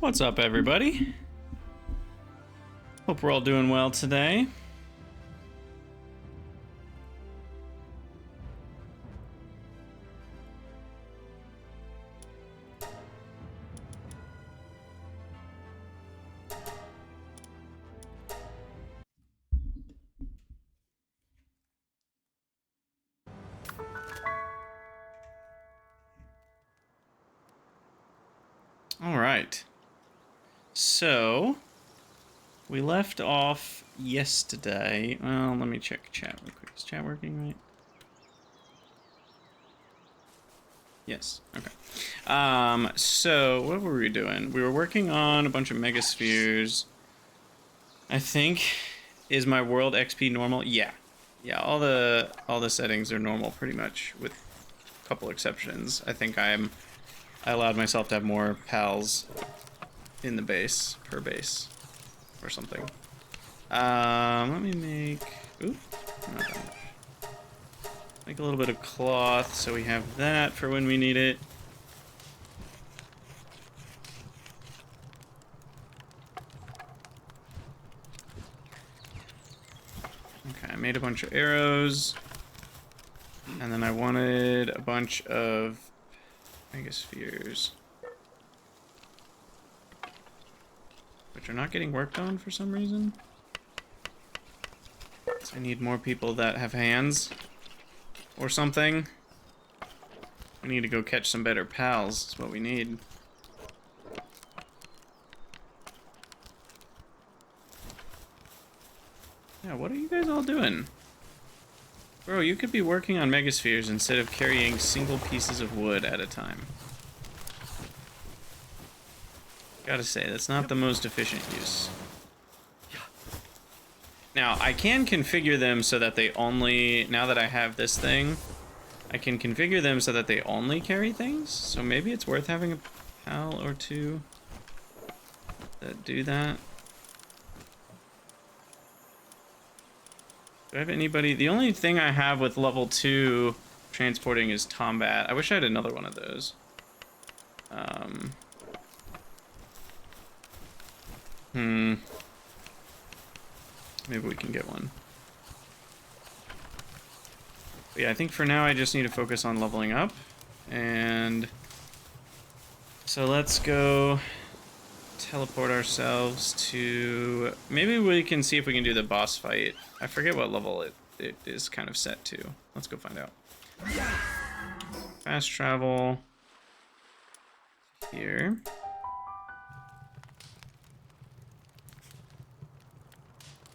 What's up, everybody? Hope we're all doing well today. All right. So, we left off yesterday. Well, let me check chat real quick. Is chat working right? Yes. Okay. So what were we doing? We were working on a bunch of megaspheres. I think, is my world XP normal? Yeah. Yeah, all the settings are normal pretty much, with a couple exceptions. I think I allowed myself to have more pals in the base, per base, or something. Let me make, ooh, not that much. Make a little bit of cloth so we have that for when we need it. Okay, I made a bunch of arrows. And then I wanted a bunch of megaspheres, which are not getting worked on for some reason. So I need more people that have hands or something. We need to go catch some better pals, is what we need. Yeah, what are you guys all doing? Bro, you could be working on megaspheres instead of carrying single pieces of wood at a time. Gotta say, that's not the most efficient use. Now, I can configure them so that they only, now that I have this thing, I can configure them so that they only carry things. So maybe it's worth having a pal or two that do that. Do I have anybody? The only thing I have with level 2 transporting is Tombat. I wish I had another one of those. Maybe we can get one. But yeah, I think for now I just need to focus on leveling up. And so let's go teleport ourselves to, maybe we can see if we can do the boss fight. I forget what level it is kind of set to. Let's go find out. Fast travel here.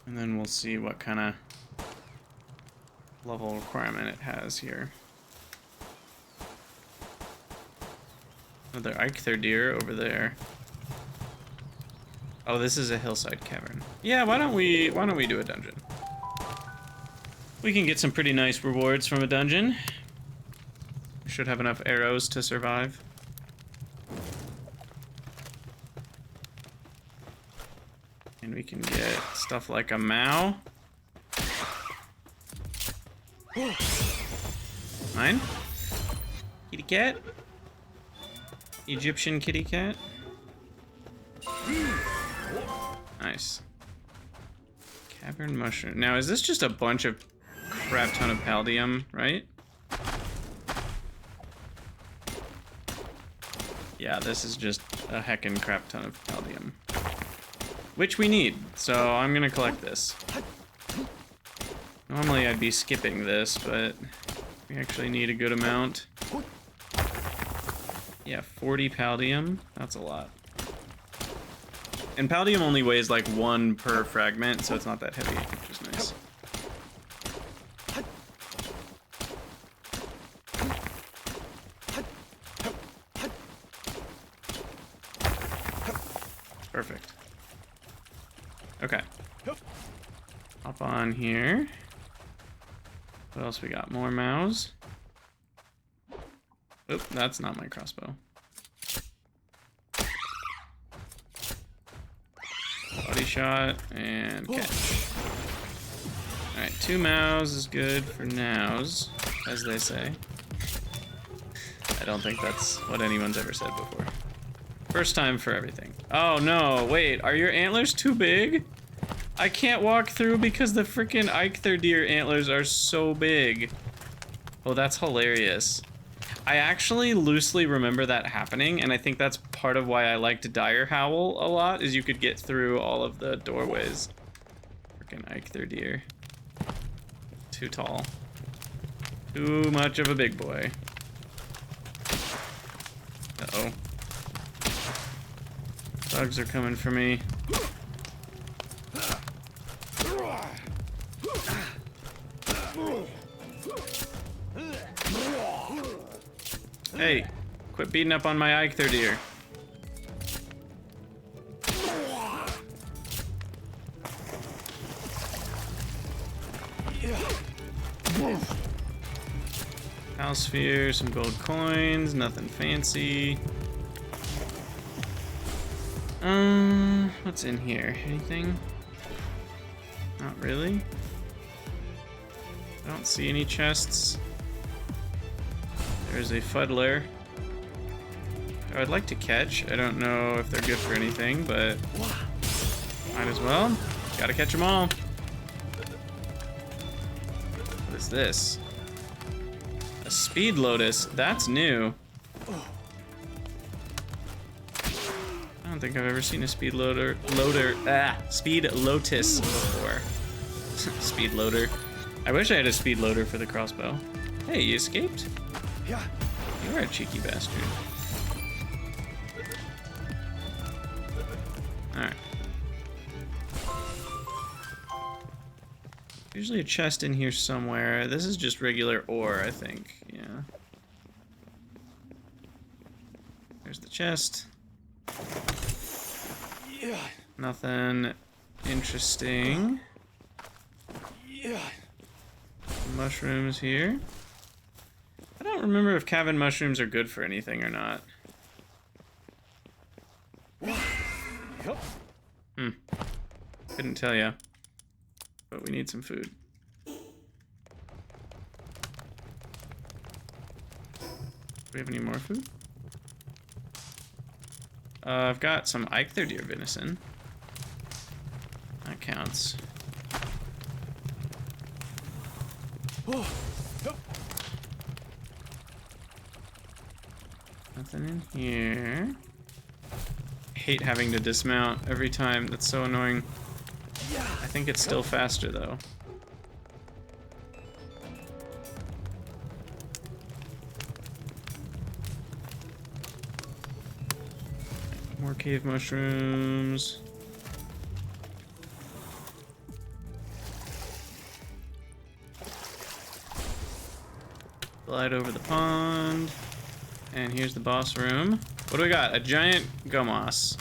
And then we'll see what kind of level requirement it has here. Another Eikthyr deer over there. Oh, this is a hillside cavern. Yeah, why don't we do a dungeon? We can get some pretty nice rewards from a dungeon. We should have enough arrows to survive. And we can get stuff like a Mao. Mine? Kitty cat? Egyptian kitty cat? Nice. Cavern mushroom. Now, is this just a bunch of crap ton of paldium, right? Yeah, this is just a heckin' crap ton of paldium. Which we need, so I'm gonna collect this. Normally I'd be skipping this, but we actually need a good amount. Yeah, 40 paldium. That's a lot. And paldium only weighs like 1 per fragment, so it's not that heavy, which is nice. Perfect. Okay. Hop on here. What else we got? More Maus. Oop, that's not my crossbow. Body shot and catch. Alright, 2 Maus is good for nows, as they say. I don't think that's what anyone's ever said before. First time for everything. Oh no, wait, are your antlers too big? I can't walk through because the freaking Eikthyr antlers are so big. Oh, that's hilarious. I actually loosely remember that happening, and I think that's part of why I liked Dire Howl a lot, is you could get through all of the doorways. Freaking Eikthyr. Too tall. Too much of a big boy. Uh-oh. Bugs are coming for me. Hey, quit beating up on my Eikthyr. House sphere, some gold coins, nothing fancy. What's in here? Anything? Not really. I don't see any chests. There's a fuddler. I would like to catch. I don't know if they're good for anything, but might as well. Gotta catch them all. What is this? A speed lotus. That's new. I don't think I've ever seen a speed speed lotus before. Speed loader. I wish I had a speed loader for the crossbow. Hey, you escaped? Yeah. You are a cheeky bastard. Alright. Usually a chest in here somewhere. This is just regular ore, I think. Yeah. There's the chest. Yeah. Nothing interesting. Yeah. Mushrooms here. I don't remember if cavern mushrooms are good for anything or not. Couldn't tell ya. But we need some food. Do we have any more food? I've got some Eikthyr venison. That counts. Nothing in here. I hate having to dismount every time. That's so annoying. I think it's still faster though. More cave mushrooms. Glide over the pond. And here's the boss room. What do we got? A giant Gummoss.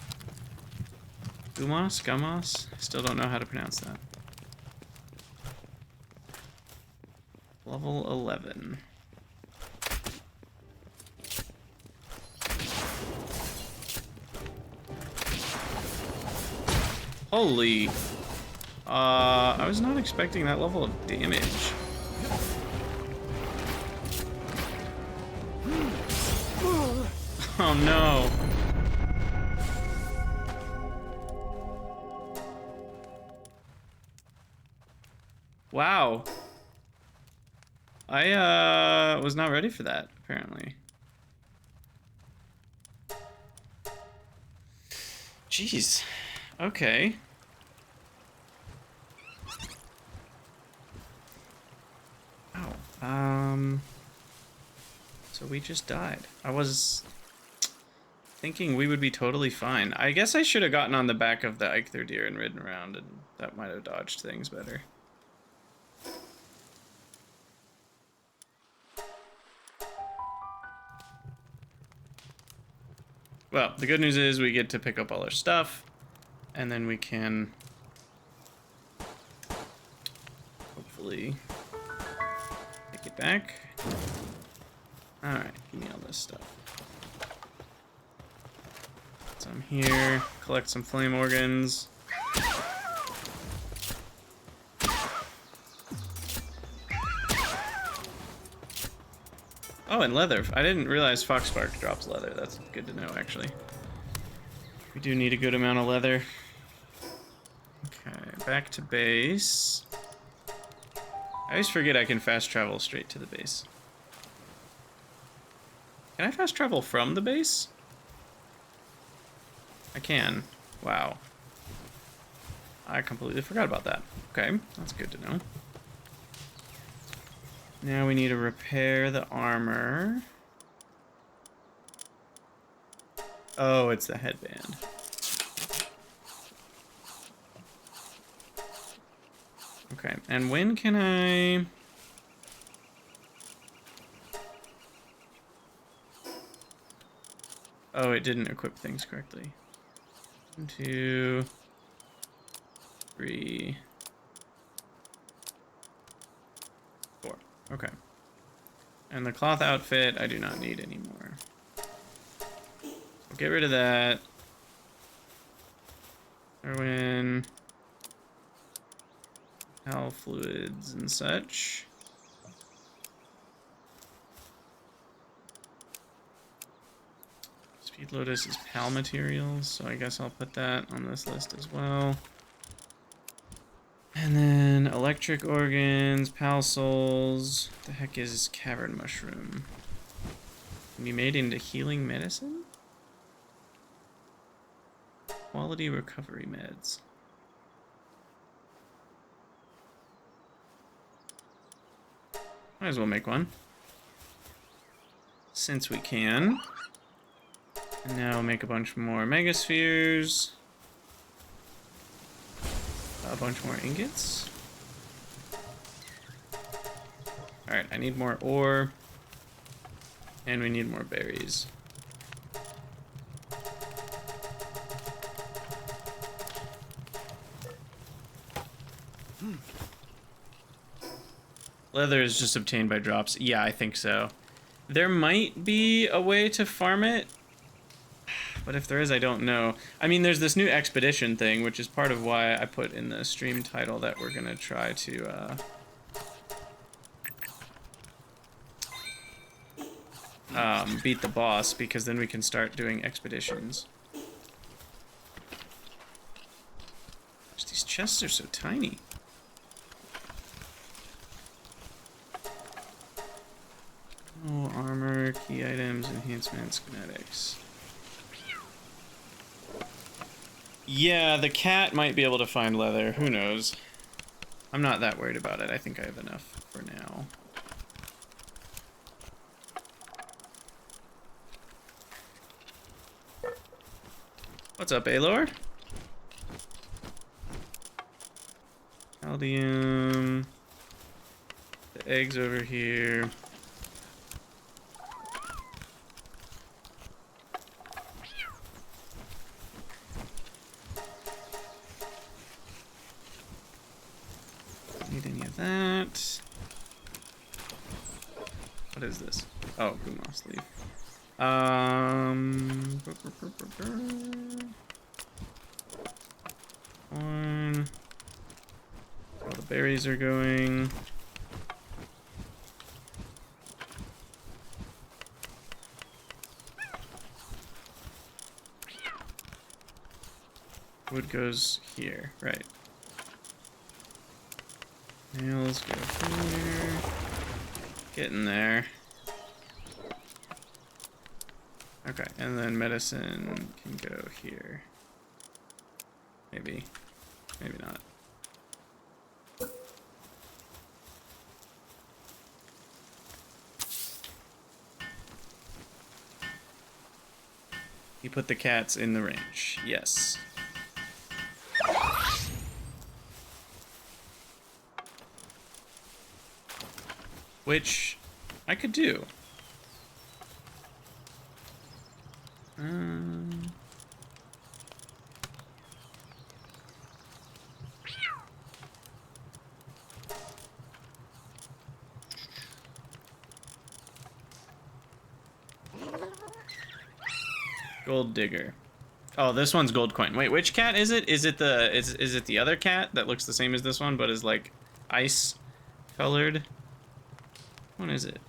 Gummoss? Gummoss? I still don't know how to pronounce that. Level 11. Holy. I was not expecting that level of damage. Oh no. Wow. I was not ready for that, apparently. Jeez. Okay. Wow. So we just died. I was thinking we would be totally fine. I guess I should have gotten on the back of the Eikthyr and ridden around, and that might have dodged things better. Well, the good news is we get to pick up all our stuff, and then we can hopefully take it back. Alright, give me all this stuff. Some here, collect some flame organs. Oh, and leather. I didn't realize Foxspark drops leather. That's good to know, actually. We do need a good amount of leather. Okay, back to base. I always forget I can fast travel straight to the base. Can I fast travel from the base? I can. Wow. I completely forgot about that. Okay, that's good to know. Now we need to repair the armor. Oh, it's the headband. Okay, and when can I... Oh, it didn't equip things correctly. 1, 2, 3, 4. Okay. And the cloth outfit I do not need anymore. We'll get rid of that. Erwin. Pal fluids and such. Speed Lotus is PAL materials, so I guess I'll put that on this list as well. And then electric organs, PAL souls. What the heck is cavern mushroom? Can be made into healing medicine? Quality recovery meds. Might as well make one. Since we can. And now make a bunch more megaspheres. A bunch more ingots. Alright, I need more ore. And we need more berries. Leather is just obtained by drops. Yeah, I think so. There might be a way to farm it. But if there is, I don't know. I mean, there's this new expedition thing, which is part of why I put in the stream title that we're gonna try to, beat the boss, because then we can start doing expeditions. Gosh, these chests are so tiny. Oh, armor, key items, enhancement, schematics. Yeah, the cat might be able to find leather. Who knows? I'm not that worried about it. I think I have enough for now. What's up, Aelor? Caldium. The eggs over here. Need any of that? What is this? Oh, Gumoss leaf. Corn. All the berries are going. Wood goes here, right. Nails go here. Getting there. Okay, and then medicine can go here. Maybe. Maybe not. You put the cats in the range. Yes. Which I could do. Gold digger. Oh, this one's gold coin. Wait, which cat is it? Is it the other cat that looks the same as this one but is like ice colored? What is it?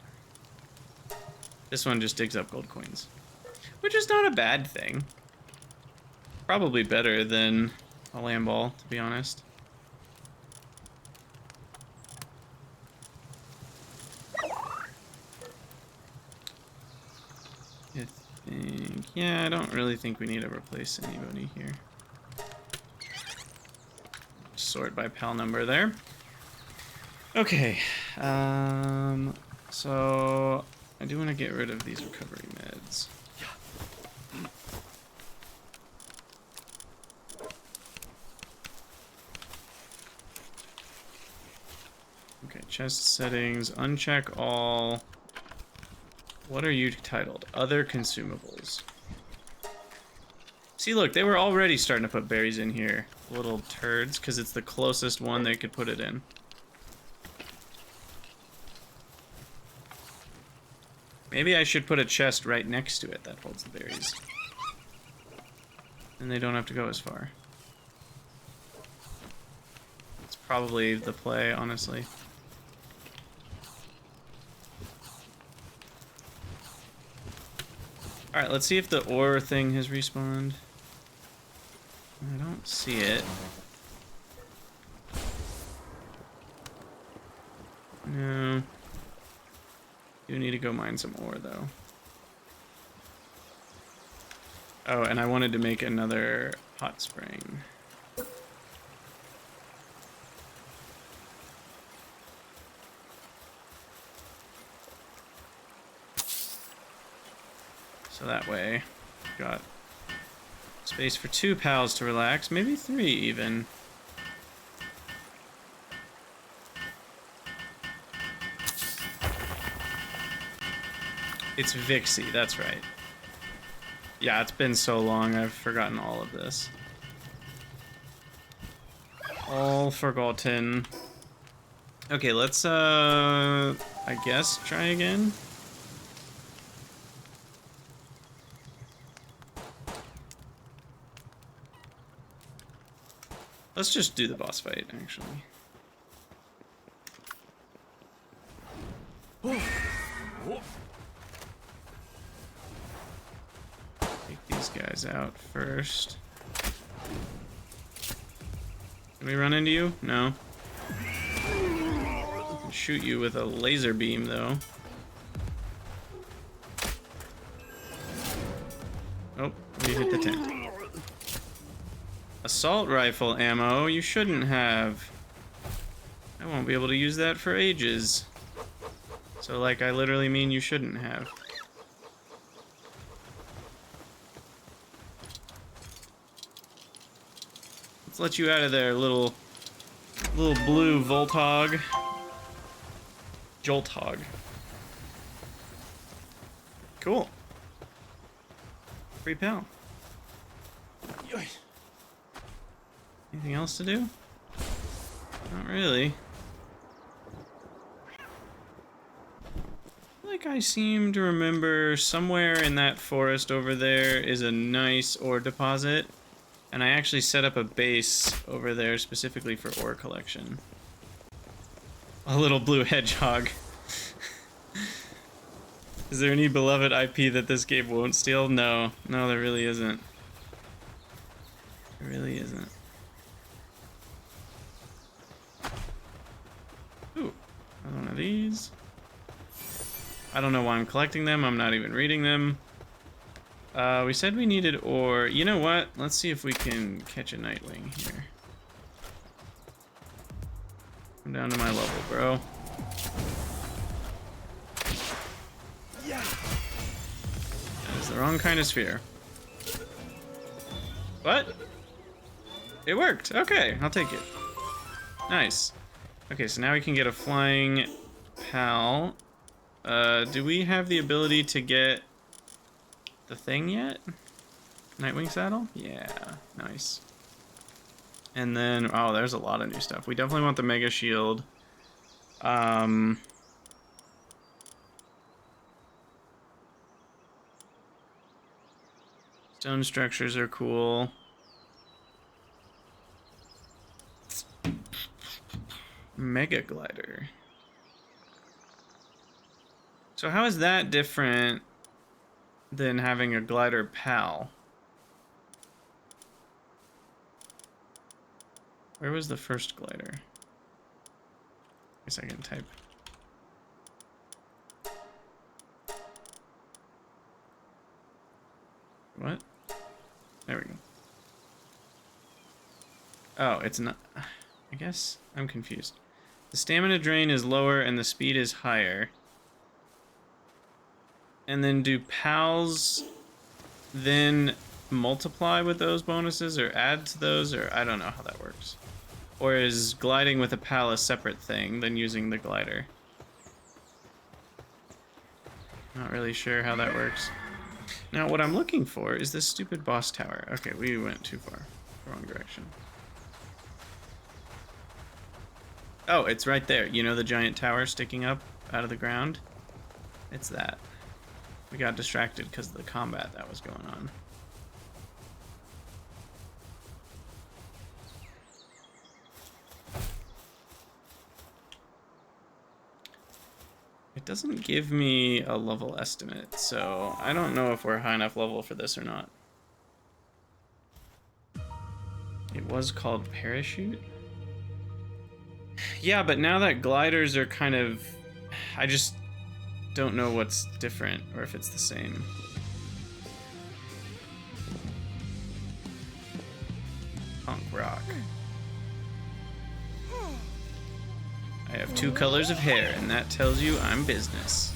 This one just digs up gold coins, which is not a bad thing. Probably better than a land ball, to be honest. I think... Yeah, I don't really think we need to replace anybody here. Sort by pal number there. Okay. So I do want to get rid of these recovery meds. Okay, chest settings, uncheck all. What are you titled? Other consumables. See, look, they were already starting to put berries in here. Little turds, because it's the closest one they could put it in. Maybe I should put a chest right next to it that holds the berries. And they don't have to go as far. It's probably the play, honestly. Alright, let's see if the ore thing has respawned. I don't see it. No. You need to go mine some ore, though. Oh, and I wanted to make another hot spring. So that way, got space for 2 pals to relax, maybe 3 even. It's Vixie, that's right. Yeah, it's been so long, I've forgotten all of this. All forgotten. Okay, let's, I guess, try again. Let's just do the boss fight, actually. Take these guys out first. Can we run into you? No. I can shoot you with a laser beam, though. Oh, we hit the tent. Assault rifle ammo? You shouldn't have. I won't be able to use that for ages. So, like, I literally mean you shouldn't have. Let's let you out of there, little blue Volthog. Jolthog. Cool. Free pal. Anything else to do? Not really. Like I seem to remember somewhere in that forest over there is a nice ore deposit. And I actually set up a base over there specifically for ore collection. A little blue hedgehog. Is there any beloved IP that this game won't steal? No. No, there really isn't. There really isn't. Ooh, another one of these. I don't know why I'm collecting them. I'm not even reading them. We said we needed ore. You know what? Let's see if we can catch a Nightwing here. I'm down to my level, bro. That is the wrong kind of sphere. What? It worked. Okay, I'll take it. Nice. Okay, so now we can get a flying pal. Do we have the ability to get the thing yet? Nightwing saddle? Yeah, nice. And then, oh, there's a lot of new stuff. We definitely want the mega shield. Stone structures are cool. Mega glider. So how is that different than having a glider pal? Where was the first glider? I guess I can type. What? There we go. Oh, it's not. I guess I'm confused. The stamina drain is lower and the speed is higher. And then do pals then multiply with those bonuses or add to those, or I don't know how that works. Or is gliding with a pal a separate thing than using the glider? Not really sure how that works. Now what I'm looking for is this stupid boss tower. Okay, we went too far. Wrong direction. Oh, it's right there. You know the giant tower sticking up out of the ground? It's that. We got distracted because of the combat that was going on. It doesn't give me a level estimate, so I don't know if we're high enough level for this or not. It was called Parachute? Yeah, but now that gliders are kind of... I just don't know what's different or if it's the same. Punk rock. I have 2 colors of hair, and that tells you I'm business.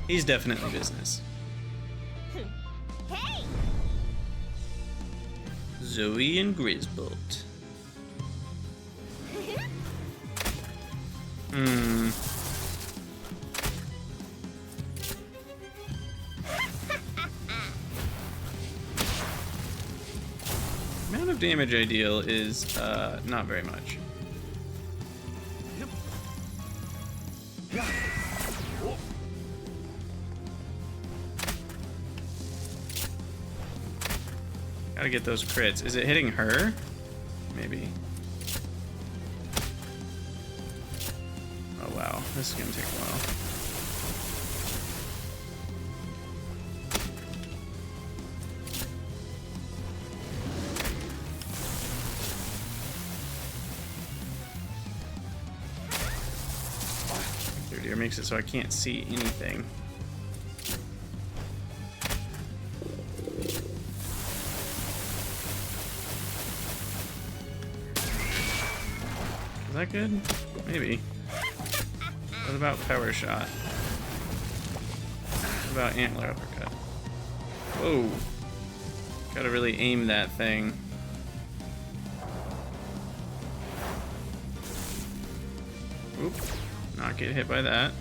He's definitely business. Hey! Zoe and Grisbolt. Amount of damage I deal is not very much. Gotta get those crits. Is it hitting her? Maybe. Oh wow, this is gonna take a while. It makes it so I can't see anything. Is that good? Maybe. What about power shot? What about antler uppercut? Whoa. Gotta really aim that thing. Oop. Not get hit by that.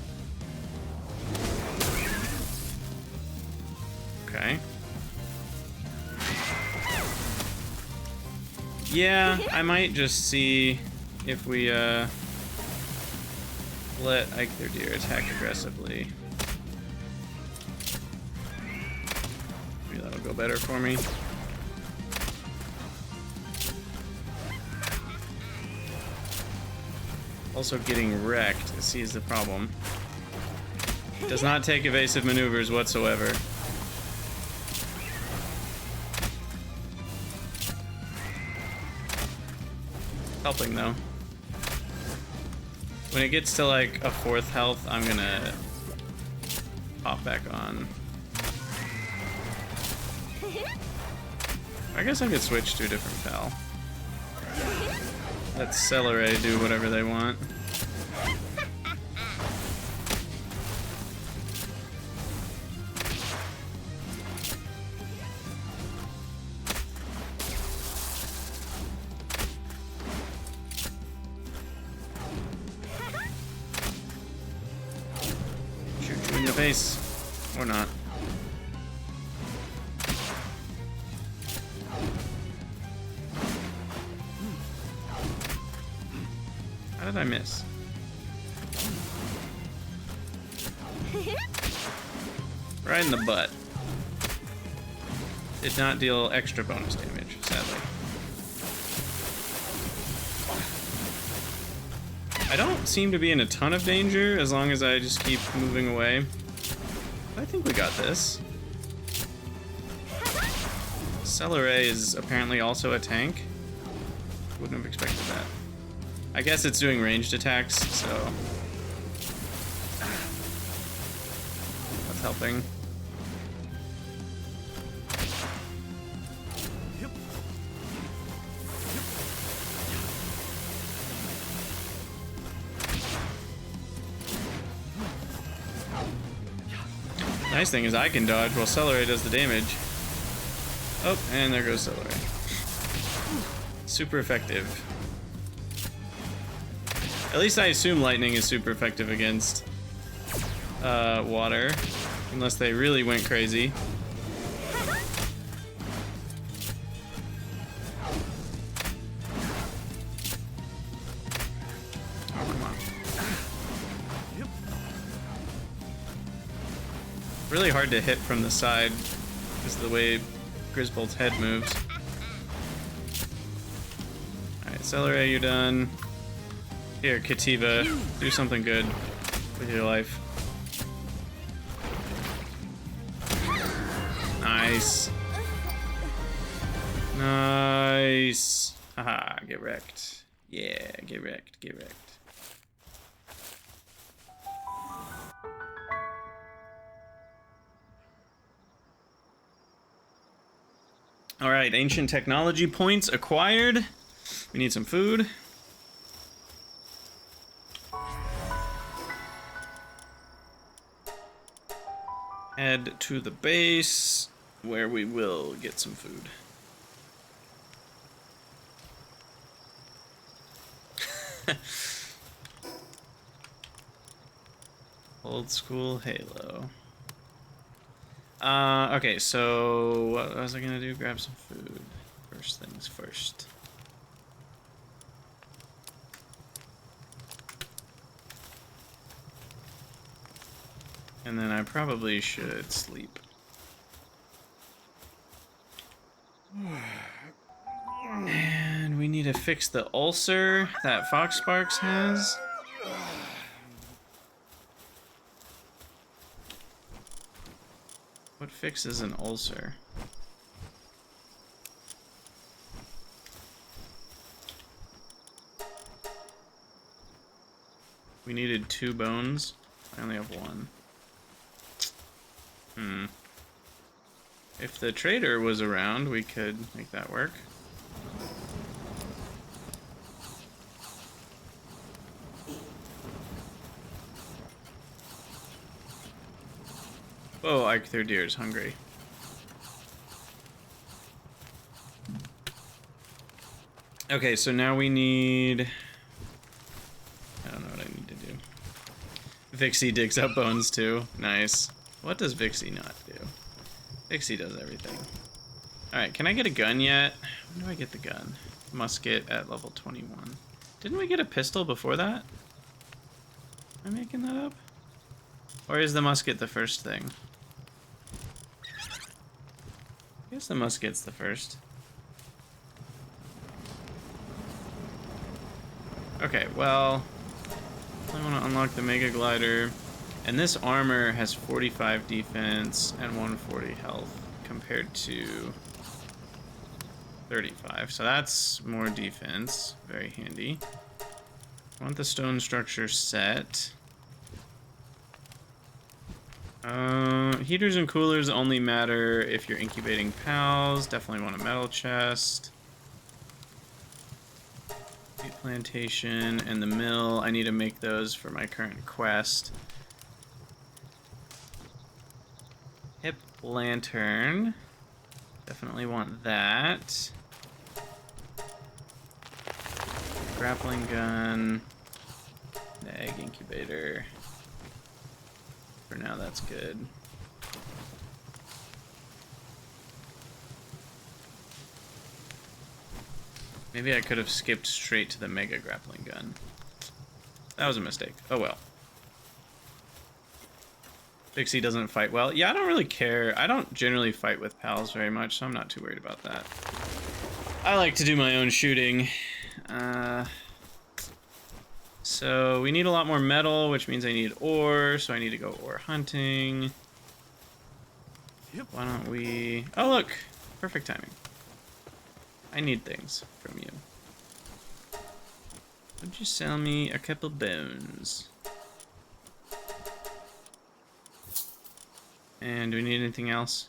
Okay. Yeah, I might just see if we let Eichlerdeer attack aggressively. Maybe that'll go better for me. Also getting wrecked, see, is the problem. Does not take evasive maneuvers whatsoever. Helping though. When it gets to like a 4th health, I'm gonna pop back on. I guess I could switch to a different pal. Let Celery do whatever they want. Shoot you in the face. Or not. How did I miss? Right in the butt. Did not deal extra bonus damage, sadly. I don't seem to be in a ton of danger as long as I just keep moving away. I think we got this. Celery is apparently also a tank. Wouldn't have expected that. I guess it's doing ranged attacks, so that's helping. Nice thing is I can dodge while Celery does the damage. Oh, and there goes Celery. Super effective. At least I assume lightning is super effective against water, unless they really went crazy. Oh, come on. Really hard to hit from the side because of the way Grisbold's head moves. Alright, Celery, you done? Here, Kativa, do something good with your life. Nice. Nice. Haha, get wrecked. Yeah, get wrecked, get wrecked. Alright, ancient technology points acquired. We need some food. Head to the base, where we will get some food. Old school Halo. Okay, so what was I gonna do? Grab some food. First things first. And then I probably should sleep. And we need to fix the ulcer that Fox Sparks has. What fixes an ulcer? We needed 2 bones. I only have 1. If the trader was around, we could make that work. Oh, Ike their deer is hungry. Okay, so now we need... I don't know what I need to do. Vixie digs up bones too. Nice. What does Vixie not do? Vixie does everything. Alright, can I get a gun yet? When do I get the gun? Musket at level 21. Didn't we get a pistol before that? Am I making that up? Or is the musket the first thing? I guess the musket's the first. Okay, well, I want to unlock the Mega Glider. And this armor has 45 defense and 140 health compared to 35. So that's more defense. Very handy. I want the stone structure set. Heaters and coolers only matter if you're incubating pals. Definitely want a metal chest. Wheat plantation and the mill. I need to make those for my current quest. Hip lantern. Definitely want that. Grappling gun. The egg incubator. For now, that's good. Maybe I could have skipped straight to the mega grappling gun. That was a mistake. Oh well. Vixie doesn't fight well. Yeah, I don't really care. I don't generally fight with pals very much, so I'm not too worried about that. I like to do my own shooting. So we need a lot more metal, which means I need ore, so I need to go ore hunting. Why don't we... Oh, look! Perfect timing. I need things from you. Would you sell me a couple bones? And do we need anything else?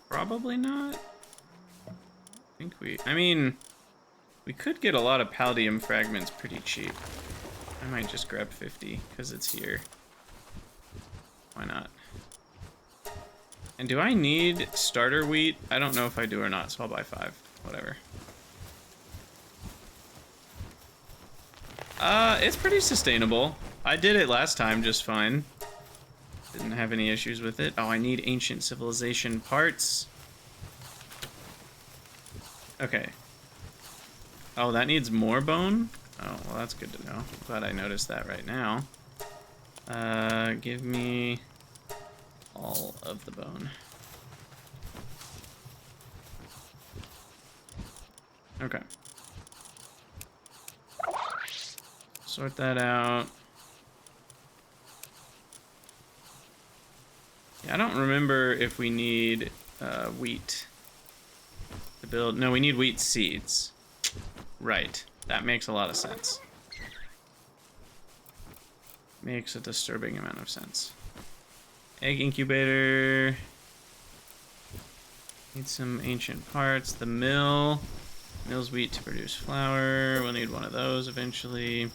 Probably not. I mean, we could get a lot of palladium fragments pretty cheap. I might just grab 50 because it's here. Why not? And do I need starter wheat? I don't know if I do or not, so I'll buy 5. Whatever. It's pretty sustainable. I did it last time just fine. Didn't have any issues with it. Oh, I need ancient civilization parts. Okay. Oh, that needs more bone? Oh, well, that's good to know. Glad I noticed that right now. Give me all of the bone. Okay. Sort that out. Yeah, I don't remember if we need wheat to build. No, we need wheat seeds. Right. That makes a lot of sense. Makes a disturbing amount of sense. Egg incubator. Need some ancient parts. The mill. Mills wheat to produce flour. We'll need one of those eventually.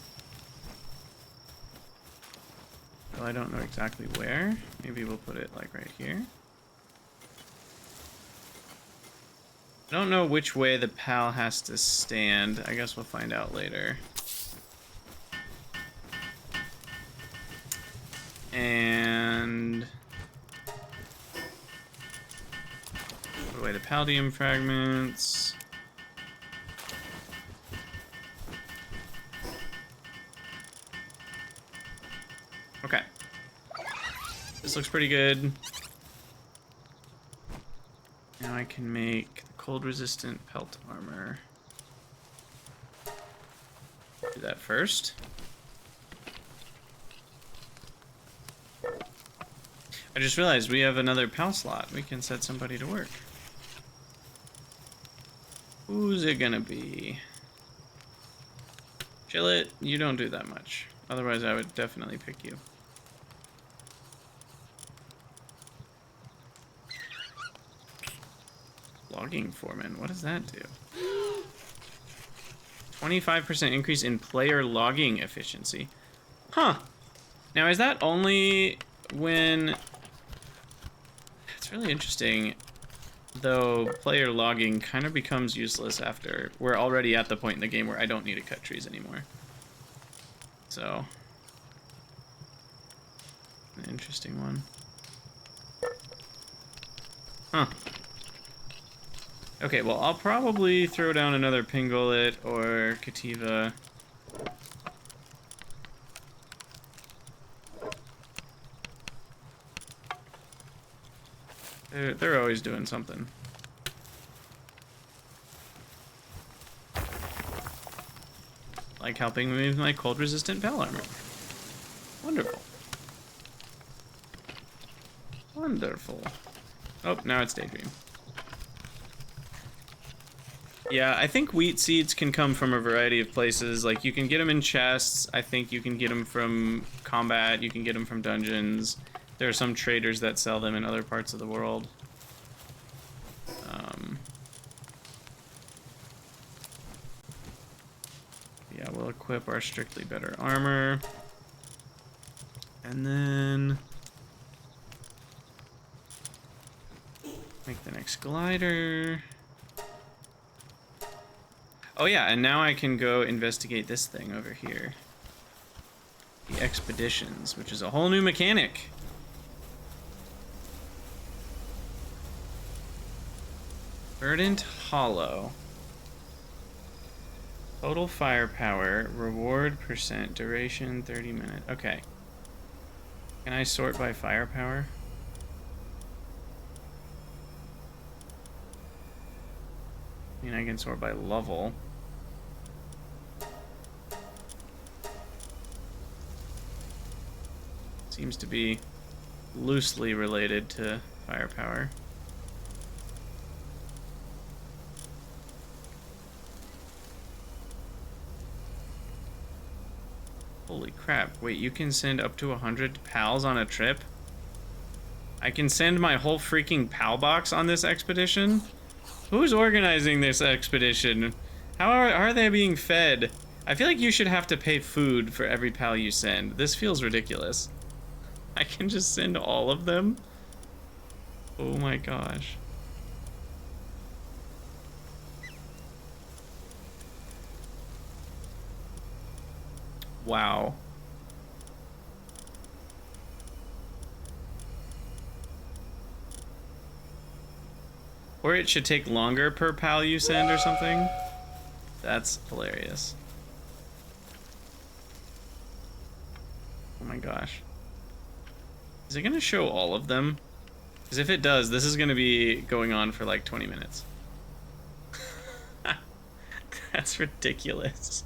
Well, I don't know exactly where. Maybe we'll put it like right here. I don't know which way the pal has to stand. I guess we'll find out later. And put away the palladium fragments. Okay. This looks pretty good. Now I can make cold resistant pelt armor. Do that first. I just realized we have another pal slot. We can set somebody to work. Who's it gonna be? Chill it, you don't do that much. Otherwise I would definitely pick you. Logging foreman, what does that do? 25% increase in player logging efficiency. Huh. Now is that only when... It's really interesting, though player logging kind of becomes useless after we're already at the point in the game where I don't need to cut trees anymore. So, an interesting one. Huh. Okay, well, I'll probably throw down another Pingolet or Cativa. They're always doing something. Like helping me with my cold-resistant pal armor. Wonderful. Wonderful. Oh, now it's Daydream. Yeah, I think wheat seeds can come from a variety of places. Like, you can get them in chests. I think you can get them from combat. You can get them from dungeons. There are some traders that sell them in other parts of the world. Yeah, we'll equip our strictly better armor. And then... make the next glider. Oh yeah, and now I can go investigate this thing over here. The expeditions, which is a whole new mechanic. Verdant Hollow. Total firepower, reward percent, duration 30 minutes. Okay. Can I sort by firepower? I mean, I can sort by level. Seems to be loosely related to firepower. Holy crap. Wait, you can send up to 100 pals on a trip? I can send my whole freaking pal box on this expedition? Who's organizing this expedition? How are they being fed? I feel like you should have to pay food for every pal you send. This feels ridiculous. I can just send all of them? Oh my gosh. Wow. Or it should take longer per pal you send or something. That's hilarious. Oh my gosh. Is it gonna show all of them? Because if it does, this is gonna be going on for like 20 minutes. That's ridiculous.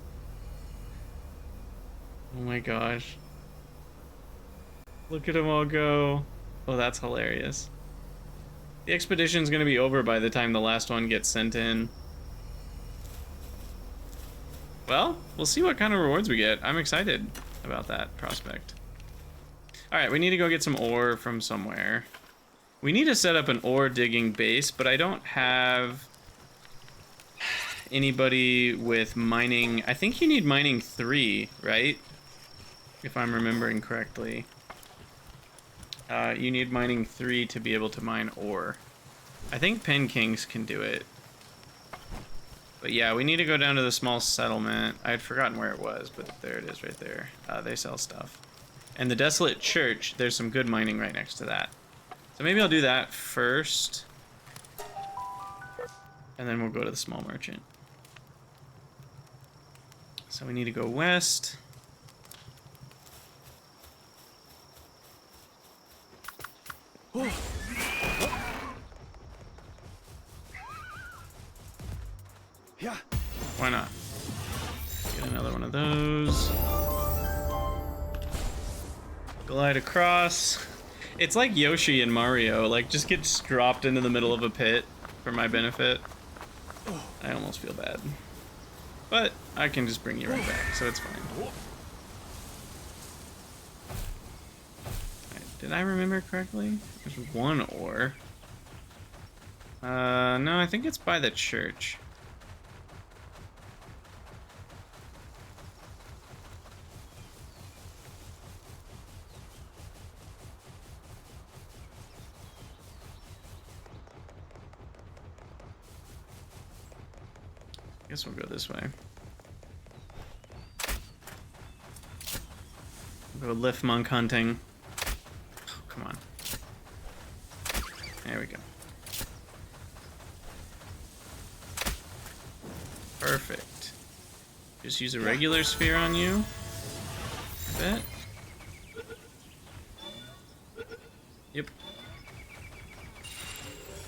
Oh my gosh. Look at them all go. Oh, that's hilarious. The expedition's gonna be over by the time the last one gets sent in. Well, we'll see what kind of rewards we get. I'm excited about that prospect. Alright, we need to go get some ore from somewhere. We need to set up an ore digging base, but I don't have anybody with mining. I think you need mining 3, right? If I'm remembering correctly. You need mining 3 to be able to mine ore. I think Pen Kings can do it. But yeah, we need to go down to the small settlement. I had forgotten where it was, but there it is right there. They sell stuff. And the Desolate Church, there's some good mining right next to that. So maybe I'll do that first. And then we'll go to the small merchant. So we need to go west. Yeah. Why not? Get another one of those. Glide across. It's like Yoshi and Mario, like just gets dropped into the middle of a pit for my benefit. I almost feel bad. But I can just bring you right back, so it's fine. Right, did I remember correctly? There's one ore. No, I think it's by the church. I guess we'll go this way. We'll go lift monk hunting. Oh, come on. There we go. Perfect. Just use a regular sphere on you. I bet. Yep.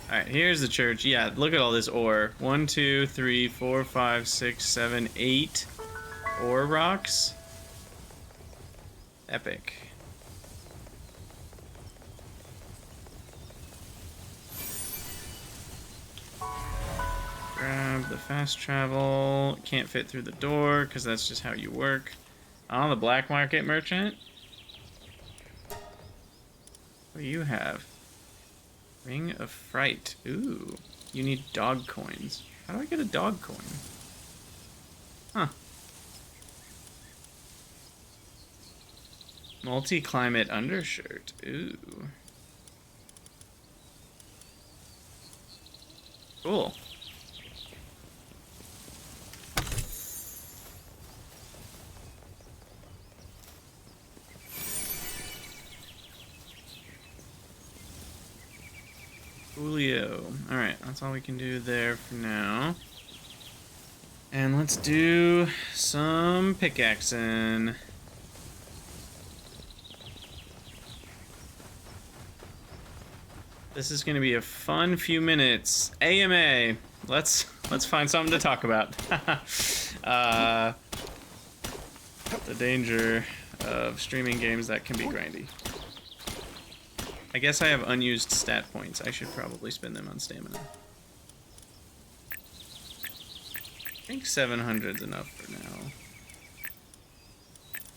Alright, here's the church. Yeah, look at all this ore. 1, 2, 3, 4, 5, 6, 7, 8 ore rocks. Epic. Grab the fast travel. Can't fit through the door because that's just how you work. On the black market merchant. What do you have? Ring of Fright. Ooh. You need dog coins. How do I get a dog coin? Huh. Multi-climate undershirt. Ooh. Cool. Julio. Alright, that's all we can do there for now. And let's do some pickaxing. This is gonna be a fun few minutes. AMA. Let's find something to talk about. The danger of streaming games that can be grindy. I guess I have unused stat points. I should probably spend them on stamina. I think 700's enough for now.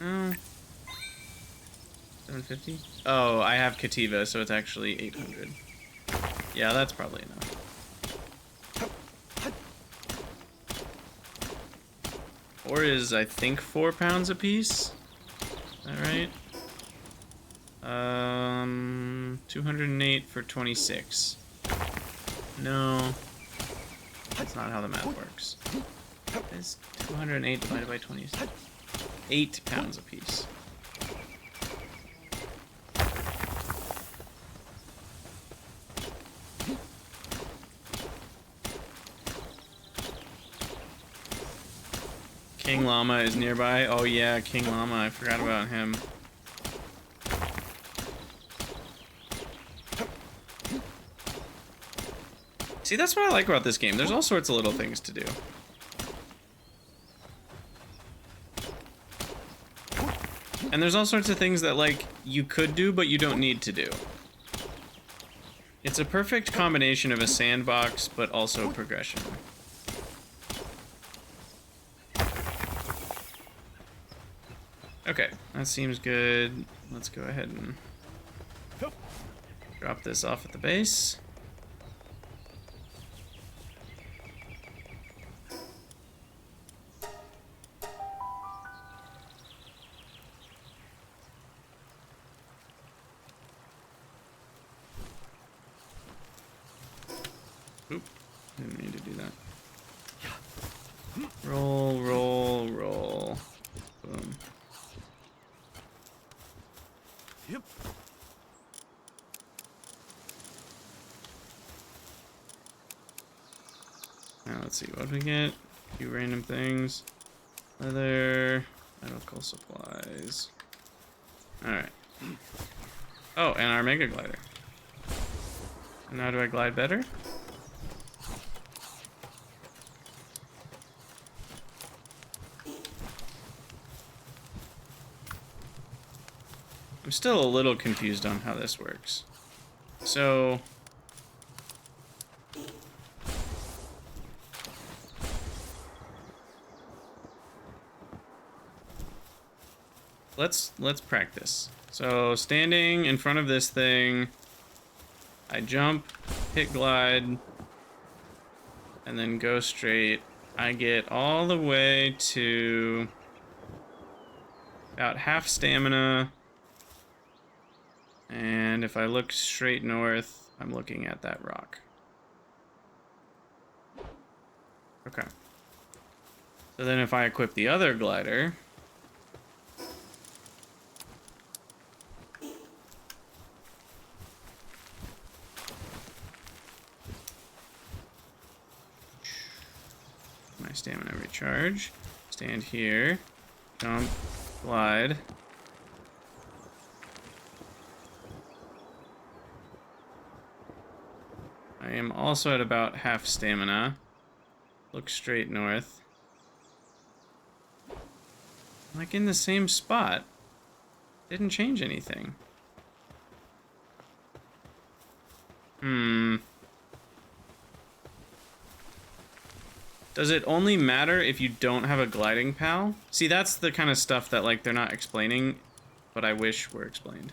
No. 750? Oh, I have Kativa, so it's actually 800. Yeah, that's probably enough. Ore is, I think, 4 pounds a piece. Is that right? 208 for 26. No. That's not how the math works. It's 208 divided by 26. 8 pounds a piece. King Llama is nearby. Oh yeah, King Llama. I forgot about him. See, that's what I like about this game. There's all sorts of little things to do. And there's all sorts of things that, like, you could do, but you don't need to do. It's a perfect combination of a sandbox, but also progression. Okay, that seems good. Let's go ahead and drop this off at the base. Oop, didn't mean to do that. Roll, roll, roll. Boom. Yep. Now let's see what we get. A few random things. Leather, medical supplies. Alright. Oh, and our mega glider. And now do I glide better? I'm still a little confused on how this works. So let's practice. So standing in front of this thing, I jump, hit glide, and then go straight. I get all the way to about half stamina. And if I look straight north, I'm looking at that rock. Okay. So then if I equip the other glider, my stamina recharge, stand here, jump, glide. I am also at about half stamina. Look straight north. Like in the same spot. Didn't change anything. Does it only matter if you don't have a gliding pal? See, that's the kind of stuff that, like, they're not explaining, but I wish were explained.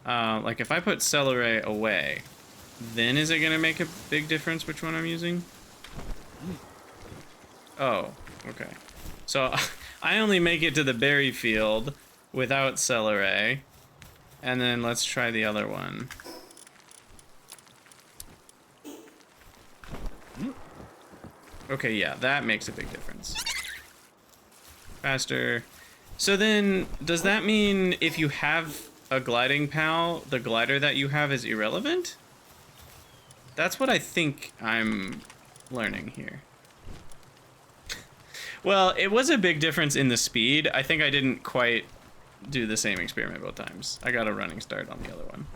Like, if I put Celeray away, then is it gonna make a big difference which one I'm using? Oh, okay. So, I only make it to the berry field without Celeray, and then let's try the other one. Okay, yeah, that makes a big difference. Faster. So then, does that mean if you have a gliding pal, the glider that you have is irrelevant? That's what I think I'm learning here. Well, it was a big difference in the speed. I think I didn't quite do the same experiment both times. I got a running start on the other one.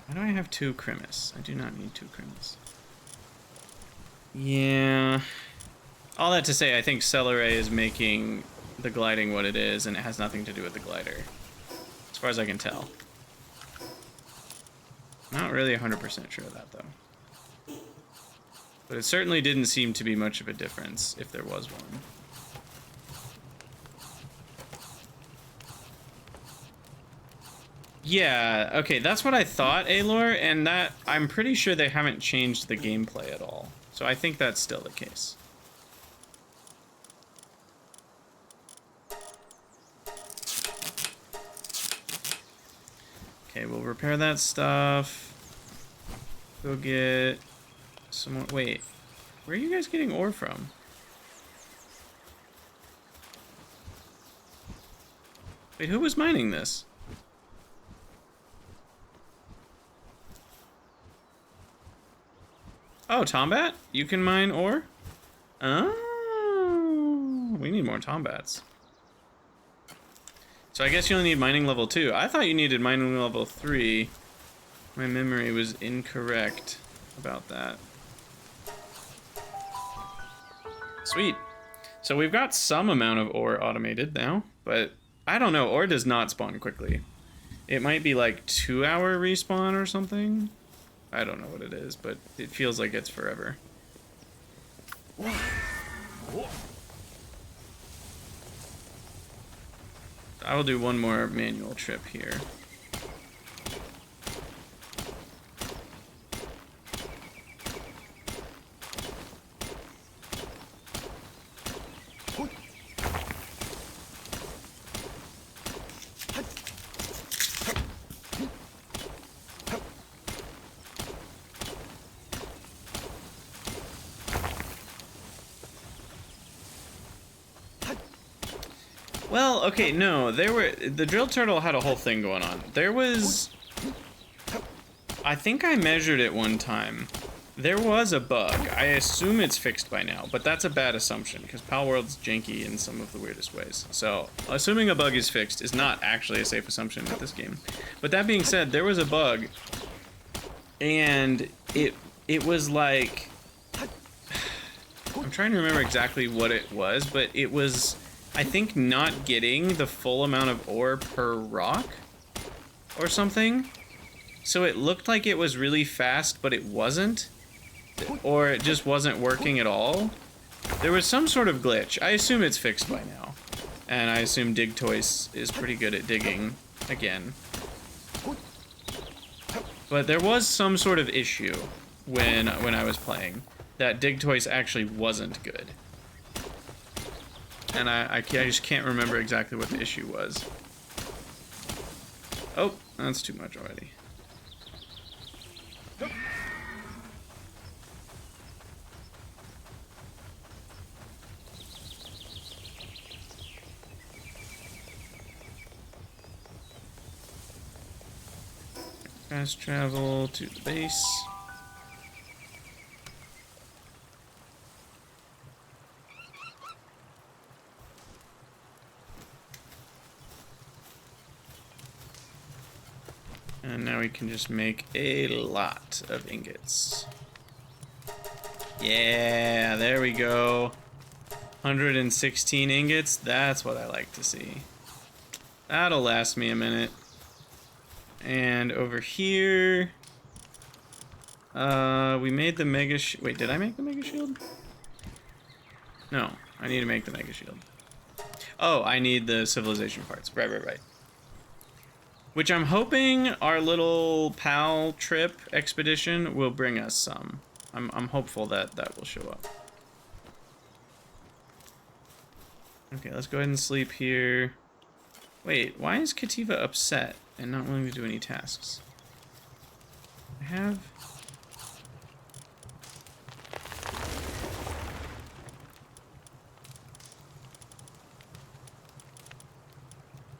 Why do I have 2 Krimis? I do not need 2 Krimis. Yeah. All that to say, I think Celeray is making the gliding what it is, and it has nothing to do with the glider. As far as I can tell. Not really 100% sure of that, though. But it certainly didn't seem to be much of a difference, if there was one. Yeah, okay, that's what I thought, Alor, and that I'm pretty sure they haven't changed the gameplay at all. So I think that's still the case. Okay, we'll repair that stuff. Go get some more. Wait, where are you guys getting ore from? Wait, who was mining this? Oh, Tombat? You can mine ore? Oh, we need more Tombats. So I guess you only need mining level 2. I thought you needed mining level 3. My memory was incorrect about that. Sweet. So we've got some amount of ore automated now, but I don't know, ore does not spawn quickly. It might be like 2-hour respawn or something. I don't know what it is, but it feels like it's forever. I will do one more manual trip here. Well, okay, no, the drill turtle had a whole thing going on. There was, I think I measured it one time. There was a bug. I assume it's fixed by now, but that's a bad assumption because Palworld's janky in some of the weirdest ways. So, assuming a bug is fixed is not actually a safe assumption with this game. But that being said, there was a bug, and it was like, I'm trying to remember exactly what it was, but it was, I think, not getting the full amount of ore per rock or something. So it looked like it was really fast, but it wasn't. Or it just wasn't working at all. There was some sort of glitch. I assume it's fixed by now. And I assume Digtoise is pretty good at digging again. But there was some sort of issue when I was playing that Digtoise actually wasn't good. And I just can't remember exactly what the issue was. Oh, that's too much already. Fast travel to the base. And now we can just make a lot of ingots. Yeah, there we go. 116 ingots, that's what I like to see. That'll last me a minute. And over here, we made the mega wait, did I make the mega shield? No, I need to make the mega shield. Oh, I need the civilization parts. Right. Which I'm hoping our little pal trip expedition will bring us some. I'm hopeful that that will show up. Okay, let's go ahead and sleep here. Wait, why is Kativa upset and not willing to do any tasks? I have...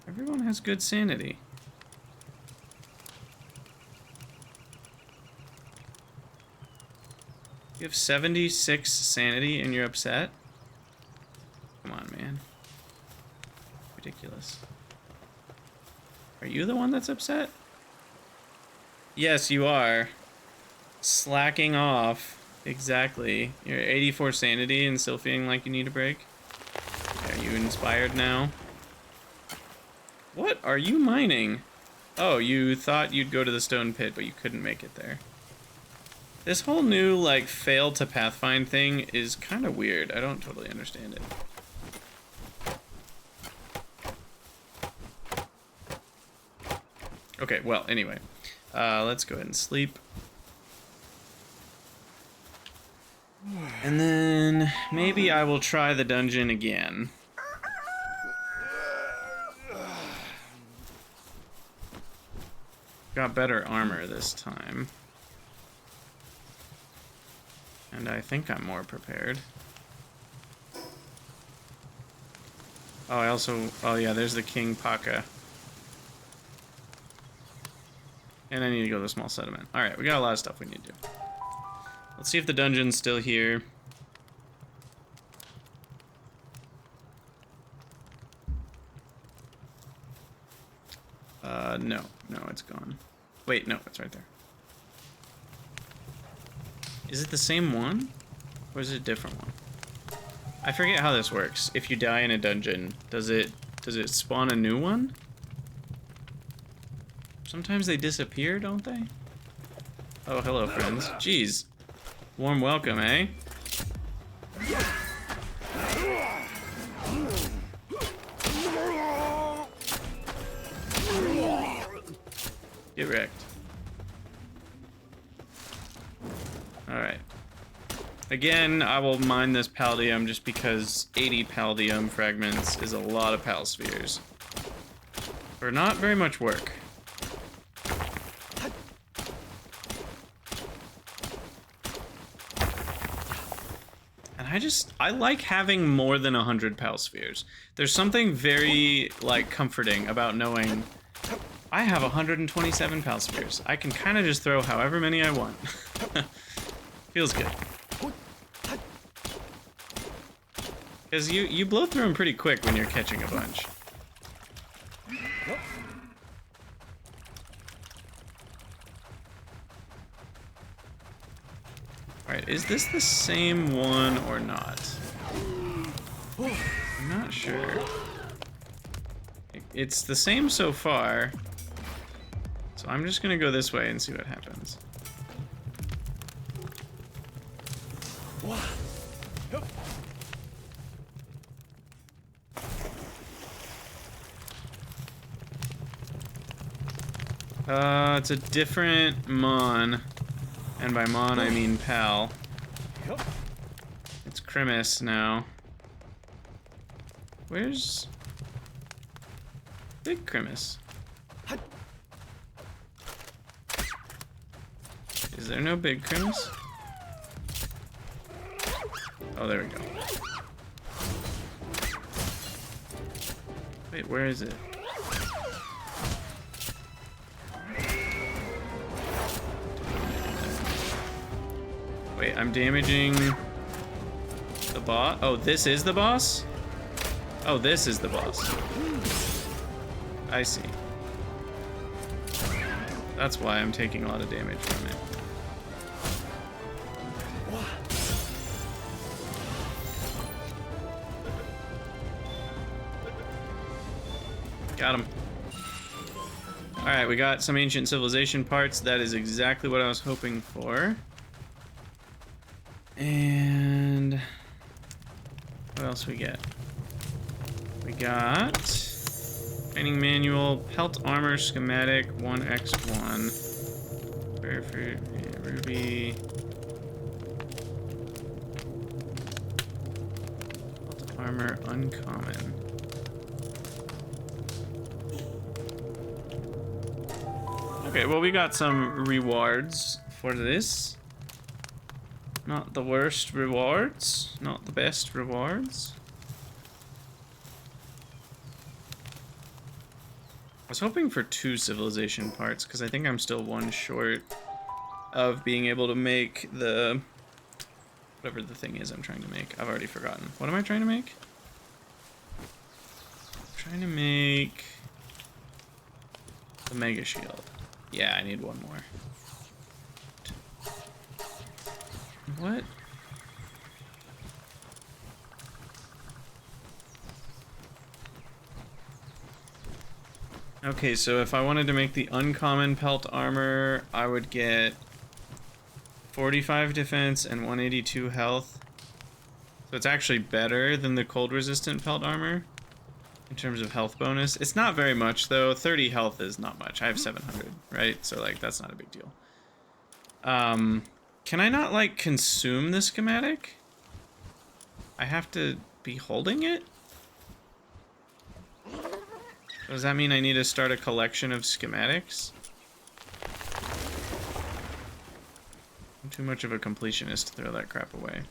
Everyone has good sanity. You have 76 sanity and you're upset? Come on, man. Ridiculous. Are you the one that's upset? Yes, you are. Slacking off. Exactly. You're 84 sanity and still feeling like you need a break? Are you inspired now? What are you mining? Oh, you thought you'd go to the stone pit, but you couldn't make it there. This whole new, like, fail to pathfind thing is kind of weird. I don't totally understand it. Okay, well, anyway. Let's go ahead and sleep. And then maybe I will try the dungeon again. Got better armor this time. And I think I'm more prepared. Oh, I also... Oh, yeah, there's the King Paka. And I need to go to the small settlement. Alright, we got a lot of stuff we need to do. Let's see if the dungeon's still here. No. No, it's gone. Wait, no, it's right there. Is it the same one? Or is it a different one? I forget how this works. If you die in a dungeon, does it spawn a new one? Sometimes they disappear, don't they? Oh, hello, friends. Jeez. Warm welcome, eh? Get wrecked. Alright. Again, I will mine this Paldium just because 80 Paldium fragments is a lot of Pal spheres. For not very much work. And I like having more than 100 Pal spheres. There's something very, like, comforting about knowing I have 127 Pal spheres. I can kind of just throw however many I want. Feels good. Because you blow through them pretty quick when you're catching a bunch. Alright, is this the same one or not? I'm not sure. It's the same so far. So I'm just gonna go this way and see what happens. It's a different Mon. And by Mon, I mean Pal. It's Krimis now. Where's Big Krimis? Is there no Big Krimis? Oh, there we go. Wait, where is it? Wait, I'm damaging the boss? Oh, this is the boss? Oh, this is the boss. I see. That's why I'm taking a lot of damage from it. Got him. Alright, we got some ancient civilization parts. That is exactly what I was hoping for. And what else we get? We got training manual, pelt armor schematic 1x1, rare fruit, ruby, pelt armor uncommon. Okay, well we got some rewards for this. Not the worst rewards, not the best rewards. I was hoping for 2 civilization parts, because I think I'm still one short of being able to make the... whatever the thing is I'm trying to make. I've already forgotten. What am I trying to make? I'm trying to make the Mega Shield. Yeah, I need one more. What? Okay, so if I wanted to make the uncommon pelt armor, I would get 45 defense and 182 health. So it's actually better than the cold resistant pelt armor. in terms of health bonus. It's not very much, though. 30 health is not much. I have 700, right? So, like, that's not a big deal. Can I not, like, consume the schematic? I have to be holding it? Does that mean I need to start a collection of schematics? I'm too much of a completionist to throw that crap away.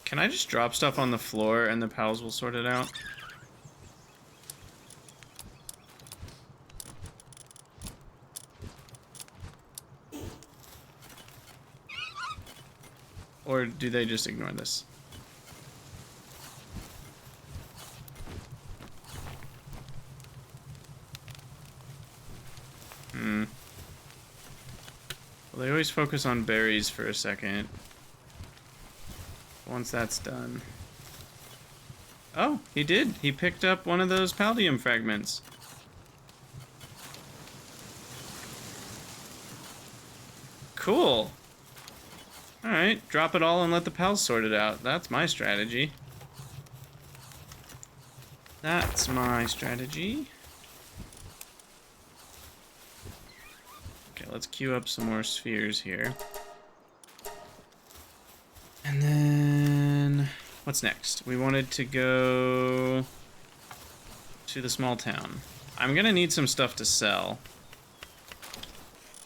Can I just drop stuff on the floor and the pals will sort it out? Or do they just ignore this? Well, they always focus on berries for a second. Once that's done. Oh, he did. He picked up one of those paldium fragments. Cool. Alright, drop it all and let the pals sort it out. That's my strategy. That's my strategy. Okay, let's queue up some more spheres here. And then... what's next? We wanted to go to the small town. I'm gonna need some stuff to sell.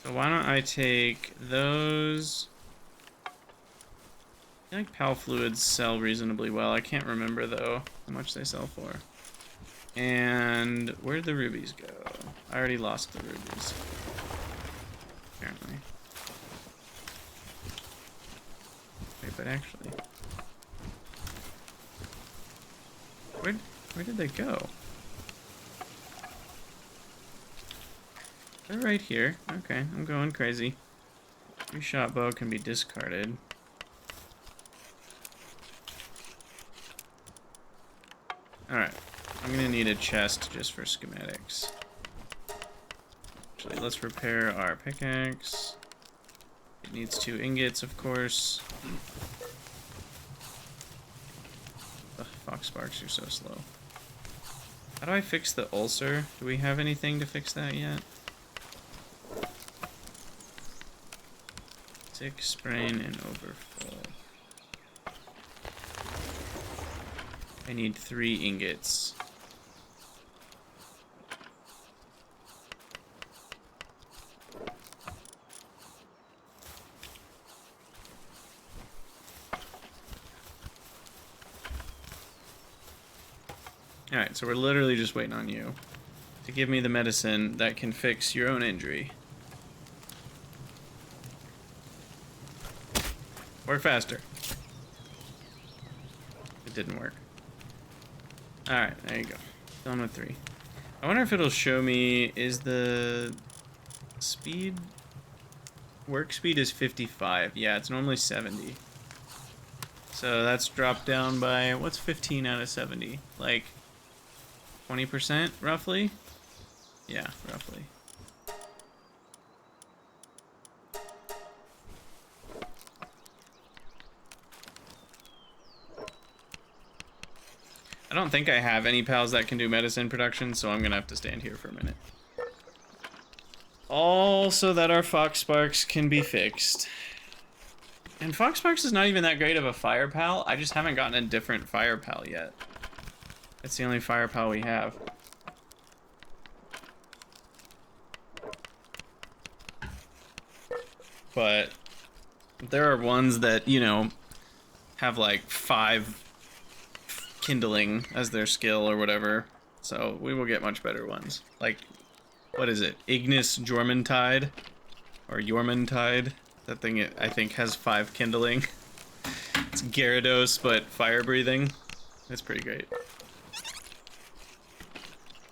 So why don't I take those... I feel like pal fluids sell reasonably well. I can't remember, though, how much they sell for. And where'd the rubies go? I already lost the rubies. Apparently. Wait, but actually... Where did they go? They're right here. Okay, I'm going crazy. 3-shot bow can be discarded. Alright, I'm gonna need a chest just for schematics. Actually, let's repair our pickaxe. It needs 2 ingots, of course. Ugh, fox sparks, you're so slow. How do I fix the ulcer? Do we have anything to fix that yet? Sick, sprain, and overfull. I need 3 ingots. Alright, so we're literally just waiting on you to give me the medicine that can fix your own injury. Work faster. It didn't work. Alright, there you go. Done with 3. I wonder if it'll show me, is the speed... work speed is 55. Yeah, it's normally 70. So that's dropped down by, what's 15 out of 70? Like, 20% roughly? Yeah, roughly. I don't think I have any pals that can do medicine production, so I'm gonna have to stand here for a minute. All so that our fox sparks can be fixed. And fox sparks is not even that great of a fire pal. I just haven't gotten a different fire pal yet. It's the only fire pal we have. But there are ones that, you know, have like 5 kindling as their skill or whatever. So we will get much better ones. Like, what is it? Ignis Jormuntide? Or Jormuntide? That thing, I think, has 5 kindling. It's Gyarados, but fire breathing. It's pretty great.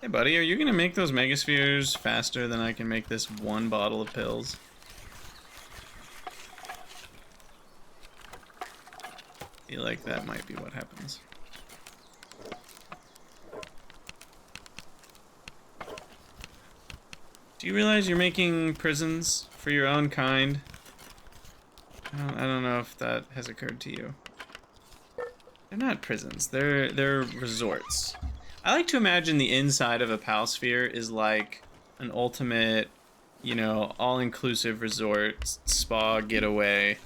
Hey buddy, are you gonna make those megaspheres faster than I can make this 1 bottle of pills? feel like that might be what happens. Do you realize you're making prisons for your own kind? I don't know if that has occurred to you. They're not prisons. They're resorts. I like to imagine the inside of a pal sphere is like an ultimate, you know, all-inclusive resort spa getaway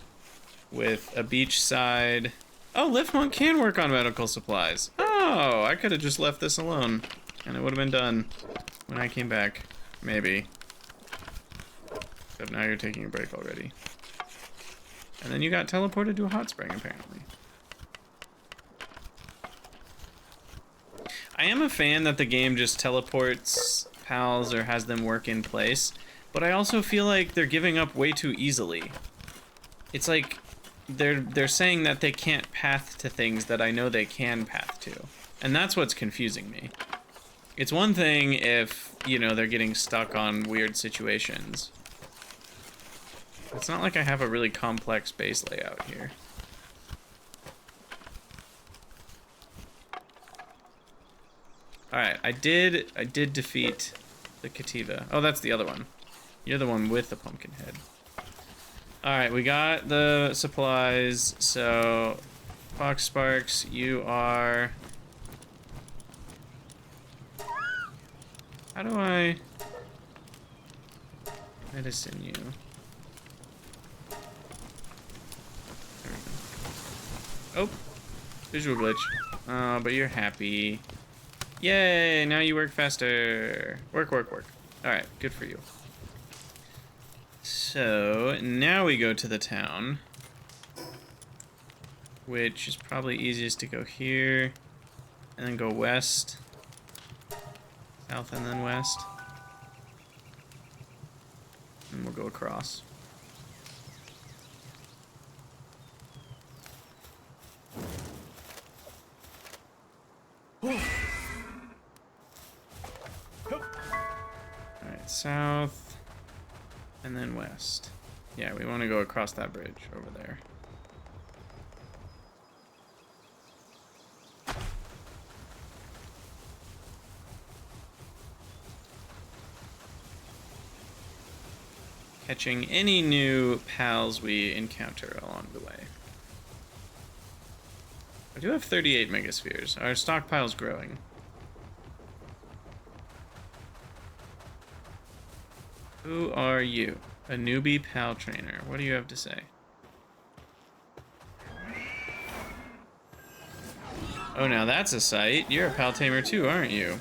with a beachside. Oh, Liftmonk can work on medical supplies. Oh, I could have just left this alone, and it would have been done when I came back. Maybe. Except now you're taking a break already. And then you got teleported to a hot spring, apparently. I am a fan that the game just teleports pals or has them work in place, but I also feel like they're giving up way too easily. It's like they're saying that they can't path to things that I know they can path to. And that's what's confusing me. It's one thing if, you know, they're getting stuck on weird situations. It's not like I have a really complex base layout here. Alright, I did defeat the Kativa. Oh, that's the other one. You're the one with the pumpkin head. Alright, we got the supplies, so Fox Sparks, you are... How do I medicine you? There we go. Oh, visual glitch. Oh, but you're happy. Yay, now you work faster. Work, work, work. Alright, good for you. So, now we go to the town. Which is probably easiest to go here. And then go west. South and then west. And we'll go across. Alright, south and then west. Yeah, we want to go across that bridge over there. Catching any new pals we encounter along the way. I do have 38 megaspheres. Our stockpile's growing. Who are you? A newbie pal trainer. What do you have to say? Oh, now that's a sight. You're a pal tamer too, aren't you?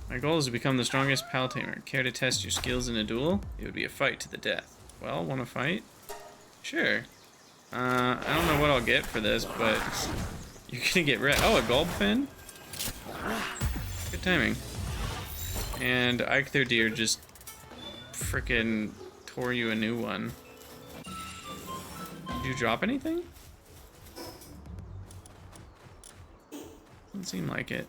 My goal is to become the strongest pal tamer. Care to test your skills in a duel? It would be a fight to the death. Well, want to fight? Sure. I don't know what I'll get for this, but you're gonna get red. Oh, a gulp fin? Good timing. And Ike their deer just frickin' tore you a new one. Did you drop anything? Doesn't seem like it.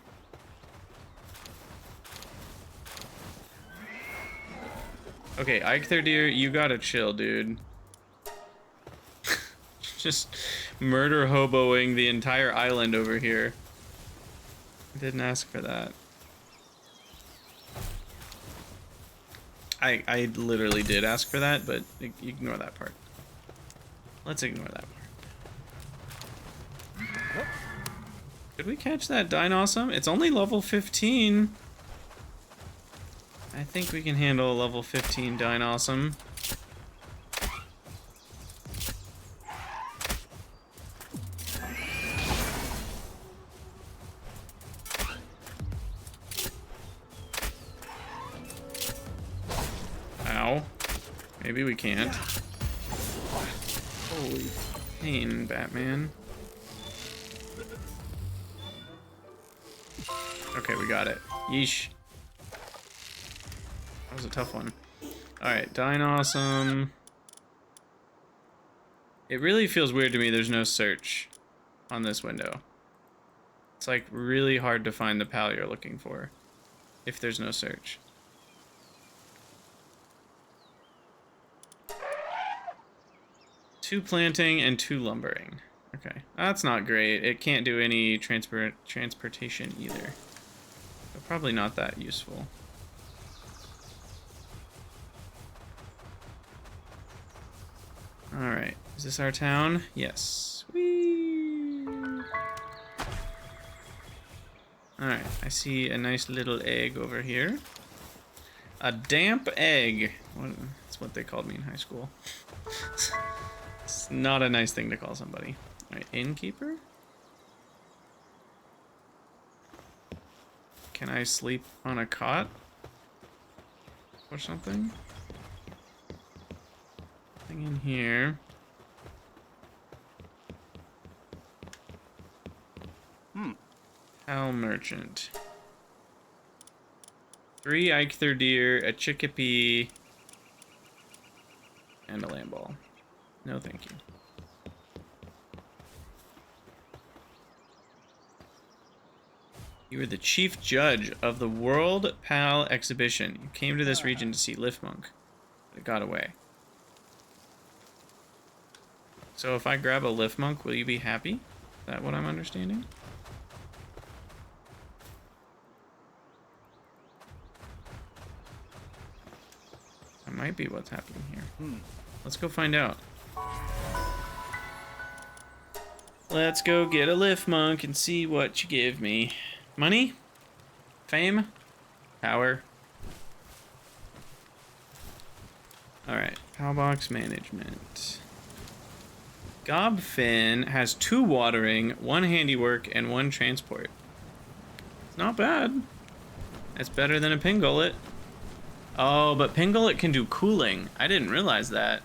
Okay, Ike their deer, you gotta chill, dude. Just murder hoboing the entire island over here. I didn't ask for that. I literally did ask for that, but ignore that part. Let's ignore that part. Could we catch that Dinosaur? It's only level 15. I think we can handle a level 15 Dinosaur. Ow. Maybe we can't. Holy pain, Batman. Okay, we got it. Yeesh. That was a tough one. Alright, Dinosaur. It really feels weird to me there's no search on this window. It's like really hard to find the pal you're looking for if there's no search. Two planting and two lumbering. Okay, that's not great. It can't do any transportation either. So probably not that useful. Alright, is this our town? Yes. Whee! Alright, I see a nice little egg over here. A damp egg. That's what they called me in high school. It's not a nice thing to call somebody. Alright, innkeeper? Can I sleep on a cot? Or something? Nothing in here. Pal merchant. 3 Eikther deer, a chickpea, and a lamb ball. No, thank you. You were the chief judge of the World Pal exhibition. You came to this region to see Liftmonk, but it got away. So if I grab a Liftmonk, will you be happy? Is that what I'm understanding? That might be what's happening here. Let's go find out. Let's go get a Liftmonk and see what you give me. Money? Fame? Power? Alright, Palbox management. Gobfin has 2 watering, 1 handiwork, and 1 transport. It's not bad. It's better than a Pingullet. Oh, but Pingullet can do cooling. I didn't realize that.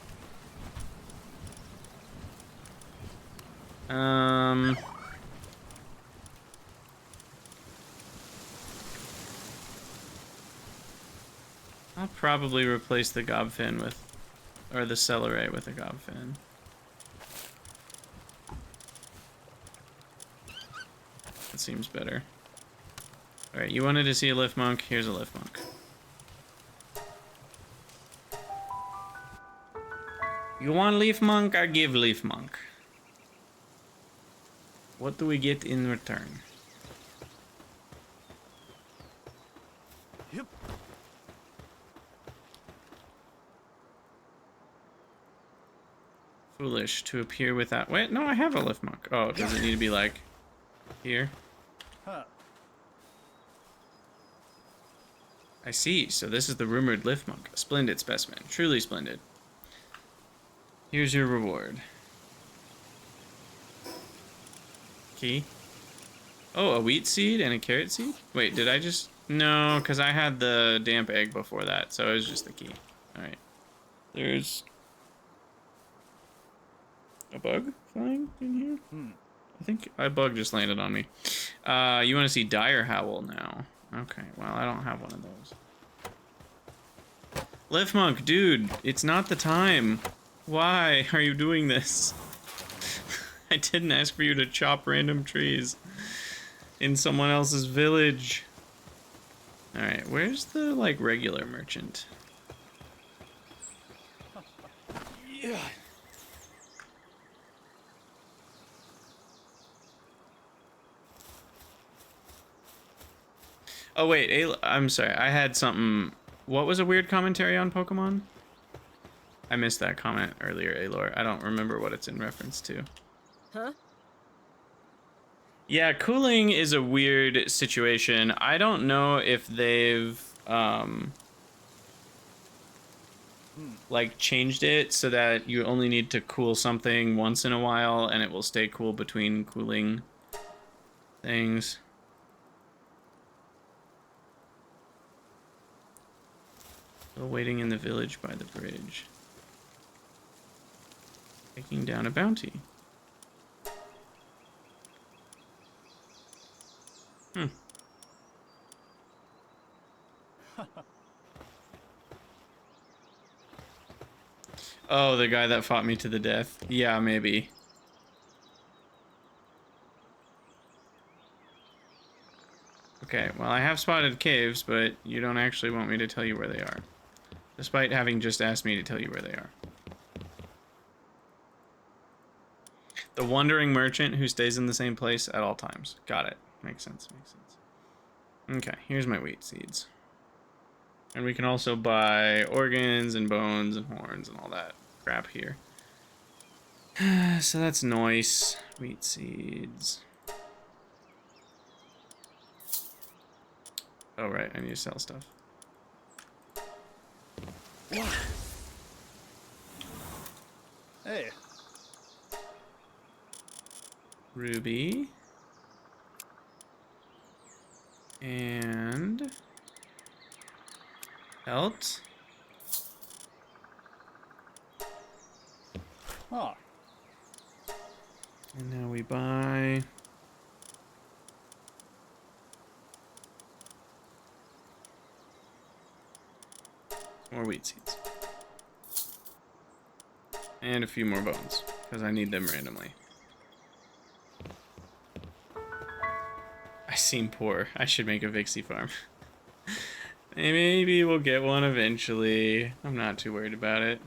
I'll probably replace the Gobfin with, or the Celeray with a Gobfin. That seems better. Alright, you wanted to see a Liftmonk? Here's a Liftmonk. You want Liftmonk? I give Liftmonk. What do we get in return? Yep. Foolish to appear without... Wait, no, I have a Liftmonk. Oh, does it need to be like here? Huh. I see. So this is the rumored Liftmonk. A splendid specimen. Truly splendid. Here's your reward. Key. Oh, a wheat seed and a carrot seed? Wait, did I just... No, because I had the damp egg before that, so it was just the key. Alright. There's... a bug flying in here? I think a bug just landed on me. You want to see Dire Howl now. Okay, well, I don't have one of those. Liftmonk, dude, it's not the time. Why are you doing this? I didn't ask for you to chop random trees in someone else's village. Alright, where's the, like, regular merchant? Yeah. Oh, wait, I'm sorry, I had something... What was a weird commentary on Pokemon? I missed that comment earlier, Alor. I don't remember what it's in reference to. Huh? Yeah, cooling is a weird situation. I don't know if they've, like, changed it so that you only need to cool something once in a while and it will stay cool between cooling things. Still waiting in the village by the bridge. Taking down a bounty. Oh, the guy that fought me to the death. Yeah, maybe. Okay, well, I have spotted caves, but you don't actually want me to tell you where they are. Despite having just asked me to tell you where they are. The wandering merchant who stays in the same place at all times. Got it. Makes sense. Makes sense. Okay, here's my wheat seeds. And we can also buy organs and bones and horns and all that crap here. So that's nice. Wheat seeds. Oh, right. I need to sell stuff. Hey. Ruby. And Pelt. Huh. And now we buy more wheat seeds. And a few more bones, because I need them randomly. I seem poor. I should make a Vixie farm. Maybe we'll get one eventually. I'm not too worried about it.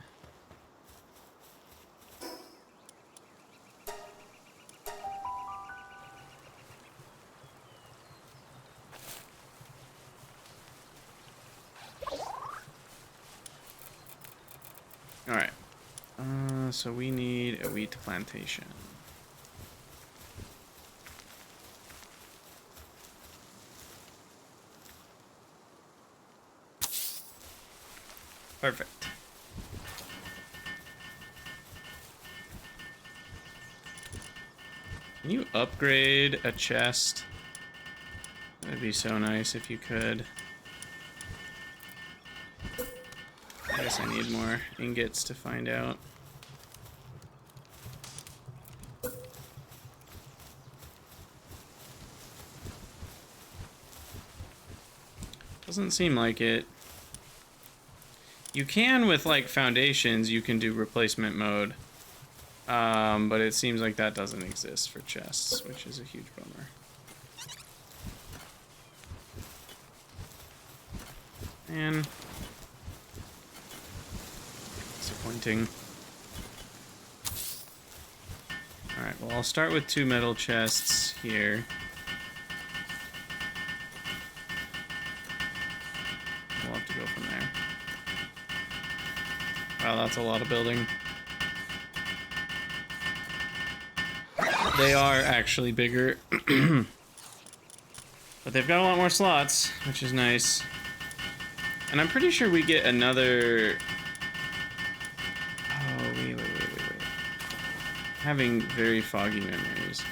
Alright. So we need a wheat plantation. Perfect. Can you upgrade a chest? That'd be so nice if you could. I guess I need more ingots to find out. Doesn't seem like it. You can with like foundations, you can do replacement mode. But it seems like that doesn't exist for chests, which is a huge bummer. Man. Disappointing. Alright, well I'll start with 2 metal chests here. We'll have to go from there. Wow, that's a lot of building. They are actually bigger. But they've got a lot more slots, which is nice. And I'm pretty sure we get another... Oh, wait. Having very foggy memories.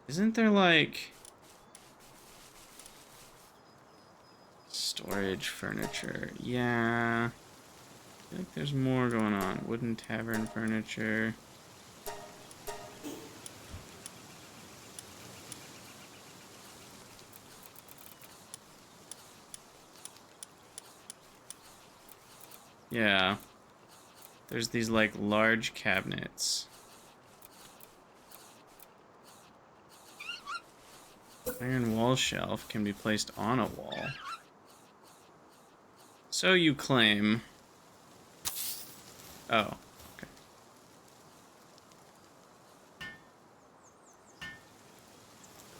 Isn't there like... storage furniture? Yeah. I feel like there's more going on. Wooden tavern furniture. Yeah. There's these like large cabinets. Iron wall shelf can be placed on a wall. So you claim. Oh, okay.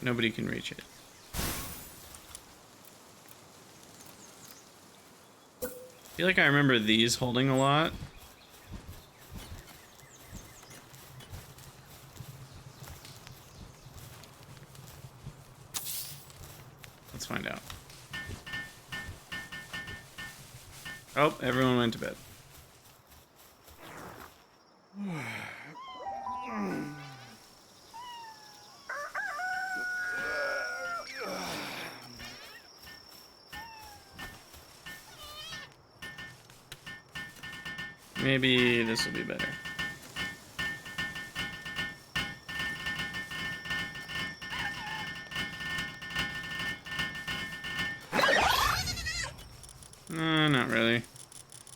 Nobody can reach it. I feel like I remember these holding a lot. Let's find out. Oh, everyone went to bed. Maybe this will be better. Not really.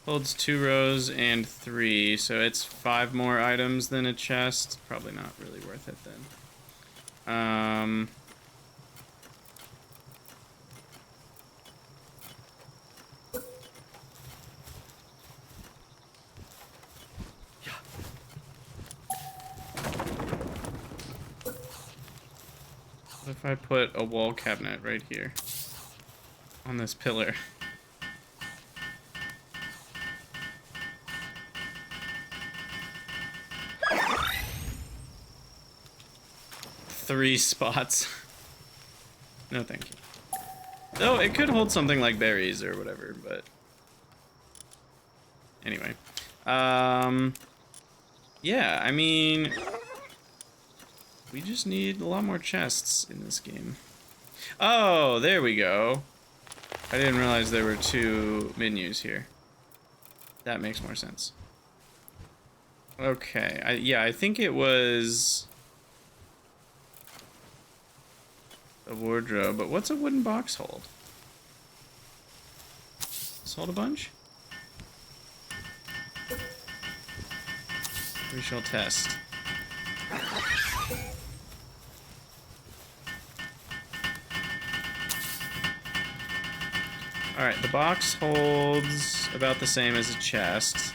Holds 2 rows and 3, so it's 5 more items than a chest. Probably not really worth it then. What if I put a wall cabinet right here on this pillar? Three spots. No, thank you. Though it could hold something like berries or whatever, but anyway. Yeah, I mean, we just need a lot more chests in this game. Oh, there we go. I didn't realize there were two menus here. That makes more sense. Okay, yeah, I think it was a wardrobe, but what's a wooden box hold? Does it hold a bunch? We shall test. Alright, the box holds about the same as a chest.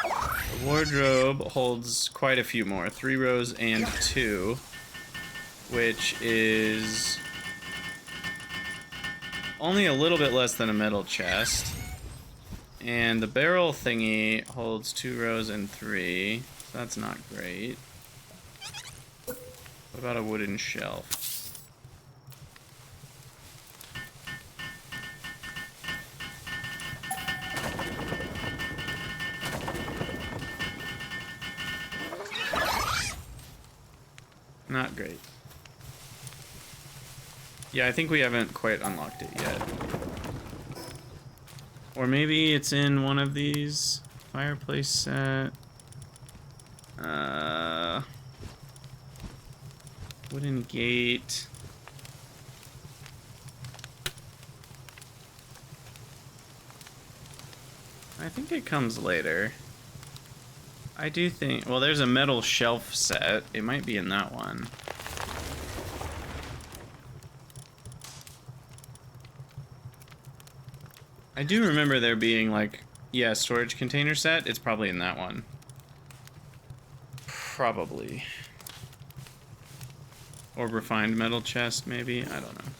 The wardrobe holds quite a few more, 3 rows and 2, which is only a little bit less than a metal chest. And the barrel thingy holds 2 rows and 3, so that's not great. What about a wooden shelf? Not great. Yeah, I think we haven't quite unlocked it yet. Or maybe it's in one of these. Fireplace set. Wooden gate. I think it comes later. I do think, well, there's a metal shelf set. It might be in that one. I do remember there being like, yeah, storage container set. It's probably in that one. Probably. Or refined metal chest, maybe? I don't know.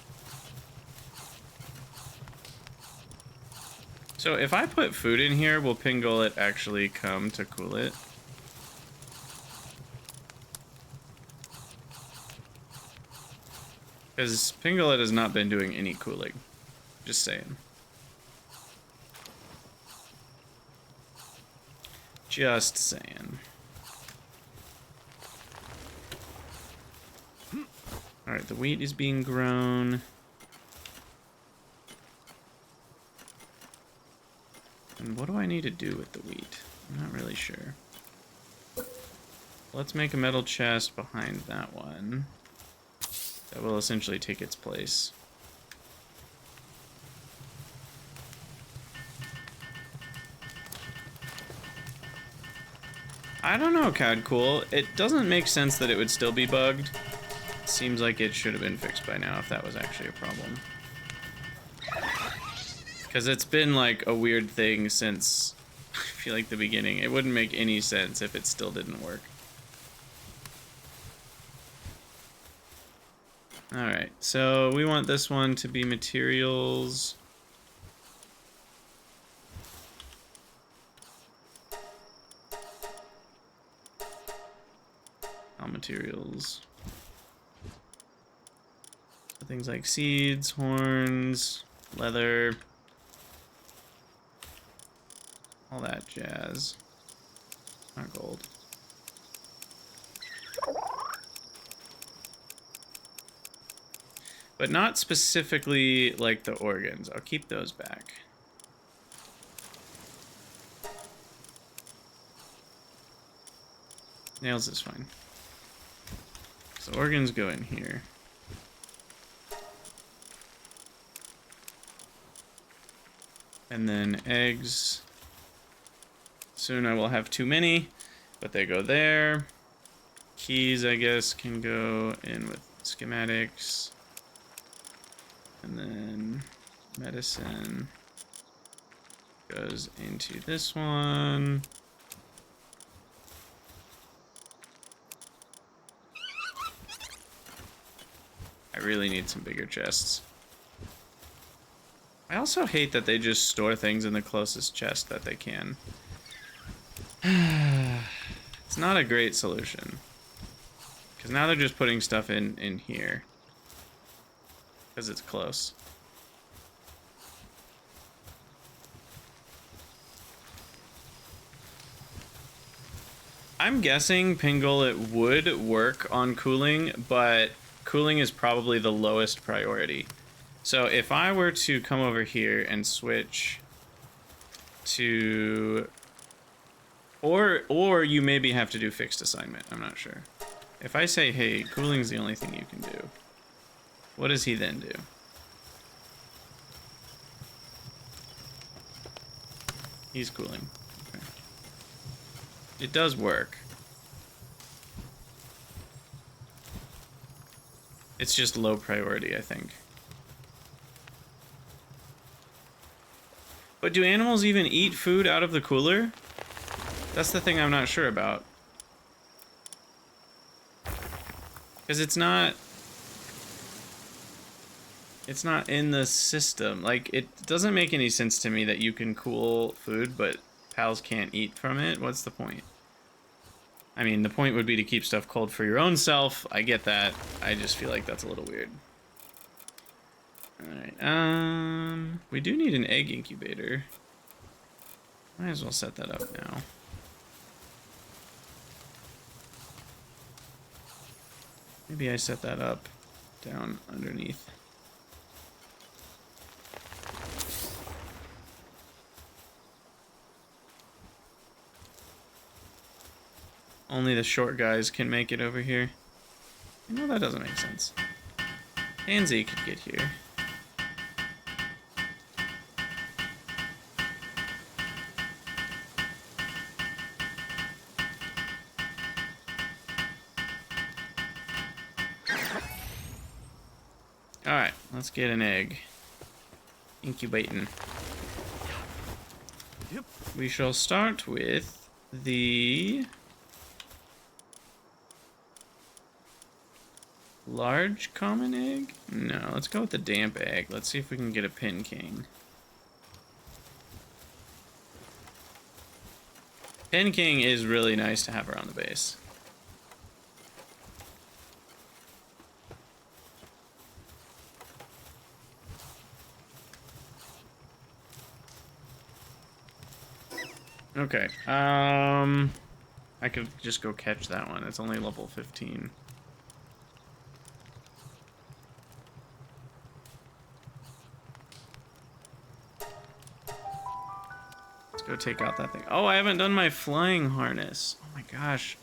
So if I put food in here, will Pingullet actually come to cool it? Because Pingullet has not been doing any cooling. Just saying. Just saying. Alright, the wheat is being grown. And what do I need to do with the wheat? I'm not really sure. Let's make a metal chest behind that one. That will essentially take its place. I don't know, Cool. It doesn't make sense that it would still be bugged. It seems like it should have been fixed by now if that was actually a problem. Because it's been like a weird thing since, I feel like, the beginning. It wouldn't make any sense if it still didn't work. Alright, so we want this one to be materials. All materials. So things like seeds, horns, leather, all that jazz. Not gold. But not specifically like the organs. I'll keep those back. Nails is fine. So organs go in here. And then eggs. Soon I will have too many, but they go there. Keys, I guess, can go in with schematics. And then medicine goes into this one. really need some bigger chests. I also hate that they just store things in the closest chest that they can. It's not a great solution. Because now they're just putting stuff in here. Because it's close. I'm guessing Pingullet would work on cooling, but cooling is probably the lowest priority. So if I were to come over here and switch to... Or you maybe have to do fixed assignment, I'm not sure. If I say, hey, cooling's the only thing you can do, what does he then do? He's cooling. Okay. It does work. It's just low priority, I think. But do animals even eat food out of the cooler? That's the thing I'm not sure about. Because it's not in the system. Like, it doesn't make any sense to me that you can cool food, but pals can't eat from it. What's the point? I mean, the point would be to keep stuff cold for your own self. I get that. I just feel like that's a little weird. Alright, we do need an egg incubator. Might as well set that up now. Maybe I set that up down underneath. Only the short guys can make it over here. No, that doesn't make sense. Pansy could get here. Alright, let's get an egg. Incubating. Yep. We shall start with the large common egg? No, let's go with the damp egg. Let's see if we can get a pin king. Pin king is really nice to have around the base. Okay, I could just go catch that one. It's only level 15. Let's go take out that thing. Oh, I haven't done my flying harness. Oh my gosh.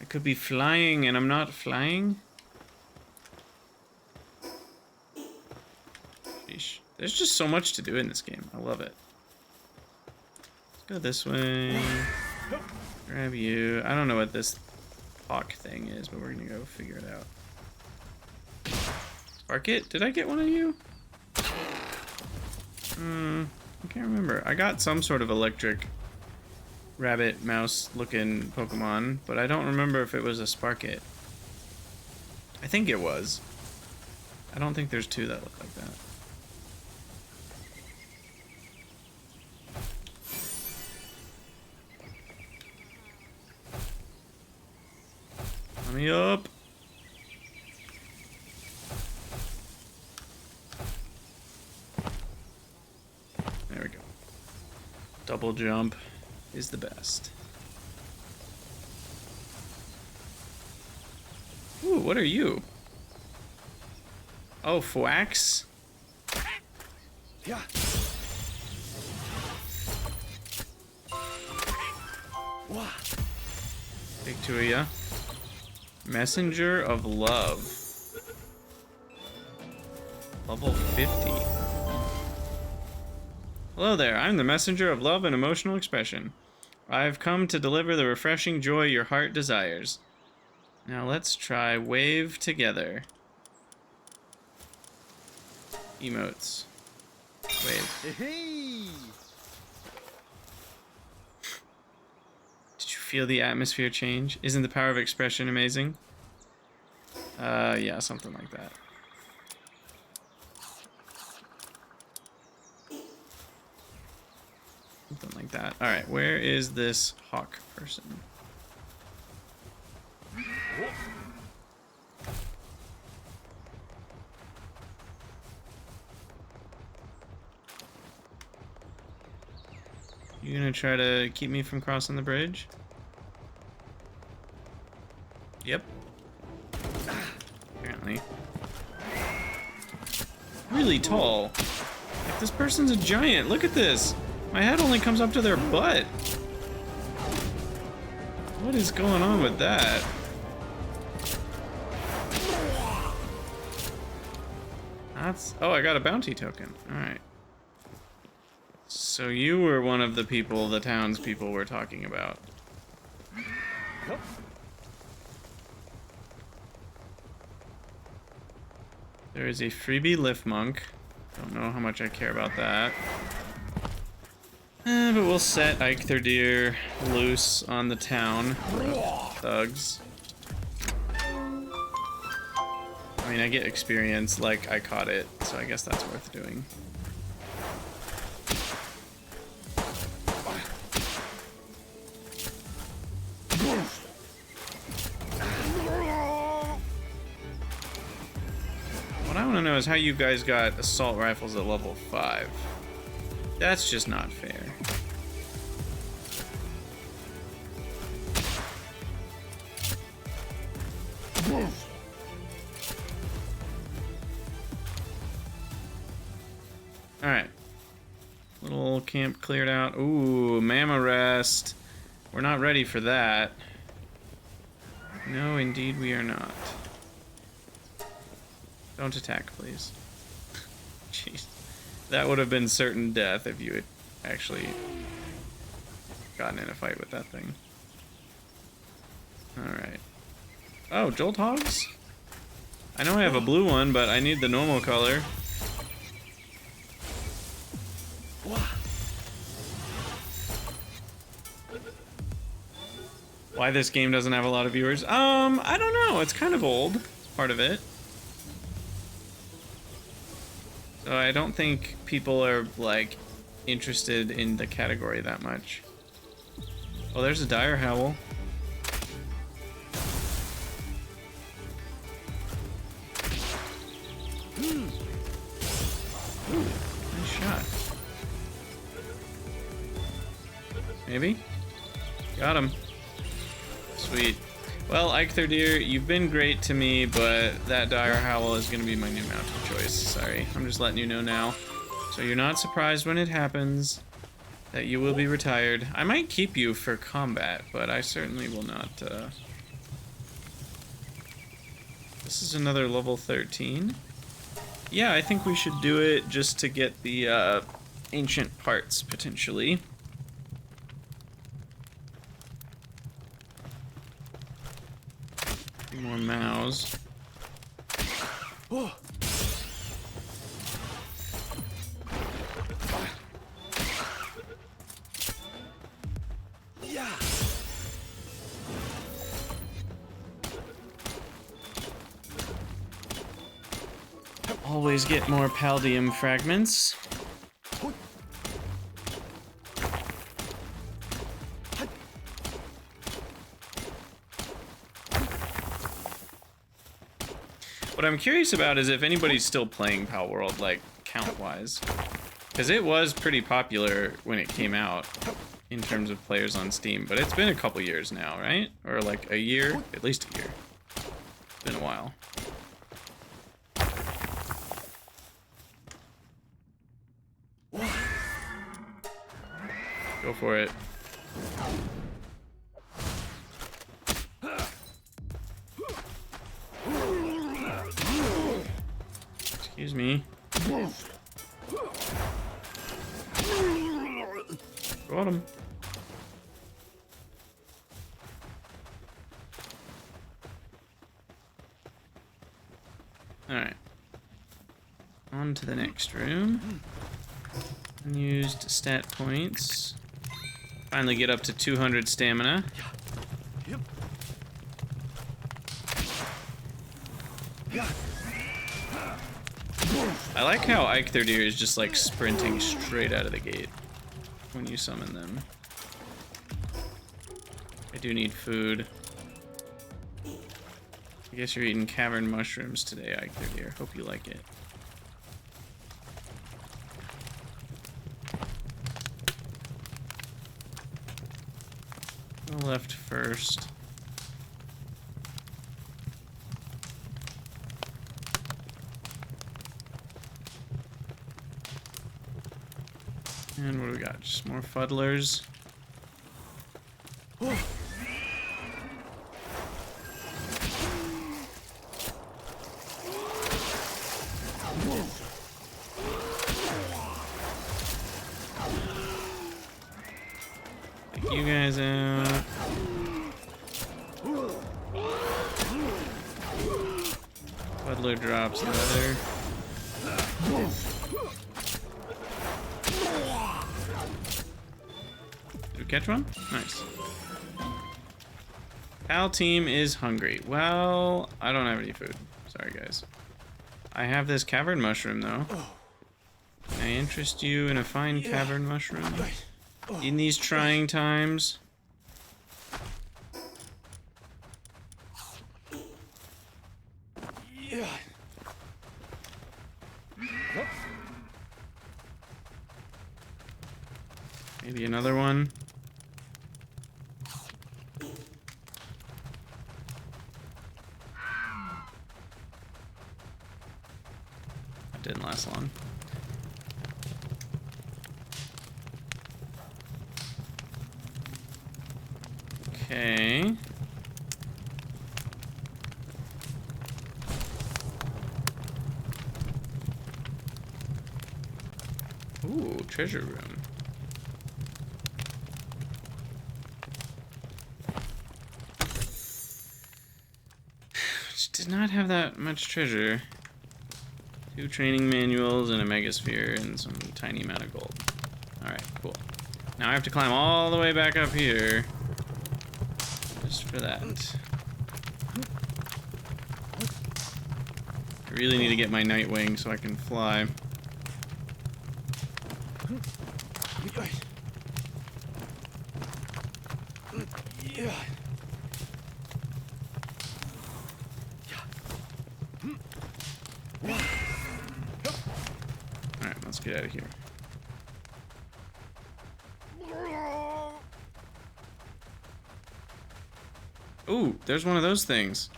I could be flying and I'm not flying? Sheesh. There's just so much to do in this game. I love it. Go this way. Grab you. I don't know what this hawk thing is, but we're gonna go figure it out. Spark it? Did I get one of you? I can't remember. I got some sort of electric rabbit mouse looking Pokemon, but I don't remember if it was a Sparkit. I think it was. I don't think there's two that look like that. Let me up. There we go. Double jump is the best. Ooh, what are you? Oh, Fwax? Yeah. Wow. Take two of ya. Messenger of Love. Level 50. Hello there, I'm the messenger of love and emotional expression. I've come to deliver the refreshing joy your heart desires. Now let's try Wave Together. Emotes. Wave. Hey. Did you feel the atmosphere change? Isn't the power of expression amazing? Yeah, something like that. Something like that. Alright, where is this hawk person? You gonna try to keep me from crossing the bridge? Yep. Apparently. Really tall. Like, this person's a giant. Look at this. My head only comes up to their butt. What is going on with that? That's... Oh, I got a bounty token. Alright. So you were one of the people the townspeople were talking about. There is a freebie lift monk. Don't know how much I care about that. But we'll set Eiktherdir loose on the town. Thugs. I mean, I get experience like I caught it, so I guess that's worth doing. What I want to know is how you guys got assault rifles at level 5. That's just not fair. Alright. Little camp cleared out. Ooh, Mama Rest. We're not ready for that. No, indeed we are not. Don't attack, please. Jeez. That would have been certain death if you had actually gotten in a fight with that thing. Alright. Oh, Jolt Hogs? I know I have a blue one, but I need the normal color. Why this game doesn't have a lot of viewers? I don't know. It's kind of old. It's part of it. So I don't think people are, like, interested in the category that much. Oh, there's a dire howl. Nice shot. Maybe? Got him. Sweet. Well, Eiktherdir, you've been great to me, but that dire howl is going to be my new mount of choice. Sorry, I'm just letting you know now. So you're not surprised when it happens that you will be retired. I might keep you for combat, but I certainly will not. This is another level 13. Yeah, I think we should do it just to get the ancient parts, potentially. More mouse. Oh. Yeah. Always get more paldium fragments. What I'm curious about is if anybody's still playing Palworld, like, count-wise. Because it was pretty popular when it came out, in terms of players on Steam. But it's been a couple years now, right? Or like a year? At least a year. It's been a while. Go for it. Excuse me. Got him. Alright. On to the next room. Unused stat points. Finally get up to 200 stamina. Yep. Yeah. I like how Eiktherdir is just like sprinting straight out of the gate. when you summon them. I do need food. I guess you're eating cavern mushrooms today, Eichler dear. Hope you like it. Go left first. And what do we got? Just more fuddlers. Take you guys out. Fuddler drops leather. Did we catch one? Nice. Pal team is hungry. Well, I don't have any food. Sorry, guys. I have this cavern mushroom, though. Can I interest you in a fine cavern mushroom? In these trying times? Yeah. Maybe another one? That didn't last long. Okay. Ooh, treasure room. Which did not have that much treasure. 2 training manuals and a megasphere and some tiny amount of gold. Alright, cool. Now I have to climb all the way back up here. Just for that. I really need to get my Nightwing so I can fly. Yeah. Alright, let's get out of here. Ooh, there's one of those things.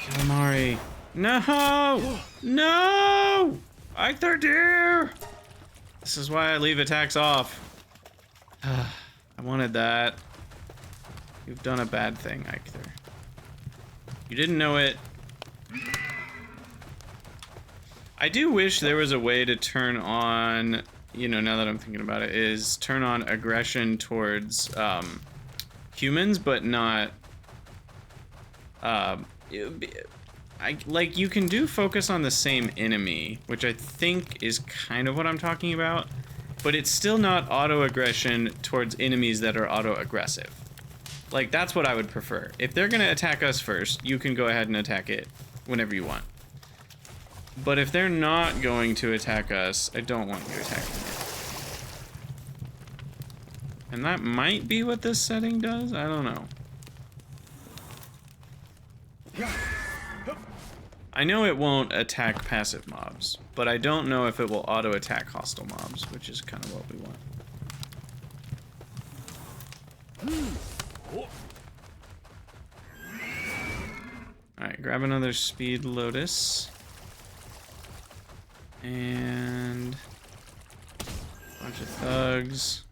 Calamari. No! No! Eichler dear! This is why I leave attacks off. I wanted that. You've done a bad thing, Eichler. You didn't know it. I do wish there was a way to turn on, you know, now that I'm thinking about it, is turn on aggression towards humans, but not like you can do focus on the same enemy, which I think is kind of what I'm talking about, but it's still not auto aggression towards enemies that are auto aggressive. Like, that's what I would prefer. If they're gonna attack us first, you can go ahead and attack it whenever you want. But if they're not going to attack us, I don't want you attacking it. And that might be what this setting does? I don't know. I know it won't attack passive mobs, but I don't know if it will auto-attack hostile mobs, which is kind of what we want. Alright, grab another speed lotus. And a bunch of thugs.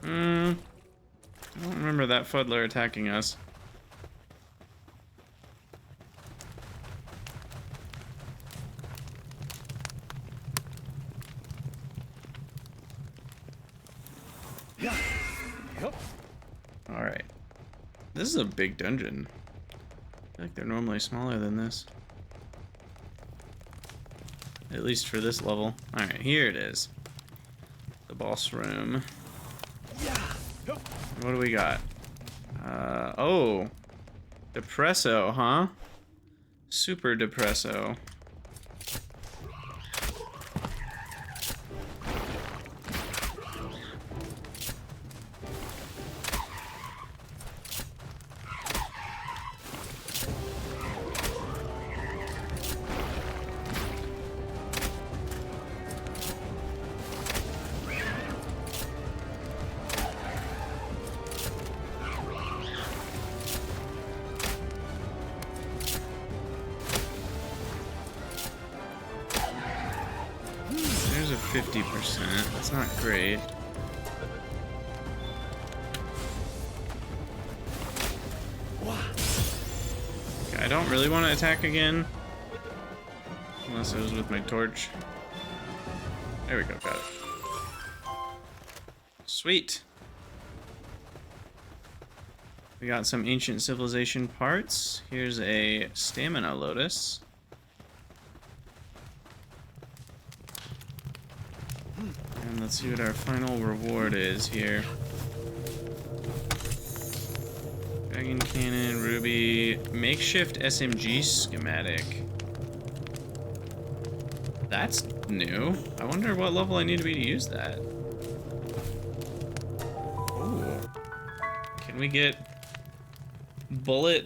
I don't remember that fuddler attacking us. Alright. This is a big dungeon. I feel like they're normally smaller than this. At least for this level. Alright, here it is. The boss room. What do we got? Oh. Depresso, huh? Super Depresso. There's a 50%. That's not great. Okay, I don't really want to attack again. Unless it was with my torch. There we go, got it. Sweet. We got some ancient civilization parts. Here's a stamina lotus. And let's see what our final reward is here. Dragon cannon, ruby, makeshift SMG schematic. That's new. I wonder what level I need to be to use that. Ooh. Can we get bullet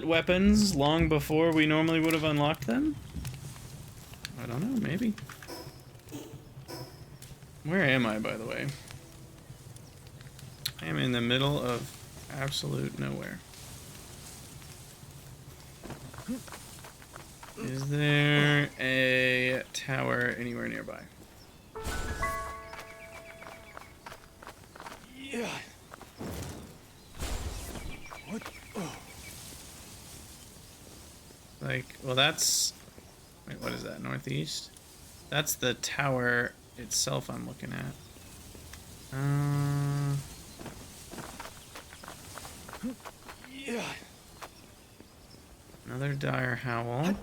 weapons long before we normally would have unlocked them? I don't know, maybe. Where am I, by the way? I am in the middle of absolute nowhere. Is there a tower anywhere nearby? Yeah. What? Oh. Like, well, that's... Wait, what is that? Northeast? That's the tower itself I'm looking at. Yeah. Another dire howl.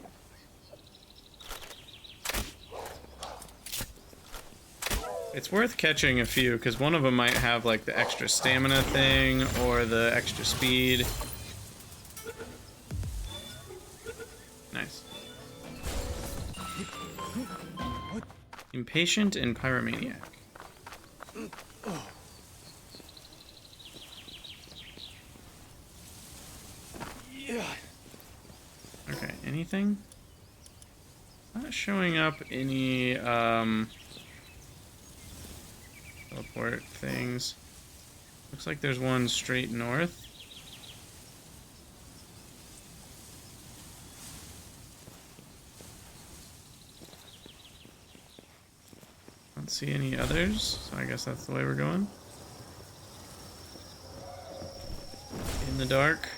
It's worth catching a few, because one of them might have, like, the extra stamina thing, or the extra speed. Nice. Impatient and pyromaniac. Yeah. Okay, anything? Not showing up any, teleport things. Looks like there's one straight north. Don't see any others, so I guess that's the way we're going. In the dark.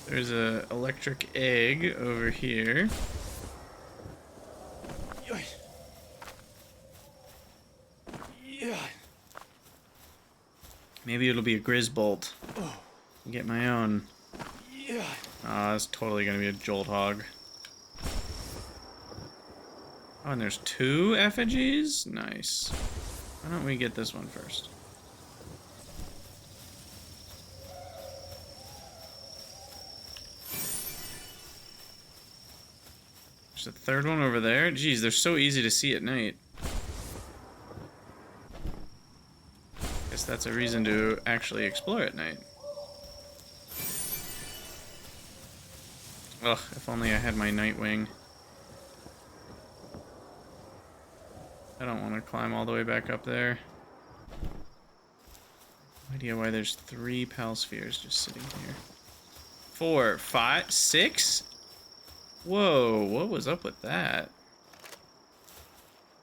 There's a electric egg over here. Yeah. Maybe it'll be a Grizzbolt. Get my own. Yeah. Ah, that's totally gonna be a Jolt Hog. Oh, and there's two effigies? Nice. Why don't we get this one first? There's a third one over there. Geez, they're so easy to see at night. Guess that's a reason to actually explore at night. Ugh, if only I had my Nightwing. I don't want to climb all the way back up there. No idea why there's 3 Pal Spheres just sitting here. 4, 5, 6? Whoa, what was up with that?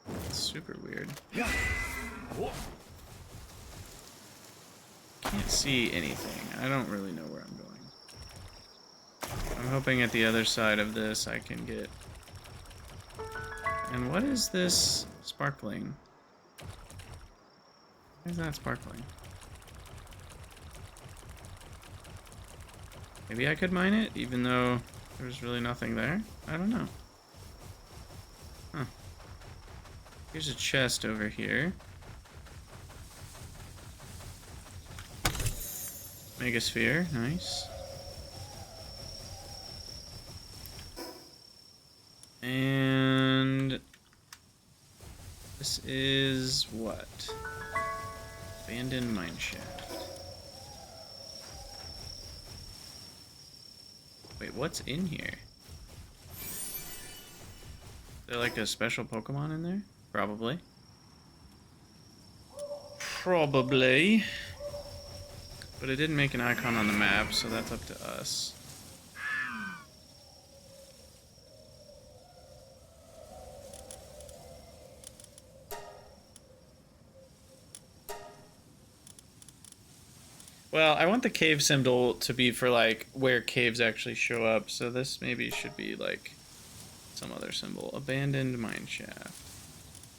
That's super weird. Yeah. Can't see anything. I don't really know where I'm going. I'm hoping at the other side of this I can get... And what is this sparkling? Why is that sparkling? Maybe I could mine it, even though there's really nothing there? I don't know. Huh. Here's a chest over here. Megasphere, nice. And this is what? Abandoned mineshaft. Wait, what's in here? Is there like a special Pokemon in there? Probably. Probably. But it didn't make an icon on the map, so that's up to us. Well, I want the cave symbol to be for like where caves actually show up, so this maybe should be like some other symbol. Abandoned mineshaft.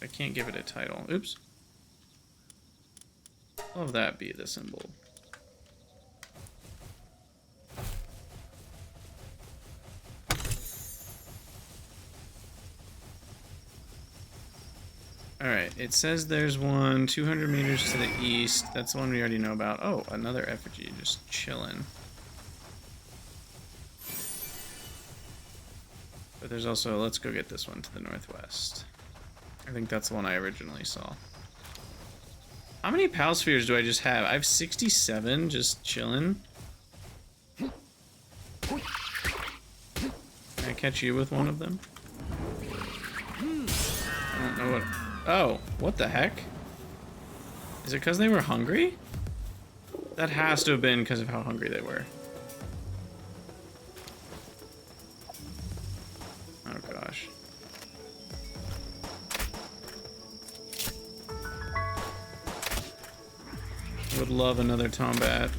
I can't give it a title. Oops. I'll have that be the symbol. Alright, it says there's one 200 meters to the east. That's the one we already know about. Oh, another effigy just chilling. But there's also, let's go get this one to the northwest. I think that's the one I originally saw. How many Pal Spheres do I just have? I have 67 just chilling. Can I catch you with one of them? I don't know what... Oh, what the heck? Is it because they were hungry? That has to have been because of how hungry they were. Oh gosh. Would love another Tombat.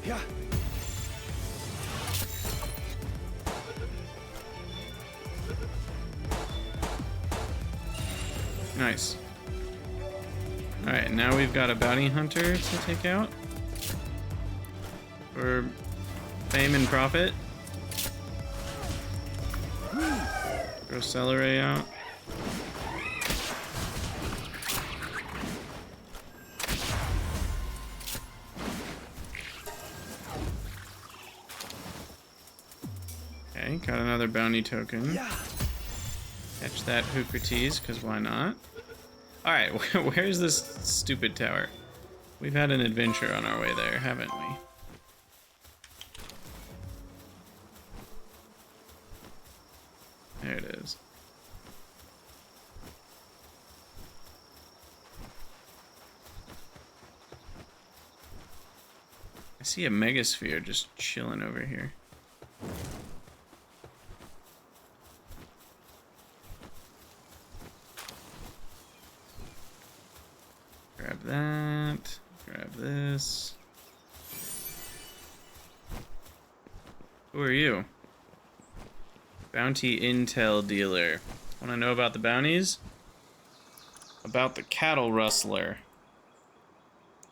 Yeah. Nice. Alright, now we've got a bounty hunter to take out. For fame and profit. Throw Celery out. Okay, got another bounty token. Yeah. Catch that Hoopertease, because why not? Alright, where's this stupid tower? We've had an adventure on our way there, haven't we? There it is. I see a Megasphere just chilling over here. Grab that. Grab this. Who are you? Bounty intel dealer. Want to know about the bounties? About the cattle rustler.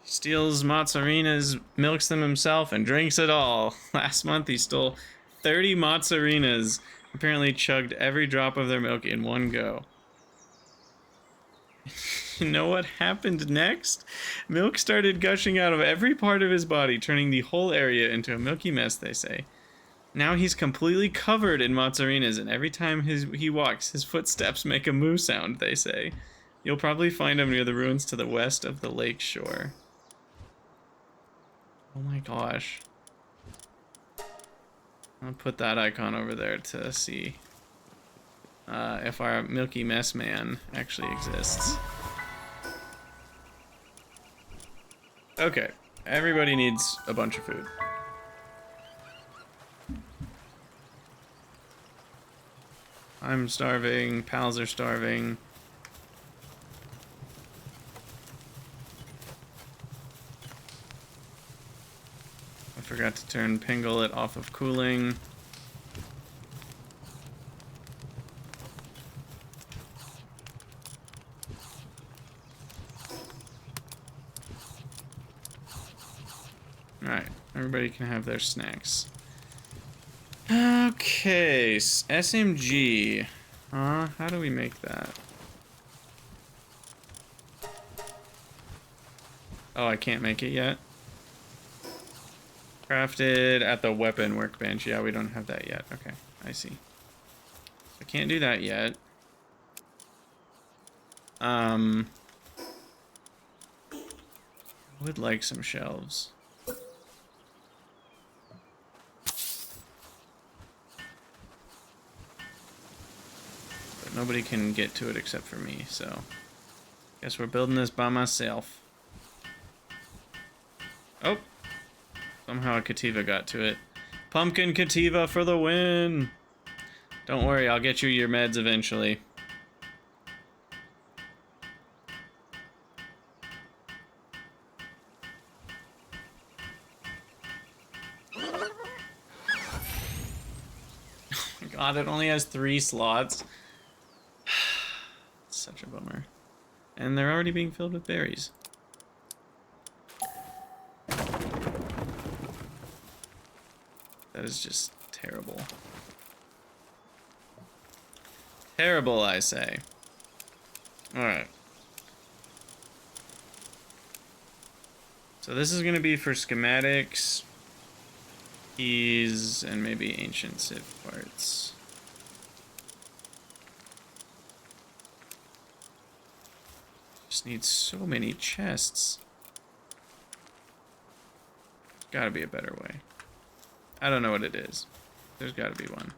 He steals mozzarinas, milks them himself, and drinks it all. Last month he stole 30 mozzarinas. Apparently chugged every drop of their milk in one go. You know what happened next? Milk started gushing out of every part of his body, turning the whole area into a milky mess, they say. Now he's completely covered in mozzarinas, and every time he walks, his footsteps make a moo sound, they say. You'll probably find him near the ruins to the west of the lake shore. Oh my gosh. I'll put that icon over there to see if our Milky Mess Man actually exists. Okay, everybody needs a bunch of food. I'm starving, pals are starving. I forgot to turn Pinglet off of cooling. Alright, everybody can have their snacks. Okay, SMG. How do we make that? Oh, I can't make it yet. Crafted at the weapon workbench. Yeah, we don't have that yet. Okay, I see. I can't do that yet. I would like some shelves. But nobody can get to it except for me, so guess we're building this by myself. Oh, somehow a Kativa got to it. Pumpkin Kativa for the win! Don't worry, I'll get you your meds eventually. Oh my god, it only has 3 slots. Such a bummer. And they're already being filled with berries. That is just terrible. Terrible, I say. Alright. So this is going to be for schematics, keys, and maybe ancient civ parts. Just need so many chests. Gotta be a better way. I don't know what it is. There's gotta be one.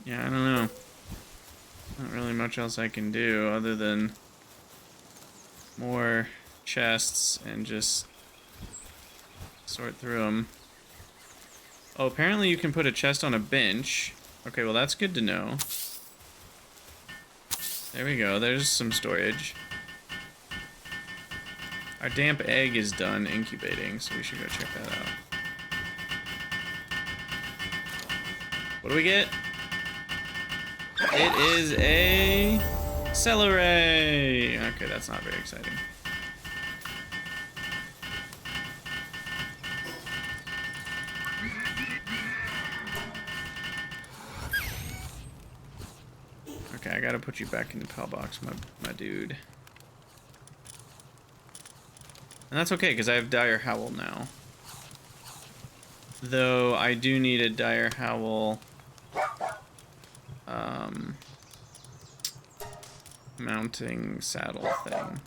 Yeah, I don't know. Not really much else I can do other than more chests and just sort through them. Oh, apparently you can put a chest on a bench. Okay, well that's good to know. There we go, there's some storage. Our damp egg is done incubating, so we should go check that out. What do we get? It is a celery! Okay, that's not very exciting. Okay, I gotta put you back in the pal box, my dude. And that's okay, because I have Dire Howl now. Though, I do need a Dire Howl... mounting saddle thing.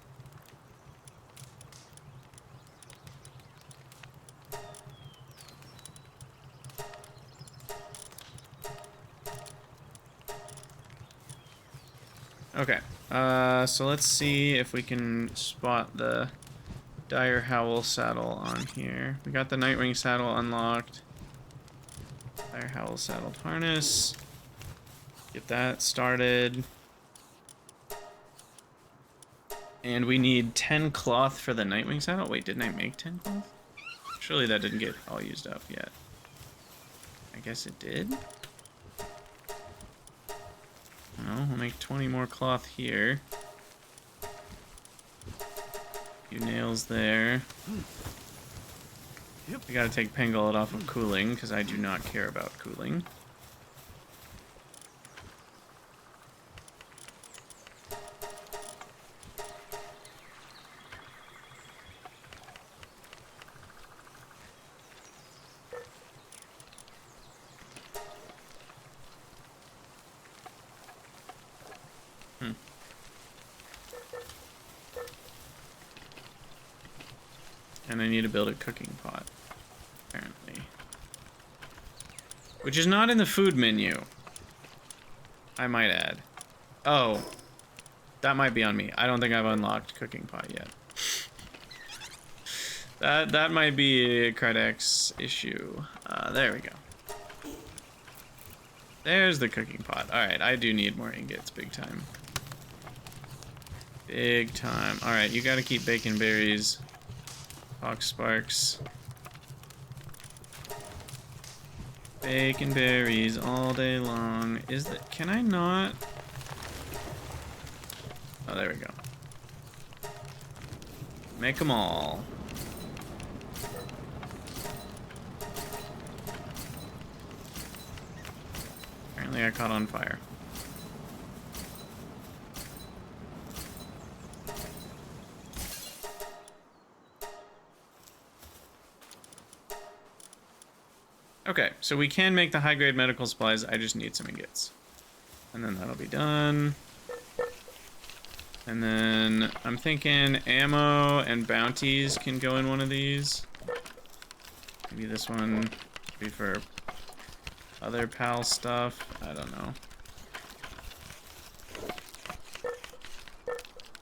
Okay, so let's see if we can spot the Dire Howl saddle on here. We got the Nightwing saddle unlocked. Dire Howl saddled harness. Get that started. And we need 10 cloth for the Nightwing saddle. Wait, didn't I make 10 cloth? Surely that didn't get all used up yet. I guess it did? Well, we'll make 20 more cloth here. Few nails there. We gotta take Pangolin off of cooling, because I do not care about cooling. And I need to build a cooking pot, apparently. Which is not in the food menu, I might add. Oh, that might be on me. I don't think I've unlocked cooking pot yet. That might be a Credex issue. There we go. There's the cooking pot. Alright, I do need more ingots, big time. Big time. Alright, you gotta keep baking berries. Fox sparks. Bacon berries all day long. Is that... Can I not... Oh, there we go. Make them all. Apparently I caught on fire. Okay, so we can make the high-grade medical supplies. I just need some ingots. And then that'll be done. And then I'm thinking ammo and bounties can go in one of these. Maybe this one could be for other pal stuff. I don't know.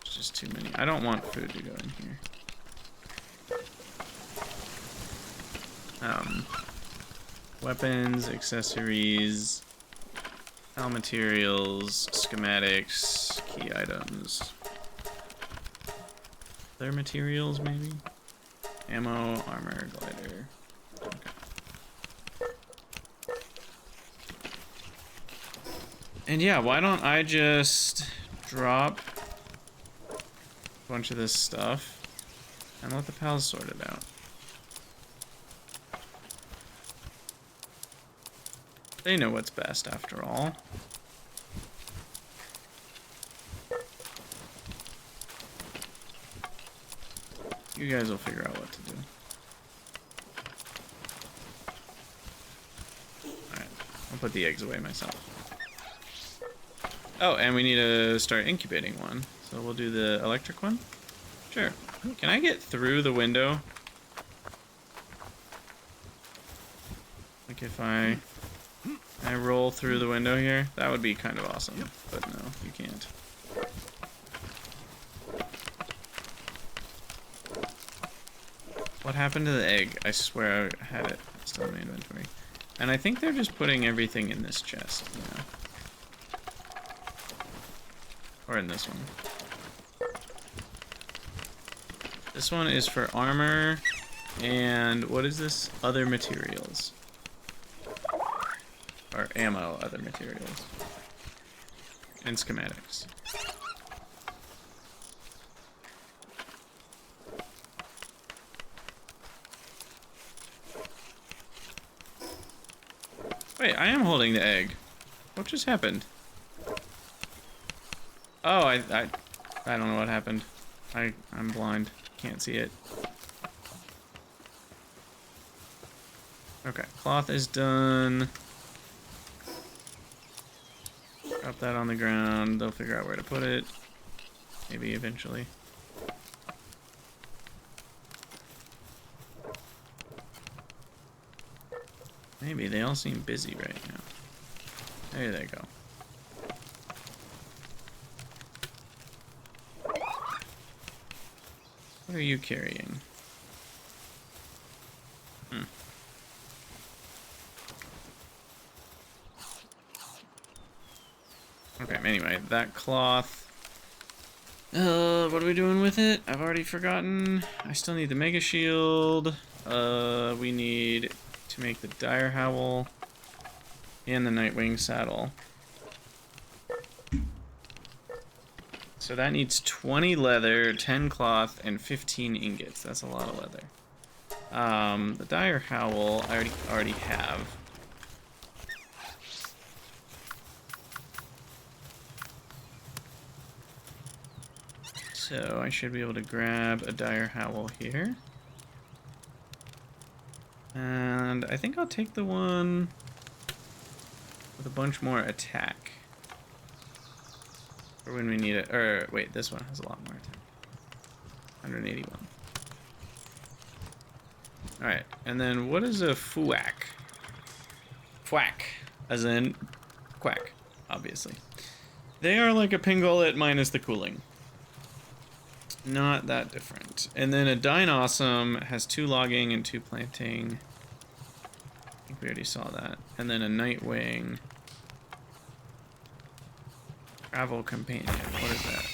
It's just too many. I don't want food to go in here. Weapons, accessories, pal materials, schematics, key items. Other materials, maybe? Ammo, armor, glider. Okay. And yeah, why don't I just drop a bunch of this stuff and let the pals sort it out. They know what's best, after all. You guys will figure out what to do. Alright, I'll put the eggs away myself. Oh, and we need to start incubating one. So we'll do the electric one? Sure. Can I get through the window? Like if I roll through the window here? That would be kind of awesome. But no, you can't. What happened to the egg? I swear I had it still in my inventory. And I think they're just putting everything in this chest, you know. Or in this one. This one is for armor. And what is this? Other materials. Or ammo, other materials. And schematics. Wait, I am holding the egg. What just happened? Oh, I don't know what happened. I'm blind. Can't see it. Okay, cloth is done. Drop that on the ground. They'll figure out where to put it. Maybe eventually. Maybe. They all seem busy right now. There they go. What are you carrying? Okay, anyway, that cloth. What are we doing with it? I've already forgotten. I still need the mega shield. We need to make the dire howl and the Nightwing saddle. So that needs 20 leather, 10 cloth, and 15 ingots. That's a lot of leather. The dire howl I already have. So I should be able to grab a dire howl here. And I think I'll take the one with a bunch more attack. For when we need it. Or wait, this one has a lot more attack. 181. Alright, and then what is a fuack? Fwack, as in quack, obviously. They are like a pingullet minus the cooling. Not that different. And then a Dinosum has 2 logging and 2 planting. I think we already saw that. And then a Nightwing Travel companion. What is that?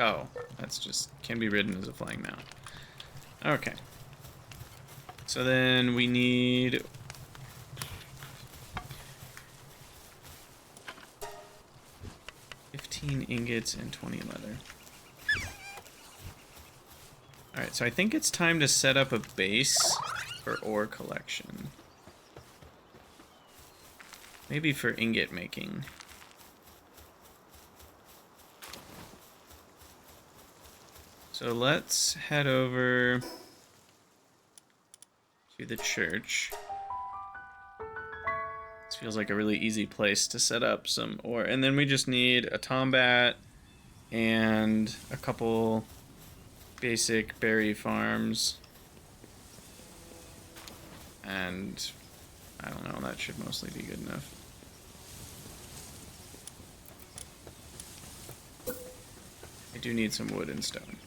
Oh, that's just can be ridden as a flying mount. Okay. So then we need 15 ingots and 20 leather. Alright, so I think it's time to set up a base for ore collection. Maybe for ingot making. So let's head over to the church. This feels like a really easy place to set up some ore. And then we just need a tombat and a couple basic berry farms. And I don't know, that should mostly be good enough. I do need some wood and stone.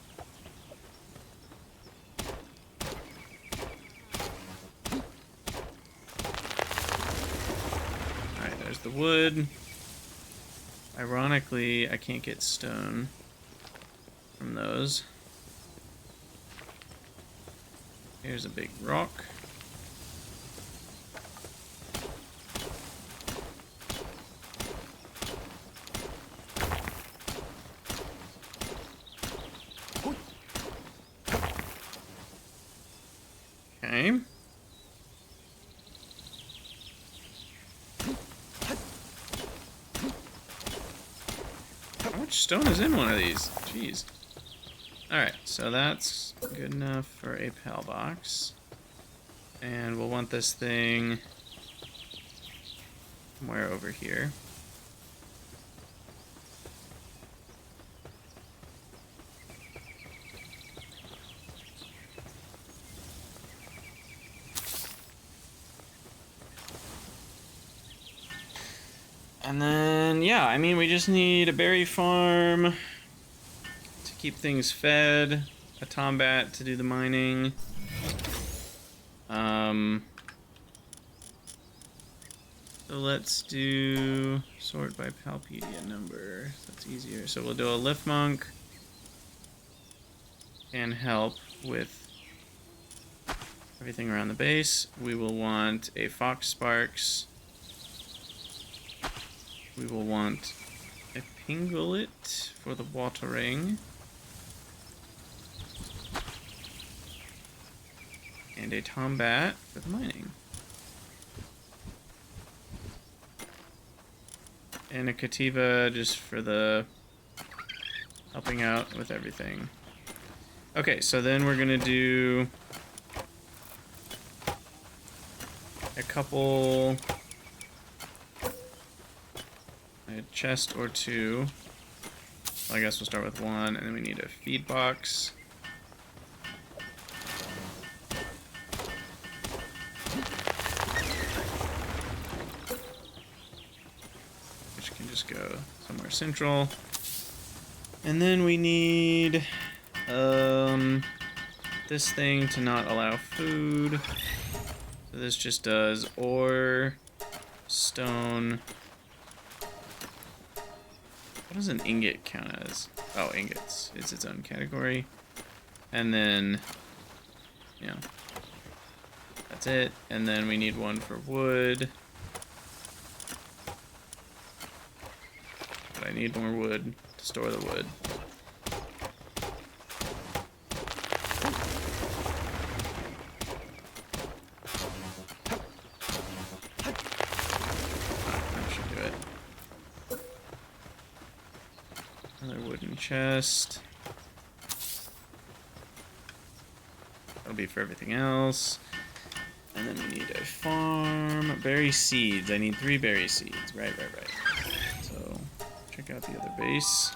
Alright, there's the wood. Ironically, I can't get stone from those. Here's a big rock. Okay. How much stone is in one of these? Jeez. Alright, so that's good enough for a pal box. And we'll want this thing somewhere over here. And then, yeah, I mean, we just need a berry farm to keep things fed, a tombat to do the mining. So let's do sort by Palpedia number. That's easier. So we'll do a lift monk and help with everything around the base. We will want a fox sparks. We will want a pinglet for the watering. And a tombat for the mining. And a Kativa just for the helping out with everything. Okay, so then we're gonna do a couple, a chest or two. Well, I guess we'll start with one, and then we need a feed box. Go somewhere central. And then we need this thing to not allow food. So this just does ore, stone. What does an ingot count as? Oh, ingots. It's its own category. And then, yeah, that's it. And then we need one for wood. I need more wood to store the wood. That should do it. Another wooden chest. That'll be for everything else. And then we need a farm. Berry seeds. I need 3 berry seeds. Right. So check out the other base.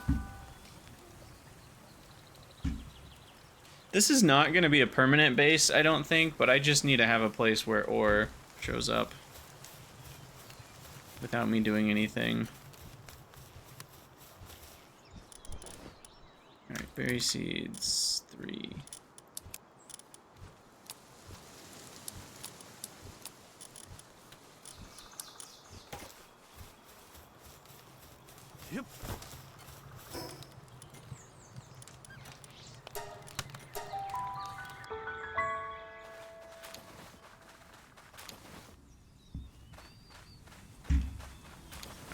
This is not going to be a permanent base, I don't think, but I just need to have a place where ore shows up without me doing anything. Alright, berry seeds, 3.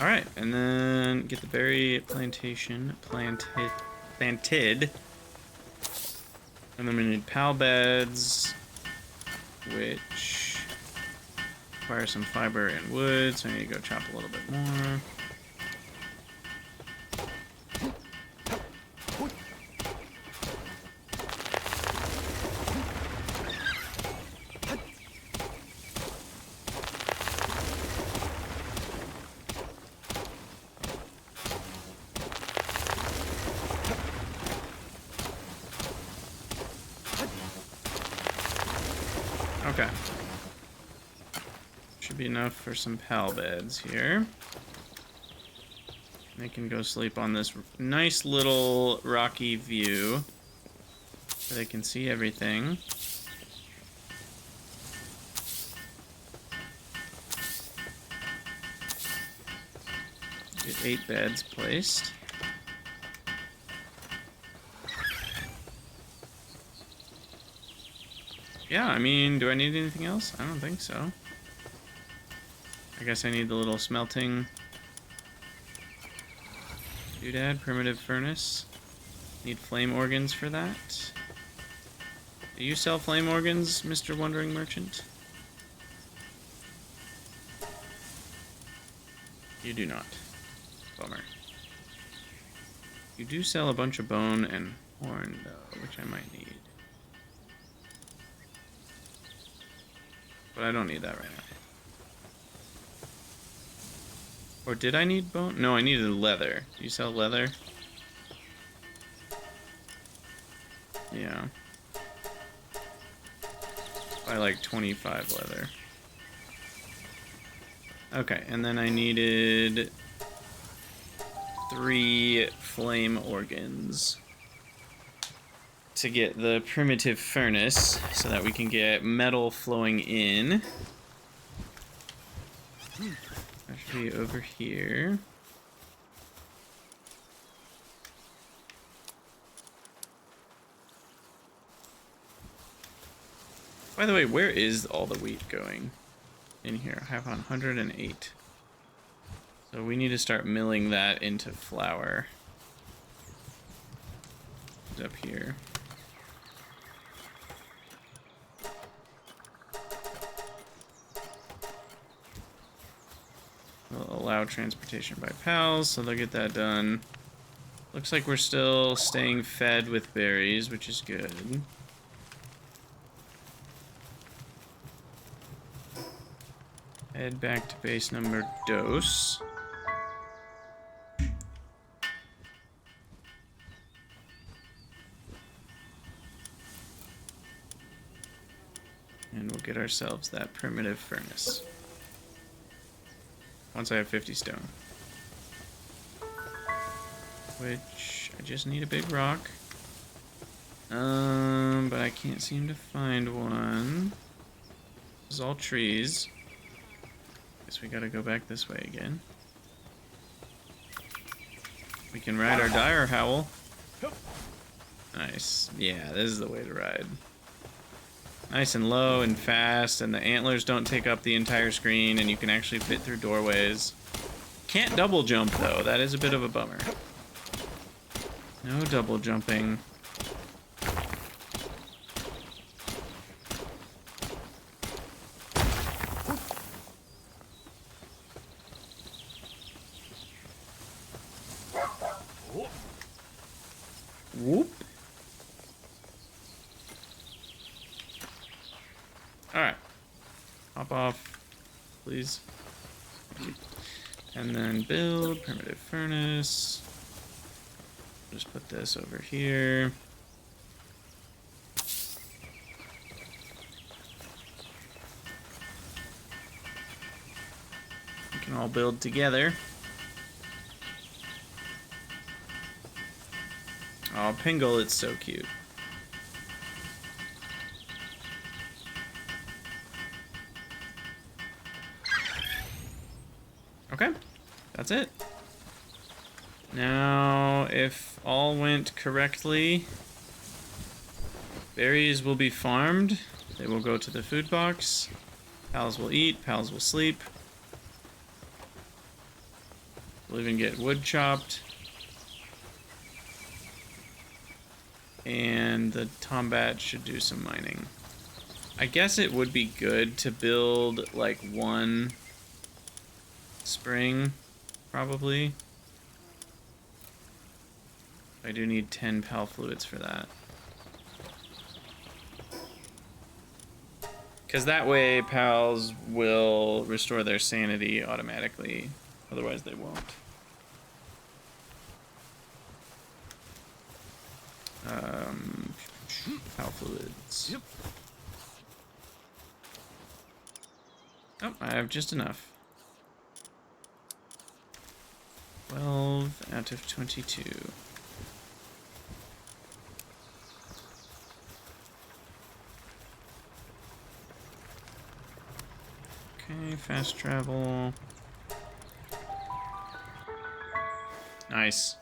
All right, and then get the berry plantation planted. And then we need pal beds, which require some fiber and wood, so I need to go chop a little bit more. Okay. Should be enough for some pal beds here. They can go sleep on this nice little rocky view so they can see everything. Get 8 beds placed. Yeah, I mean, do I need anything else? I don't think so. I guess I need the little smelting doodad, primitive furnace. Need flame organs for that. Do you sell flame organs, Mr. Wandering Merchant? You do not. Bummer. You do sell a bunch of bone and horn, though, which I might need. But I don't need that right now. Or did I need bone? No, I needed leather. Do you sell leather? Yeah. I like 25 leather. Okay, and then I needed 3 flame organs to get the primitive furnace so that we can get metal flowing in. That should be over here. By the way, where is all the wheat going? In here, I have 108. So we need to start milling that into flour. It's up here. We'll allow transportation by pals, so they'll get that done. Looks like we're still staying fed with berries, which is good. Head back to base number dos. And we'll get ourselves that primitive furnace. Once I have 50 stone. Which, I just need a big rock. But I can't seem to find one. This is all trees. Guess we gotta go back this way again. We can ride our dire howl. Nice. Yeah, this is the way to ride. Nice and low and fast, and the antlers don't take up the entire screen, and you can actually fit through doorways. Can't double jump, though. That is a bit of a bummer. No double jumping. Whoop. Alright. Hop off, please. And then build primitive furnace. Just put this over here. We can all build together. Oh, Pingle, it's so cute. Okay, that's it. Now, if all went correctly, berries will be farmed. They will go to the food box. Pals will eat, pals will sleep. We'll even get wood chopped. And the Tombat should do some mining. I guess it would be good to build like one spring, probably. I do need 10 pal fluids for that. Because that way pals will restore their sanity automatically. Otherwise they won't. Pal fluids. Yep. Oh, I have just enough. 12 out of 22. Okay, fast travel. Nice.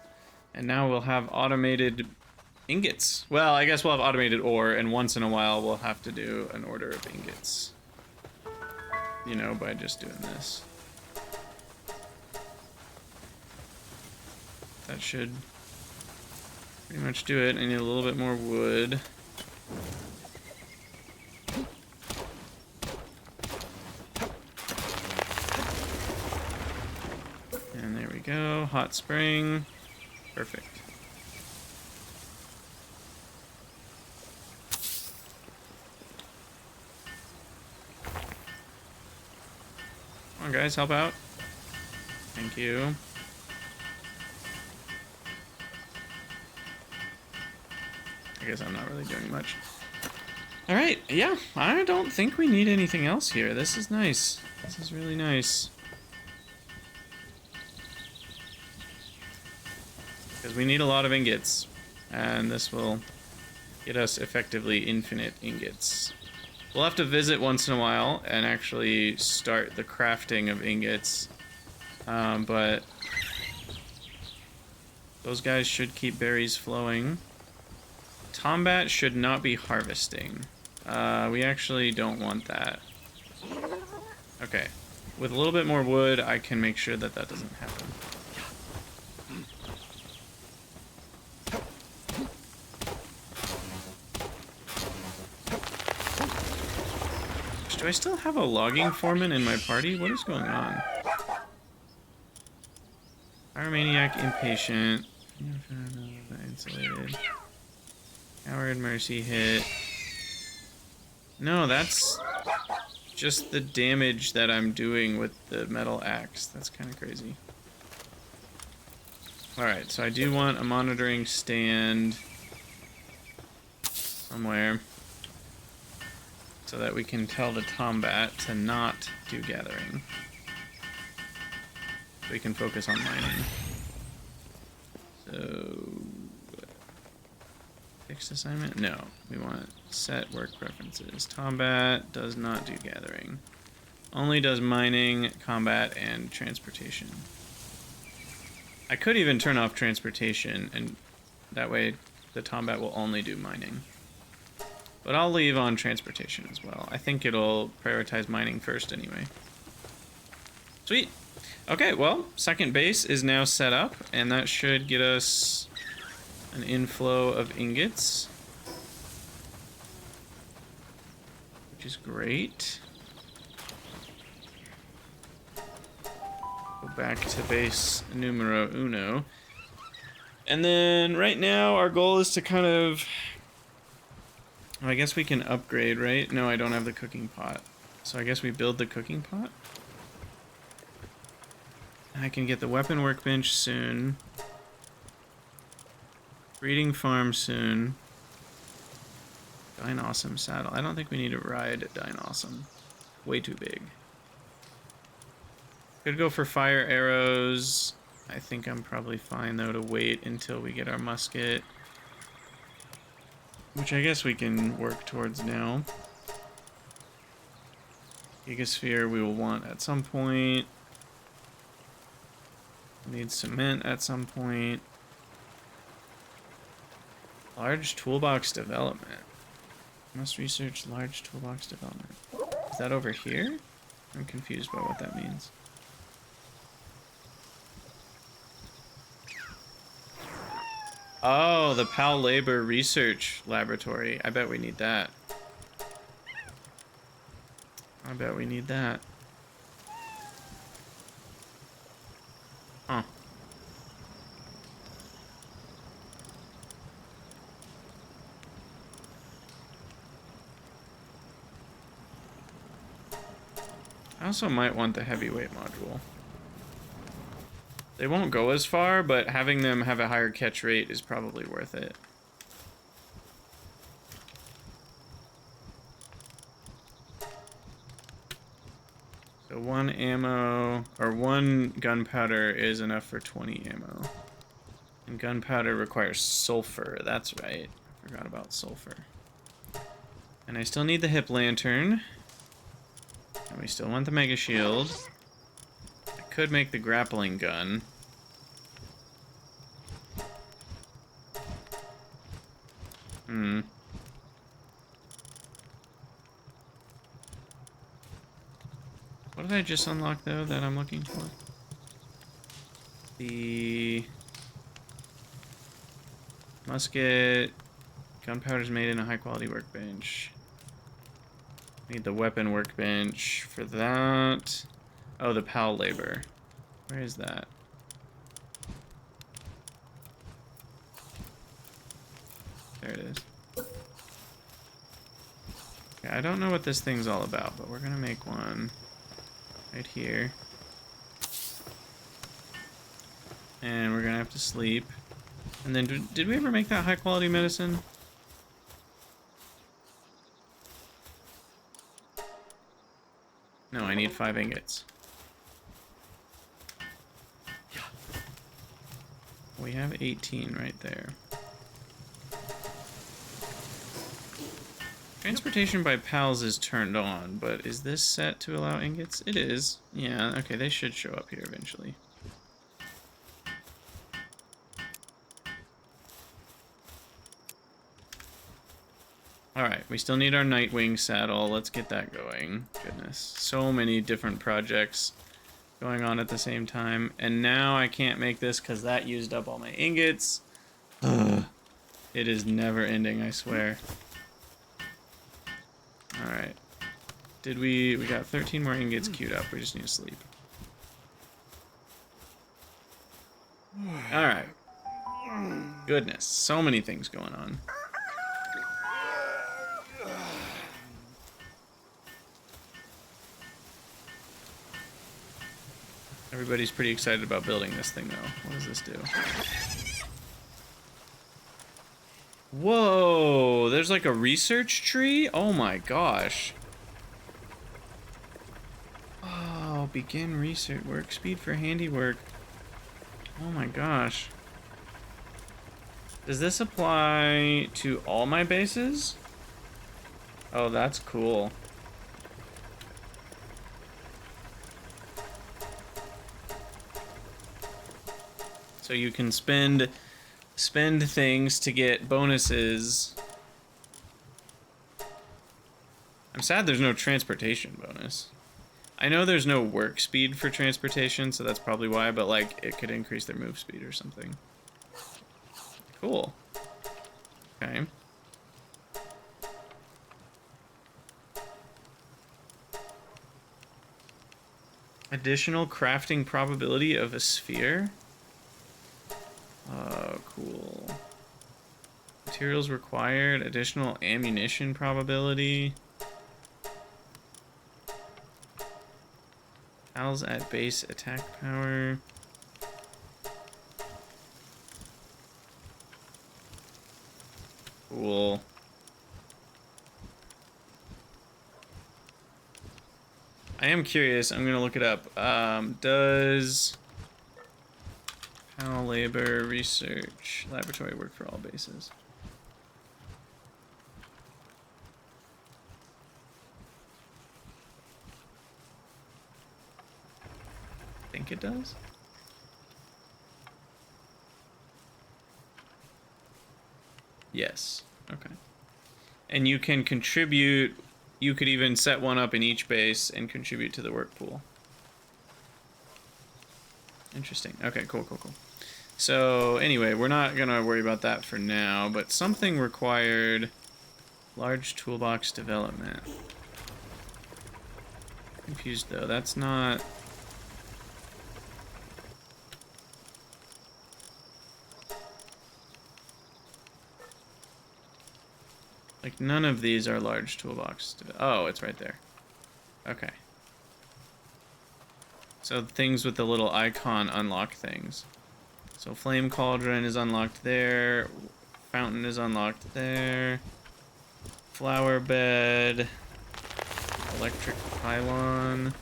And now we'll have automated ingots. Well, I guess we'll have automated ore, and once in a while we'll have to do an order of ingots. You know, by just doing this. That should pretty much do it. I need a little bit more wood. And there we go. Hot spring. Perfect. Come on, guys, help out. Thank you. I guess I'm not really doing much. Alright, yeah, I don't think we need anything else here. This is nice. This is really nice. Because we need a lot of ingots. And this will get us effectively infinite ingots. We'll have to visit once in a while and actually start the crafting of ingots. But those guys should keep berries flowing. Tombat should not be harvesting. We actually don't want that. Okay. With a little bit more wood, I can make sure that that doesn't happen. Do I still have a logging foreman in my party? What is going on? Pyromaniac, impatient. Insulated. Coward, mercy hit. No, that's just the damage that I'm doing with the metal axe. That's kind of crazy. Alright, so I do want a monitoring stand somewhere so that we can tell the Tombat to not do gathering. So we can focus on mining. So... fixed assignment? No. We want set work preferences. Tombat does not do gathering. Only does mining, combat, and transportation. I could even turn off transportation, and that way the Tombat will only do mining. But I'll leave on transportation as well. I think it'll prioritize mining first anyway. Sweet. Okay, well, second base is now set up, and that should get us an inflow of ingots, which is great. Go back to base numero uno. And then right now our goal is to kind of... I guess we can upgrade, right? No, I don't have the cooking pot. So I guess we build the cooking pot. I can get the weapon workbench soon. Breeding farm soon. Dine Awesome saddle. I don't think we need to ride Dine Awesome. Way too big. Could go for fire arrows. I think I'm probably fine though to wait until we get our musket. Which I guess we can work towards now. Gigasphere we will want at some point. Need cement at some point. Large toolbox development. Must research large toolbox development. Is that over here? I'm confused by what that means. Oh, the PAL Labor Research Laboratory. I bet we need that. I bet we need that. Huh. I also might want the heavyweight module. They won't go as far, but having them have a higher catch rate is probably worth it. So one ammo, or one gunpowder is enough for 20 ammo. And gunpowder requires sulfur, that's right. I forgot about sulfur. And I still need the hip lantern. And we still want the mega shield. I could make the grappling gun. What did I just unlock, though, that I'm looking for? The musket. Gunpowder's made in a high-quality workbench. Need the weapon workbench for that. Oh, the PAL labor. Where is that? There it is. Okay, I don't know what this thing's all about, but we're gonna make one right here. And we're gonna have to sleep. And then, did we ever make that high-quality medicine? No, I need 5 ingots. We have 18 right there. Transportation by pals is turned on, but is this set to allow ingots? It is. Yeah, okay, they should show up here eventually. Alright, we still need our Nightwing saddle. Let's get that going. Goodness, so many different projects going on at the same time. And now I can't make this because that used up all my ingots. It is never ending, I swear. Alright. We got 13 more ingots queued up. We just need to sleep. Alright. Goodness, so many things going on. Everybody's pretty excited about building this thing, though. What does this do? Whoa! There's like a research tree? Oh my gosh. Oh, begin research. Work speed for handiwork. Oh my gosh. Does this apply to all my bases? Oh, that's cool. So you can spend things to get bonuses. I'm sad there's no transportation bonus. I know there's no work speed for transportation, so that's probably why, but like it could increase their move speed or something. Cool. Okay. Additional crafting probability of a sphere? Oh, cool. Materials required, additional ammunition probability. Pals at base attack power. Cool. I am curious, I'm gonna look it up. Does PAL Labor Research Laboratory work for all bases? I think it does. Yes. Okay. And you can contribute. You could even set one up in each base and contribute to the work pool. Interesting. Okay, cool, cool, cool. So, anyway, we're not going to worry about that for now, but something required large toolbox development. Confused, though. That's not... Like, none of these are large toolbox. Oh, it's right there. Okay. So things with the little icon unlock things. So flame cauldron is unlocked there. Fountain is unlocked there. Flower bed. Electric pylon.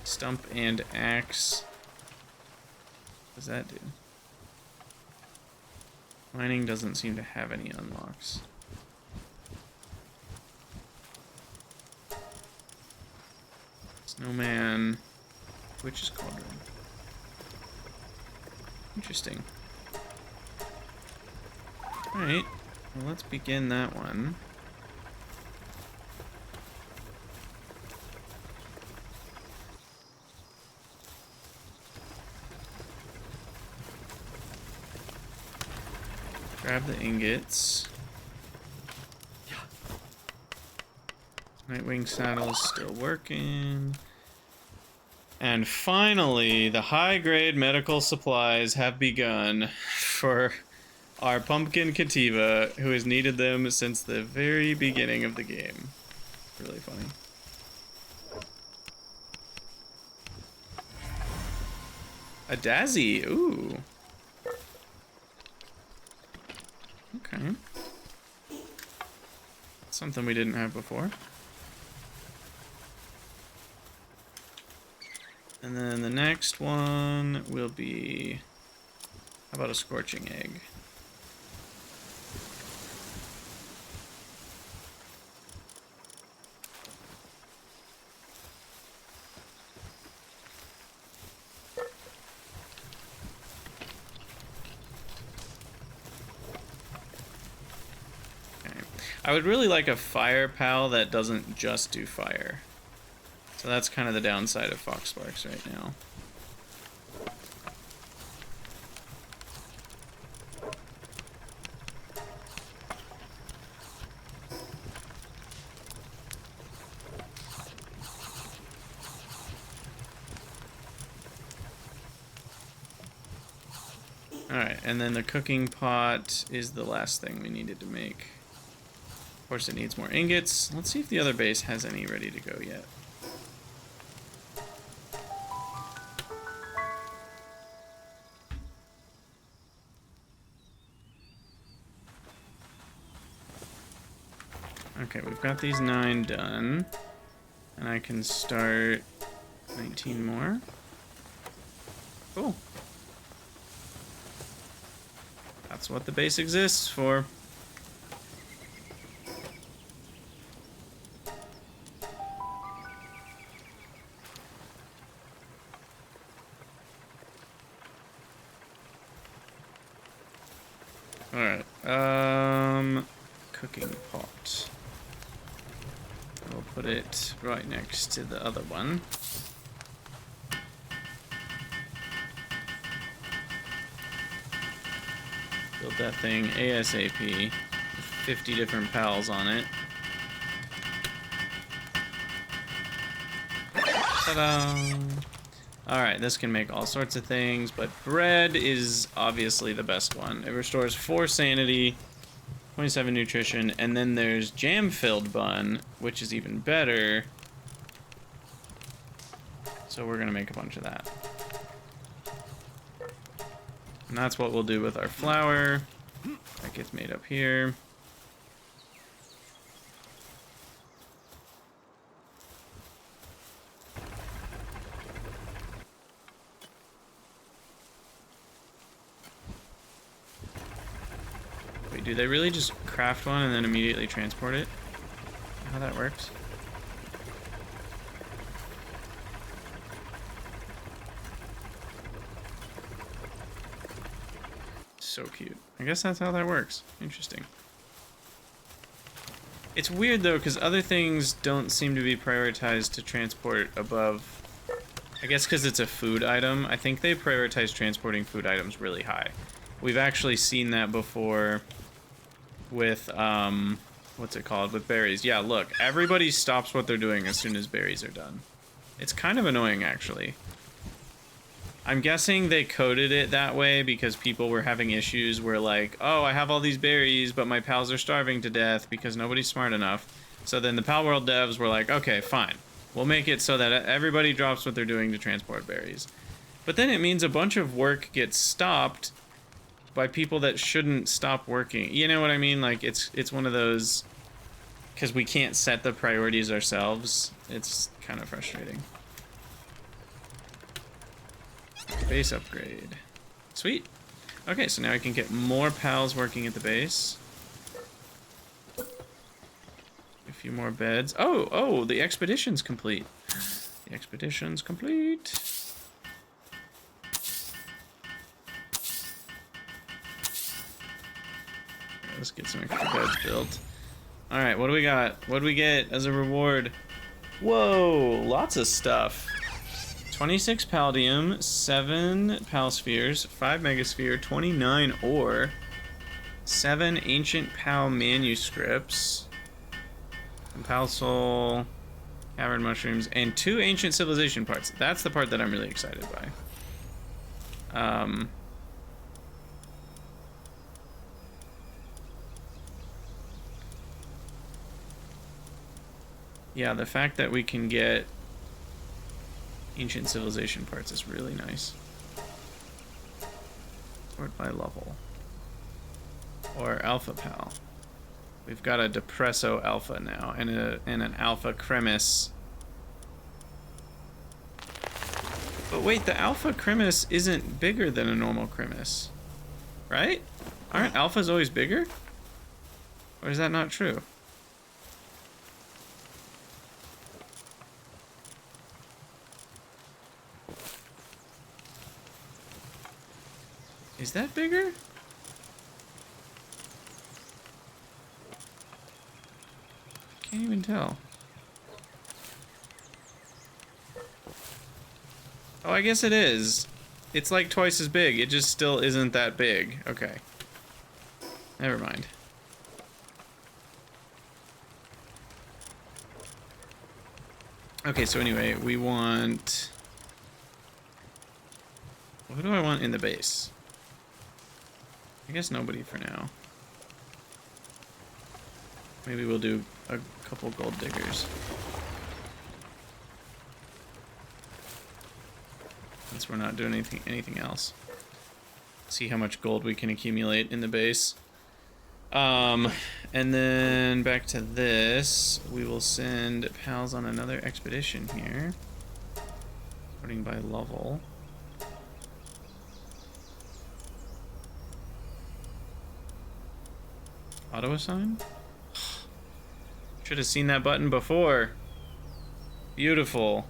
Stump and axe. What does that do? Mining doesn't seem to have any unlocks. Snowman. Witch's cauldron. Interesting. Alright, well, let's begin that one. Grab the ingots. Nightwing saddle's still working. And finally, the high-grade medical supplies have begun for our pumpkin Kativa, who has needed them since the very beginning of the game. Really funny. A Dazzy, ooh. Okay. Something we didn't have before. And then the next one will be... How about a scorching egg? I would really like a fire pal that doesn't just do fire. So that's kind of the downside of Foxsparks right now. Alright, and then the cooking pot is the last thing we needed to make. Of course, it needs more ingots. Let's see if the other base has any ready to go yet. Okay, we've got these 9 done. And I can start 19 more. Cool. That's what the base exists for. Alright, cooking pot. We'll put it right next to the other one. Build that thing ASAP. With 50 different pals on it. Ta-da! Alright, this can make all sorts of things, but bread is obviously the best one. It restores 4 sanity, 27 nutrition, and then there's jam-filled bun, which is even better. So we're gonna make a bunch of that. And that's what we'll do with our flour. That gets made up here. Wait, do they really just craft one and then immediately transport it? How that works? so cute. I guess that's how that works. Interesting. It's weird though, because other things don't seem to be prioritized to transport above. I guess because it's a food item. I think they prioritize transporting food items really high. We've actually seen that before with, what's it called? With berries. Yeah, look, everybody stops what they're doing as soon as berries are done. It's kind of annoying, actually. I'm guessing they coded it that way because people were having issues where like, oh, I have all these berries, but my pals are starving to death because nobody's smart enough. So then the Palworld devs were like, okay, fine. We'll make it so that everybody drops what they're doing to transport berries. But then it means a bunch of work gets stopped by people that shouldn't stop working. You know what I mean? Like, it's one of those... Because we can't set the priorities ourselves. It's kind of frustrating. Base upgrade. Sweet. Okay, so now I can get more pals working at the base. A few more beds. Oh, the expedition's complete. The expedition's complete. Let's get some extra beds built. Alright, what do we got? What do we get as a reward? Whoa, lots of stuff. 26 Paldium, 7 Pal Spheres, 5 Megasphere, 29 ore, 7 Ancient Pal Manuscripts, and Pal Soul, Cavern Mushrooms, and 2 Ancient Civilization parts. That's the part that I'm really excited by. Yeah, the fact that we can get Ancient Civilization parts is really nice. Sort by level. Or Alpha Pal. We've got a Depresso Alpha now, and an Alpha Cremis. But wait, the Alpha Cremis isn't bigger than a normal Cremis, right? Aren't Alphas always bigger? Or is that not true? Is that bigger? Can't even tell. Oh, I guess it is. It's like twice as big. It just still isn't that big. Okay. Never mind. Okay, so anyway, we want... What do I want in the base? I guess nobody for now. Maybe we'll do a couple gold diggers. Since we're not doing anything else. See how much gold we can accumulate in the base. And then back to this. We will send pals on another expedition here. Sorting by level. Auto assign? Should have seen that button before. Beautiful.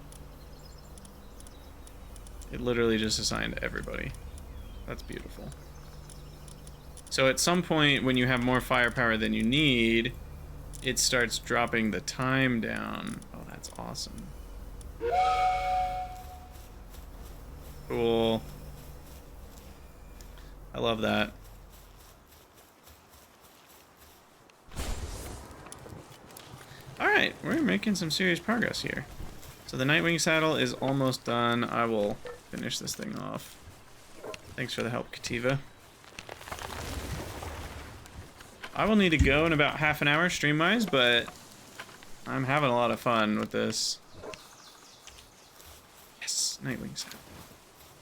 It literally just assigned everybody. That's beautiful. So at some point when you have more firepower than you need, it starts dropping the time down. Oh, that's awesome. Cool. I love that. Alright, we're making some serious progress here. So the Nightwing saddle is almost done. I will finish this thing off. Thanks for the help, Kativa. I will need to go in about half an hour stream-wise, but I'm having a lot of fun with this. Yes, Nightwing saddle.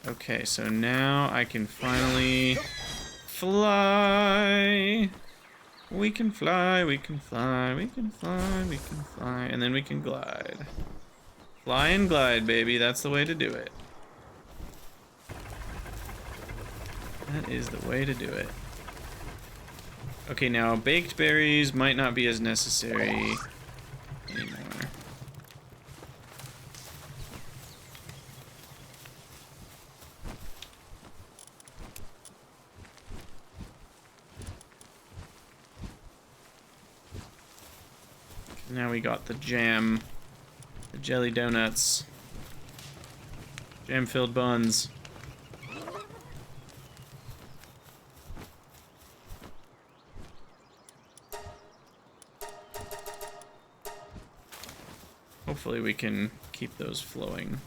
Okay, so now I can finally fly. We can fly, we can fly, we can fly, we can fly, and then we can glide. Fly and glide, baby. That's the way to do it. That is the way to do it. Okay, now baked berries might not be as necessary anymore. Now we got the jam. The jelly donuts. Jam-filled buns. Hopefully we can keep those flowing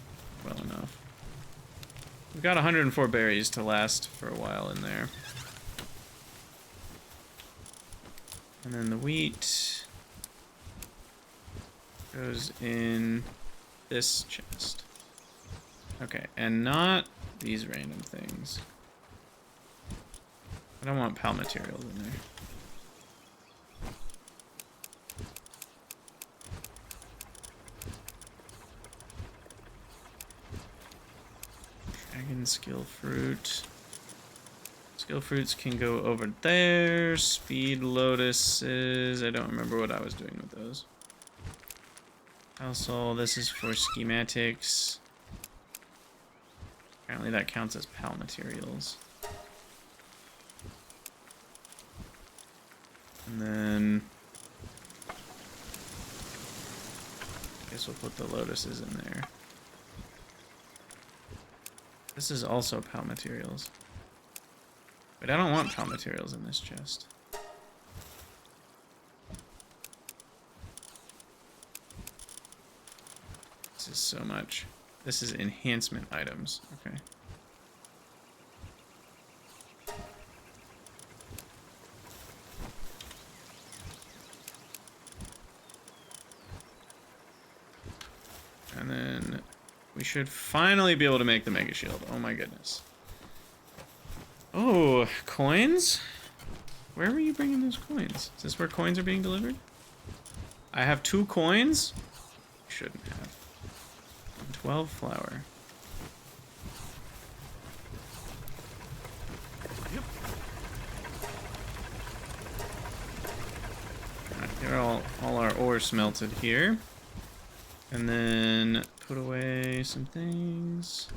well enough. We've got 104 berries to last for a while in there. And then the wheat goes in this chest. Okay, and not these random things. I don't want pal materials in there. Dragon skill fruit. Skill fruits can go over there. Speed lotuses. I don't remember what I was doing with those. Also, this is for schematics. Apparently that counts as pal materials. And then I guess we'll put the lotuses in there. This is also pal materials. But I don't want pal materials in this chest. This is so much. This is enhancement items. Okay. And then we should finally be able to make the mega shield. Oh my goodness. Oh, coins? Where were you bringing those coins? Is this where coins are being delivered? I have 2 coins? Shouldn't have. 12 flour. Yep. Alright, here are all our ore smelted here. And then put away some things.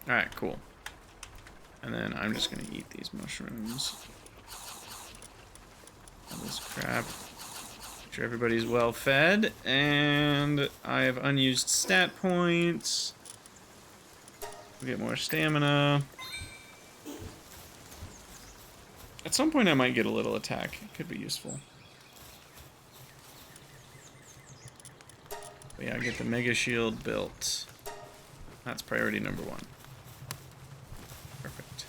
Alright, cool. And then I'm just gonna eat these mushrooms. All this crap. Make sure everybody's well fed. And I have unused stat points. We'll get more stamina. At some point I might get a little attack. It could be useful. But yeah, get the mega shield built. That's priority number 1. Perfect.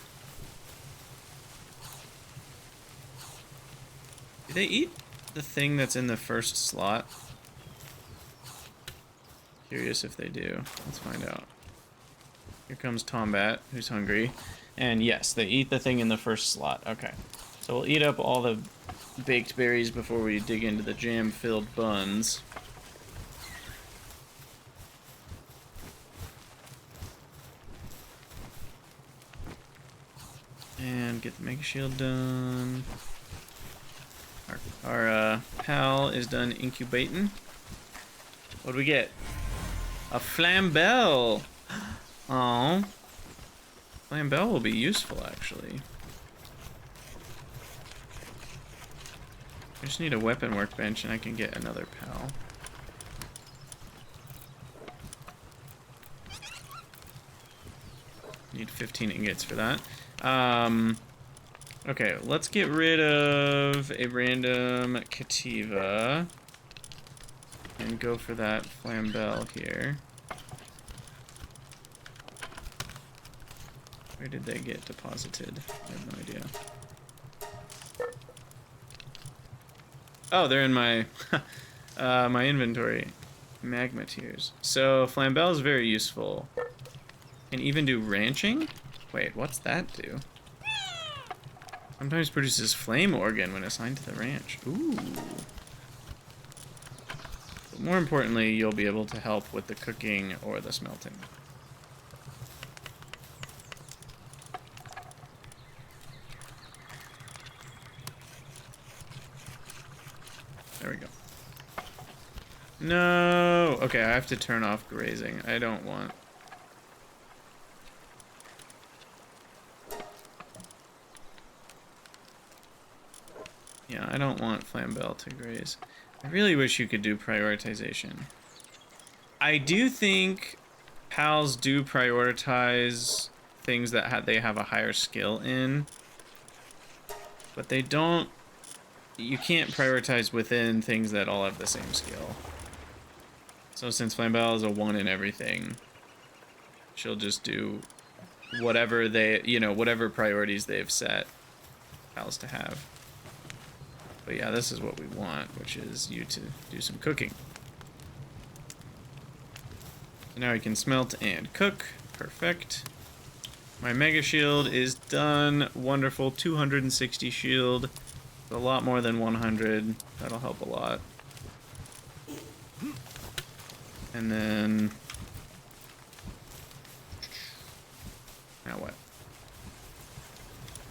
Do they eat the thing that's in the first slot? Curious if they do. Let's find out. Here comes Tombat, who's hungry. And yes, they eat the thing in the first slot. Okay. So we'll eat up all the baked berries before we dig into the jam-filled buns. And get the mega shield done. Our pal is done incubating. What do we get? A flambell. Oh, flambell will be useful actually. I just need a weapon workbench and I can get another pal. Need 15 ingots for that. Okay, let's get rid of a random Cativa and go for that flambell here. Where did they get deposited? I have no idea. Oh, they're in my my inventory. Magma tears. So flambell is very useful. Can even do ranching? Wait, what's that do? Sometimes produces flame organ when assigned to the ranch. Ooh. But more importantly, you'll be able to help with the cooking or the smelting. There we go. No! Okay, I have to turn off grazing. I don't want... Yeah, I don't want Flambell to graze. I really wish you could do prioritization. I do think pals do prioritize things that they have a higher skill in, but they don't. You can't prioritize within things that all have the same skill. So since Flambell is a 1 in everything, she'll just do whatever they, whatever priorities they've set pals to have. But yeah, this is what we want, which is you to do some cooking. So now we can smelt and cook. Perfect. My mega shield is done. Wonderful. 260 shield. A lot more than 100. That'll help a lot. And then... now what?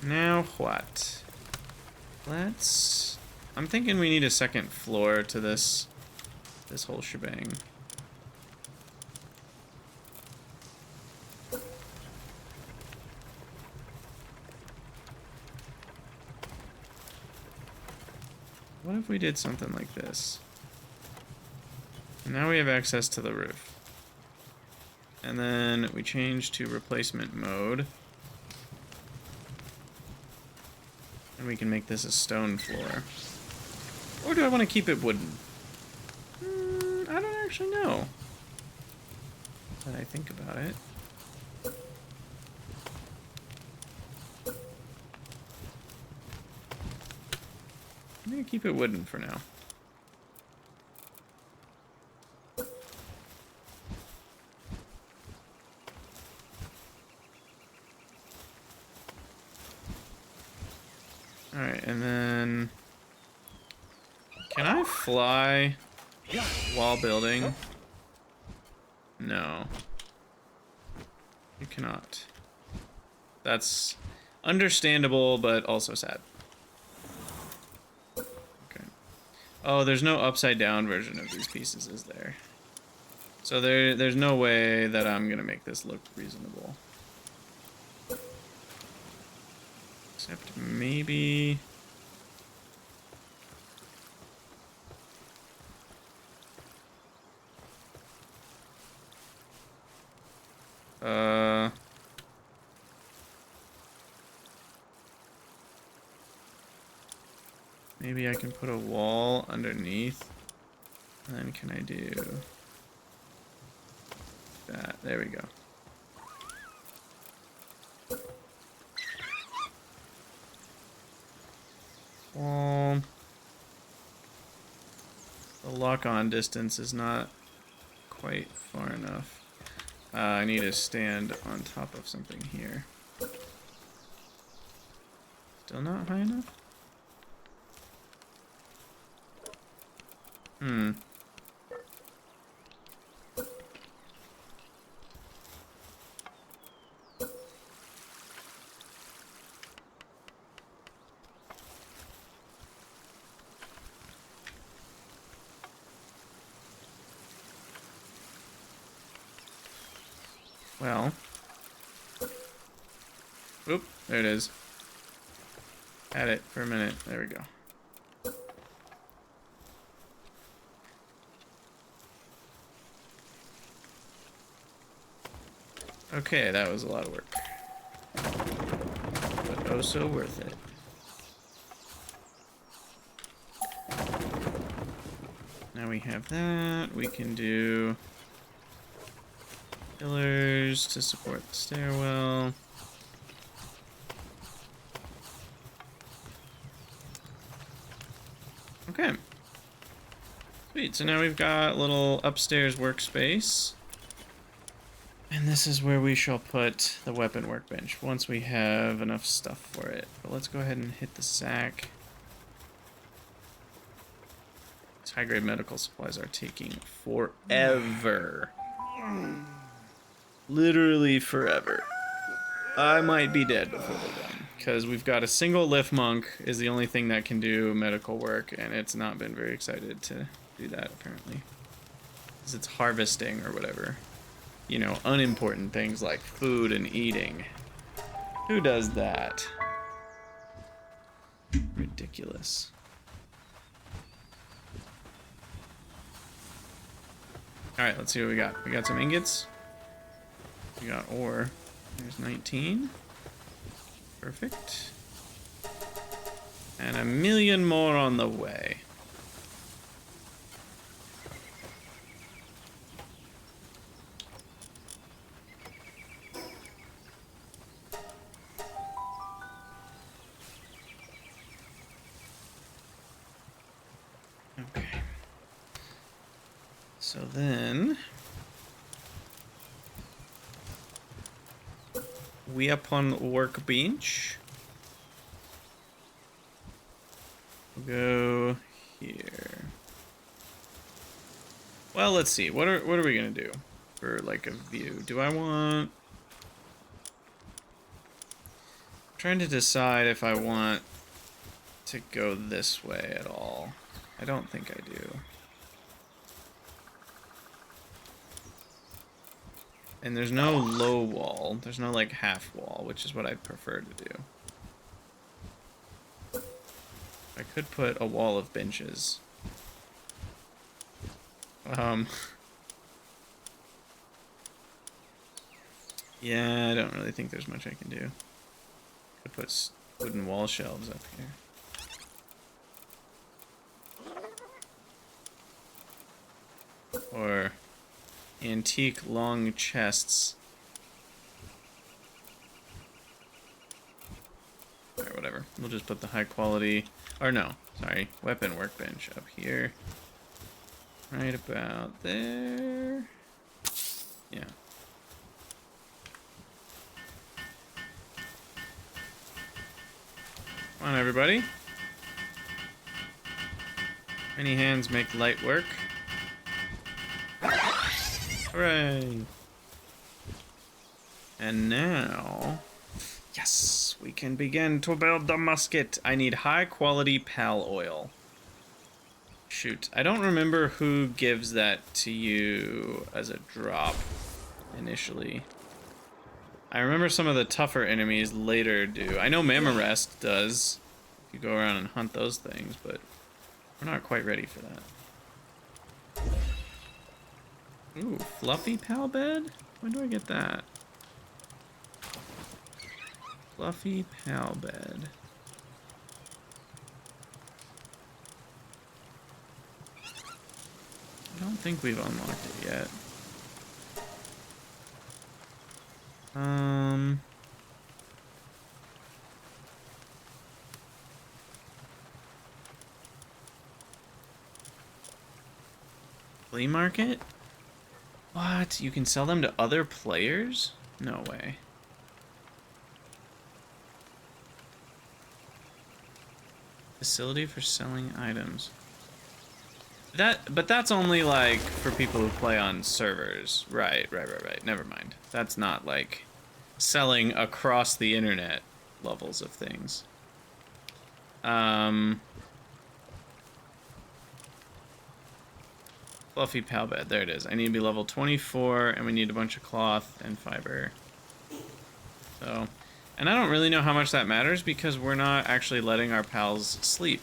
Now what? Let's... I'm thinking we need a second floor to this whole shebang. What if we did something like this? Now we have access to the roof. And then we change to replacement mode. And we can make this a stone floor. Or do I want to keep it wooden? I don't actually know. Now that I think about it. I'm gonna keep it wooden for now. Alright, and then... can I fly while building? No. You cannot. That's understandable, but also sad. Oh, there's no upside down version of these pieces, is there? So there's no way that I'm gonna make this look reasonable. Except maybe... maybe I can put a wall underneath. And then can I do that? There we go. Well, the lock-on distance is not quite far enough. I need to stand on top of something here. Still not high enough? Well. Oop, there it is. Had it for a minute. There we go. Okay, that was a lot of work. But oh so worth it. Now we have that. We can do pillars to support the stairwell. Okay. Sweet, so now we've got a little upstairs workspace. And this is where we shall put the weapon workbench once we have enough stuff for it. But let's go ahead and hit the sack. These high-grade medical supplies are taking forever. Literally forever. I might be dead before they're done. Because we've got a single lift monk is the only thing that can do medical work, and it's not been very excited to do that, apparently. Because it's harvesting or whatever. You know, unimportant things like food and eating. Who does that? Ridiculous. Alright, let's see what we got. We got some ingots. We got ore. There's 19. Perfect. And 1,000,000 more on the way. Okay. So then we upon workbench. We'll go here. Well, let's see. What are we gonna do for like a view? Do I want? I'm trying to decide if I want to go this way at all. I don't think I do. And there's no low wall. There's no like half wall, which is what I'd prefer to do. I could put a wall of benches. Yeah, I don't really think there's much I can do. Could put wooden wall shelves up here. Or antique long chests. Alright, whatever. We'll just put the high quality, or no, sorry, weapon workbench up here. Right about there. Yeah. Come on, everybody. Many hands make light work. Hooray! And now, yes, we can begin to build the musket. I need high quality pal oil. Shoot, I don't remember who gives that to you as a drop initially. I remember some of the tougher enemies later do. I know Mamarest does, if you go around and hunt those things, but we're not quite ready for that. Ooh, fluffy pal bed? When do I get that? Fluffy pal bed. I don't think we've unlocked it yet. Flea market? What? You can sell them to other players? No way. Facility for selling items. But that's only like for people who play on servers. Right. Never mind. That's not like selling across the internet levels of things. Fluffy pal bed. There it is. I need to be level 24, and we need a bunch of cloth and fiber. So, and I don't really know how much that matters because we're not actually letting our pals sleep.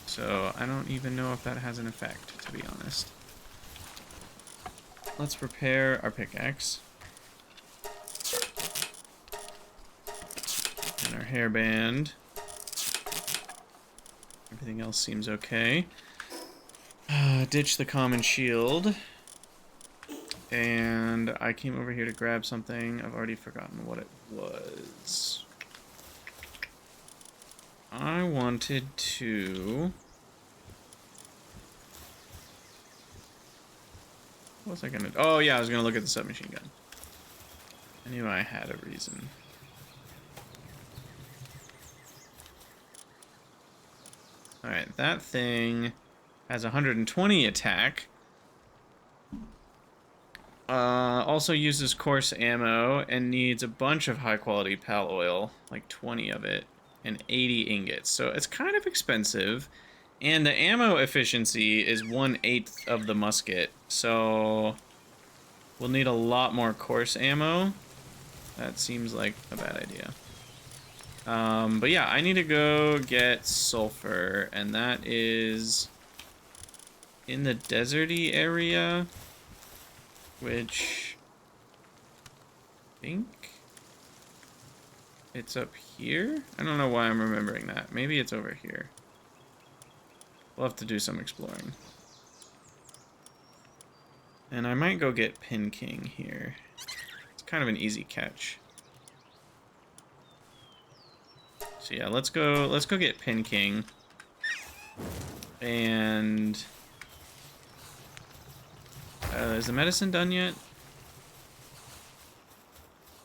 So I don't even know if that has an effect, to be honest. Let's repair our pickaxe. And our hairband. Everything else seems okay. Ditch the common shield. And I came over here to grab something. I've already forgotten what it was. I wanted to... What was I gonna... Oh yeah, I was gonna look at the submachine gun. I knew I had a reason. Alright, that thing has 120 attack. Also uses coarse ammo and needs a bunch of high quality pal oil, like 20 of it, and 80 ingots. So it's kind of expensive. And the ammo efficiency is 1/8 of the musket. So we'll need a lot more coarse ammo. That seems like a bad idea. But yeah, I need to go get sulfur, and that is in the deserty area. which I think it's up here. I don't know why I'm remembering that. Maybe it's over here. We'll have to do some exploring. And I might go get Pin King here. It's kind of an easy catch. So yeah, let's go get Pin King. And is the medicine done yet?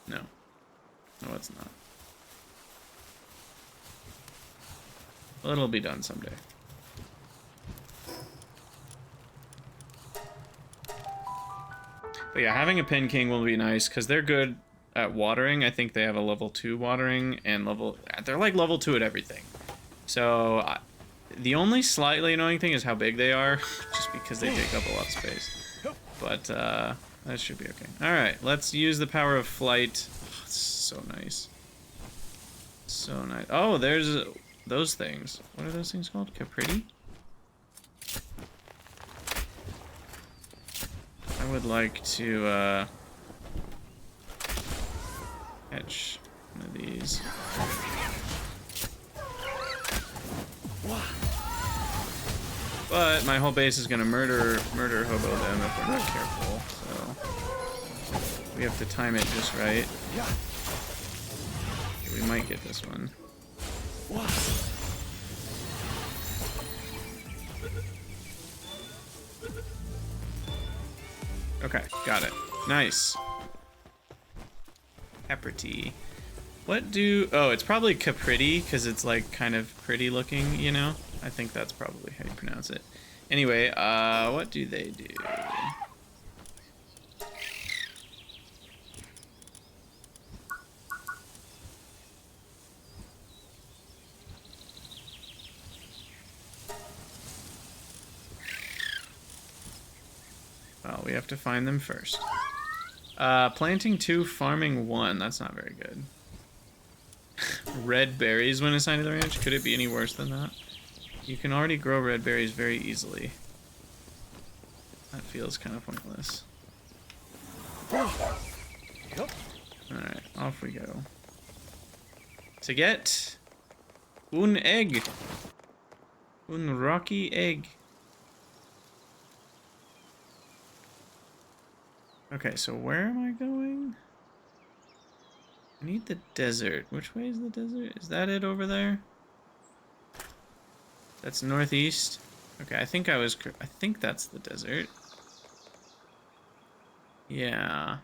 No. No, it's not. Well, it'll be done someday. But yeah, having a Pin King will be nice because they're good at watering. I think they have a level 2 watering and they're like level 2 at everything. So the only slightly annoying thing is how big they are, just because they take up a lot of space. But that should be okay. All right, let's use the power of flight. Oh, it's so nice. So nice. Oh, there's those things. What are those things called? Capriti? I would like to catch one of these. But my whole base is gonna murder hobo them if we're not careful. So we have to time it just right. Okay, we might get this one. Okay, got it. Nice. Capriti. What do... Oh, it's probably Capriti, because it's, like, kind of pretty looking, you know? I think that's probably how you pronounce it. Anyway, what do they do? Well, we have to find them first. Planting 2, farming 1. That's not very good. Red berries when assigned to the ranch. Could it be any worse than that? You can already grow red berries very easily. That feels kind of pointless. Alright, off we go. To get un egg. Un rocky egg. Okay, so where am I going? I need the desert. Which way is the desert? Is that it over there? That's northeast. Okay, I think that's the desert. Yeah.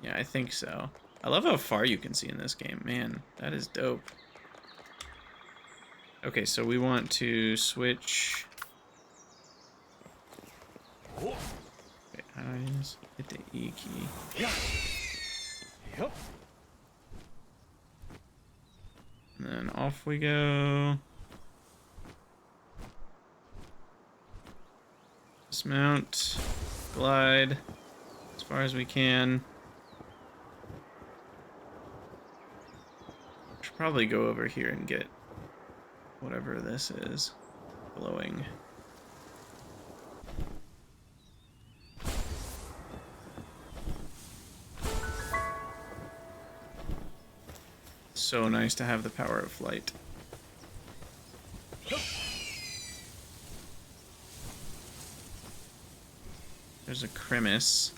Yeah, I think so. I love how far you can see in this game. Man, that is dope. Okay, so we want to switch. Wait, how do I use? Hit the E key. And then off we go. Dismount, glide as far as we can. Should probably go over here and get whatever this is glowing. So nice to have the power of flight. There's a Cremis.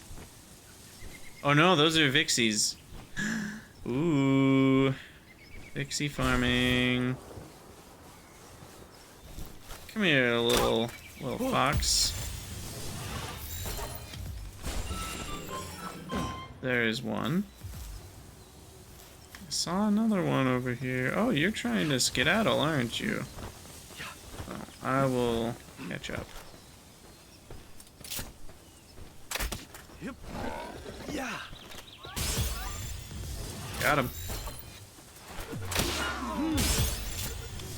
Oh no, those are Vixies. Ooh. Vixie farming. Come here, little fox. There's one. I saw another one over here. Oh, you're trying to skedaddle, aren't you? Oh, I will catch up. Yeah. Got him.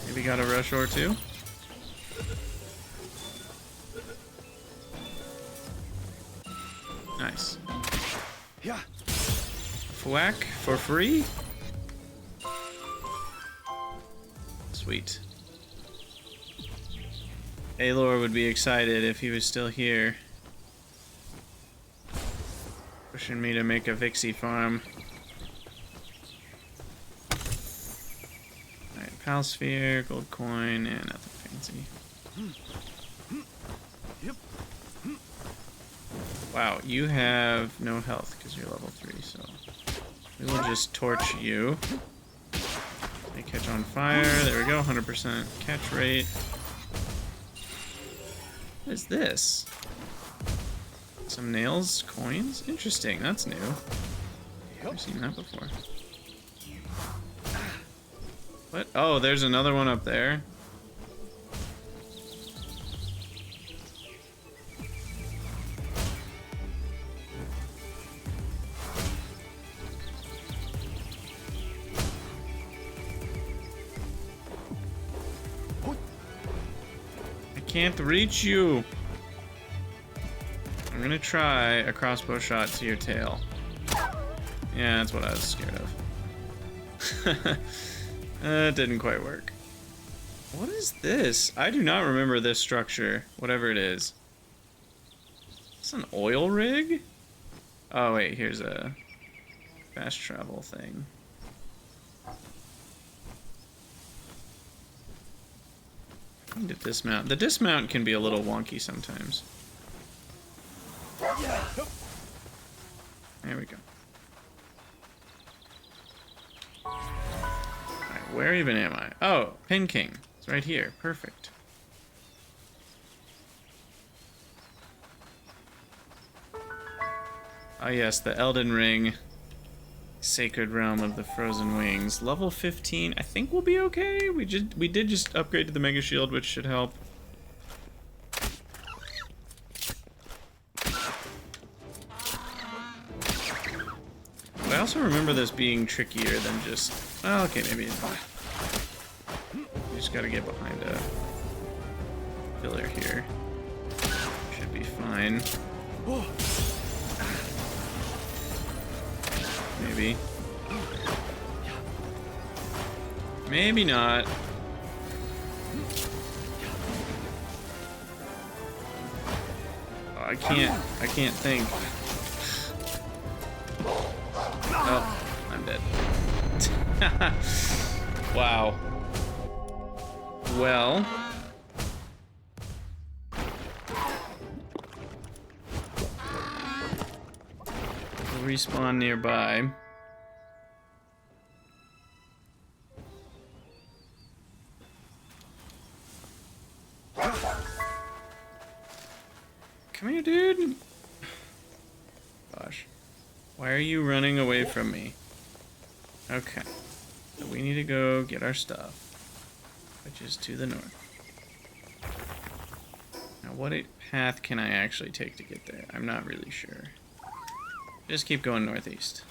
Maybe got a rush or two. Nice. Yeah. Thwack for free? Sweet. Aelor would be excited if he was still here. Pushing me to make a Vixie farm. Alright, Pal Sphere, gold coin, and nothing fancy. Wow, you have no health because you're level 3, so we will just torch you. They catch on fire. There we go, 100% catch rate. What is this? Some nails, coins? Interesting, that's new. Never seen that before. What? Oh, there's another one up there. I can't reach you. I'm gonna try a crossbow shot to your tail. Yeah, that's what I was scared of. It didn't quite work. What is this? I do not remember this structure, whatever it is. Is this an oil rig? Oh wait, here's a fast travel thing. I need to dismount. The dismount can be a little wonky sometimes. There we go. Alright, where even am I? Oh, Pin King. It's right here. Perfect. Oh yes, the Elden Ring. Sacred Realm of the Frozen Wings. Level 15. I think we'll be okay. We did just upgrade to the Mega Shield, which should help. I also remember this being trickier than just... Oh, okay, maybe it's fine. You just gotta get behind a pillar here. Should be fine. Maybe. Maybe not. Oh, I can't think. Oh, I'm dead. Wow. Well. We'll respawn nearby. Come here, dude. Gosh. Why are you running away from me? Okay. So we need to go get our stuff, which is to the north. Now, what path can I actually take to get there? I'm not really sure. Just keep going northeast.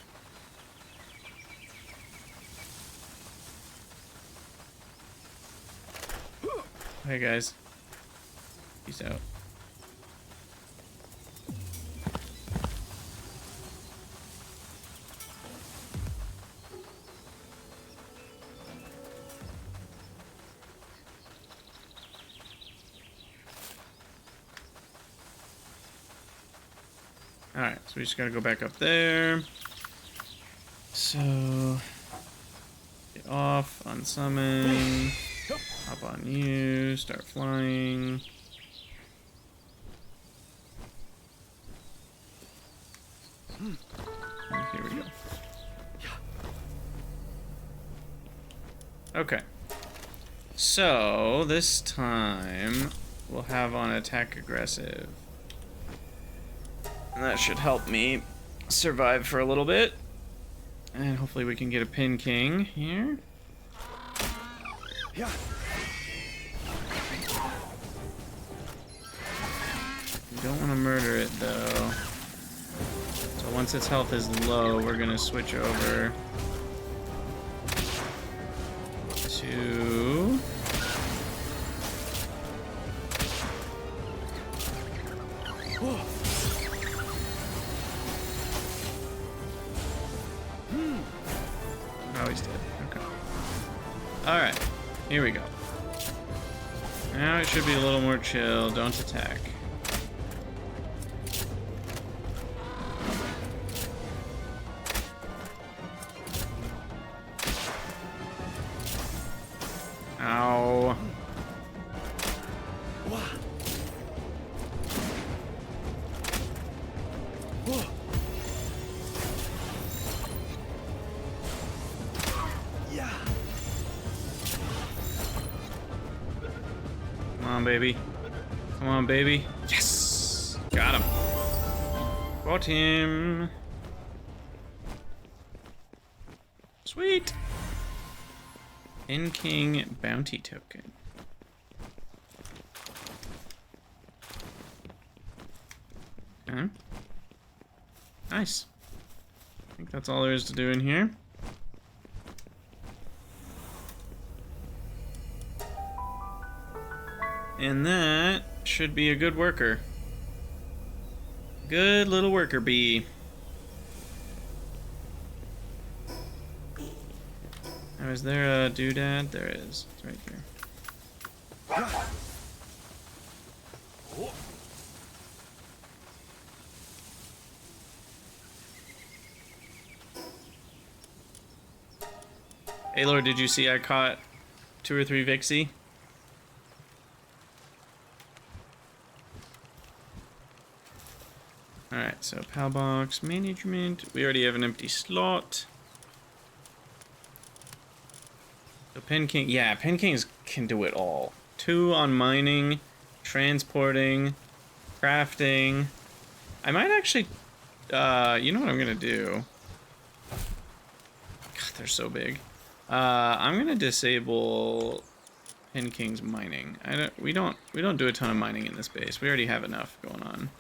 Hey, guys. Peace out. Alright, so we just gotta go back up there. So, get off, unsummon, hop on you, start flying. And here we go. Okay. So, this time, we'll have on attack aggressive. And that should help me survive for a little bit. And hopefully we can get a Pin King here. Yeah. You don't want to murder it though. So once its health is low, we're gonna switch over to... Whoa. Oh, he's dead. Okay. Alright. Here we go. Now it should be a little more chill. Don't attack. Wah. Whoa. Yeah. Come on, baby. Come on, baby. Yes! Got him. Got him. Sweet. King bounty token. Okay. Nice. I think that's all there is to do in here. And that should be a good worker. Good little worker bee. Now, is there a doodad? There is. It's right here. Hey Lord, did you see I caught 2 or 3 Vixie? Alright, so PAL box management. We already have an empty slot. So Pen King, yeah, Pen Kings can do it all. 2 on mining, transporting, crafting. I might actually, you know what I'm gonna do? God, they're so big. I'm gonna disable Pen King's mining. We don't do a ton of mining in this base. We already have enough going on.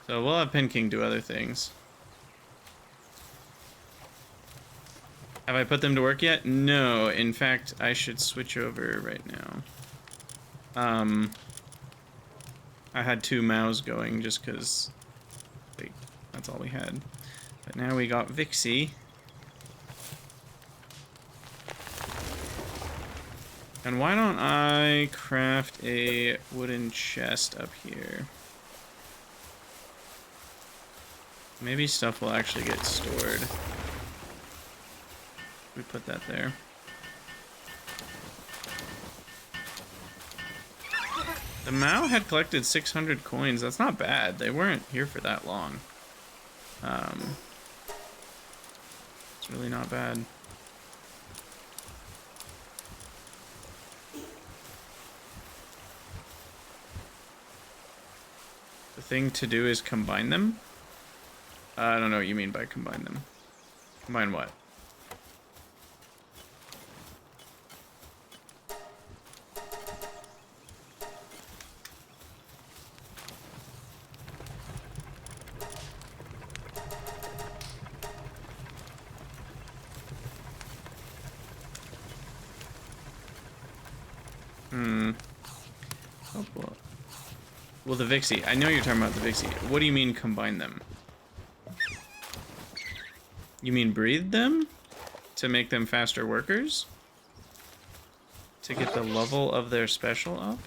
So we'll have Pen King do other things. Have I put them to work yet? No. In fact, I should switch over right now. I had 2 Maus going just because that's all we had. But now we got Vixie. And why don't I craft a wooden chest up here? Maybe stuff will actually get stored. We put that there. The Mao had collected 600 coins. That's not bad. They weren't here for that long. It's really not bad. The thing to do is combine them. I don't know what you mean by combine them. Combine what? Oh, well, the Vixie. I know you're talking about the Vixie. What do you mean combine them? You mean breed them? To make them faster workers? To get the level of their special up?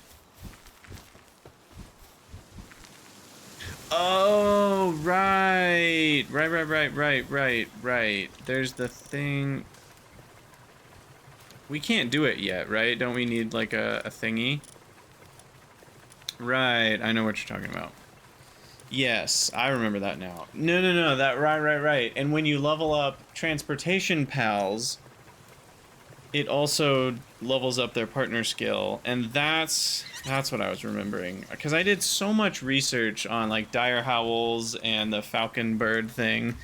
Oh, right. Right. There's the thing. We can't do it yet, right? Don't we need like a thingy? Right, I know what you're talking about. Yes, I remember that now. No, that right. And when you level up transportation pals, it also levels up their partner skill, and that's what I was remembering. Because I did so much research on like dire howls and the falcon bird thing,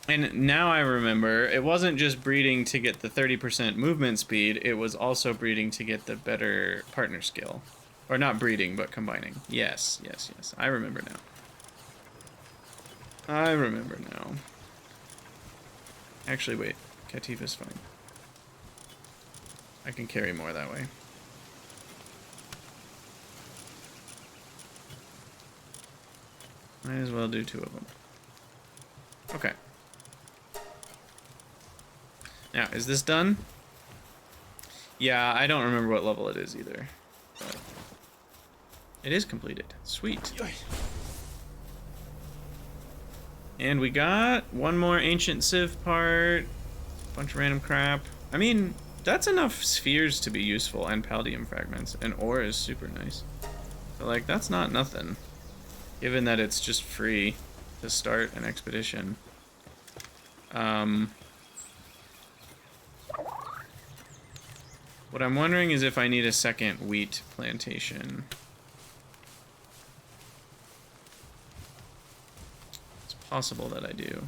and now I remember it wasn't just breeding to get the 30% movement speed, it was also breeding to get the better partner skill. Or not breeding, but combining. Yes. I remember now. Actually, wait. Katifa's fine. I can carry more that way. Might as well do 2 of them. Okay. Now, is this done? Yeah, I don't remember what level it is either. But it is completed. Sweet. And we got 1 more ancient civ part. Bunch of random crap. I mean, that's enough spheres to be useful, and paldium fragments. And ore is super nice. But, like, that's not nothing. Given that it's just free to start an expedition. What I'm wondering is if I need a second wheat plantation. It's possible that I do.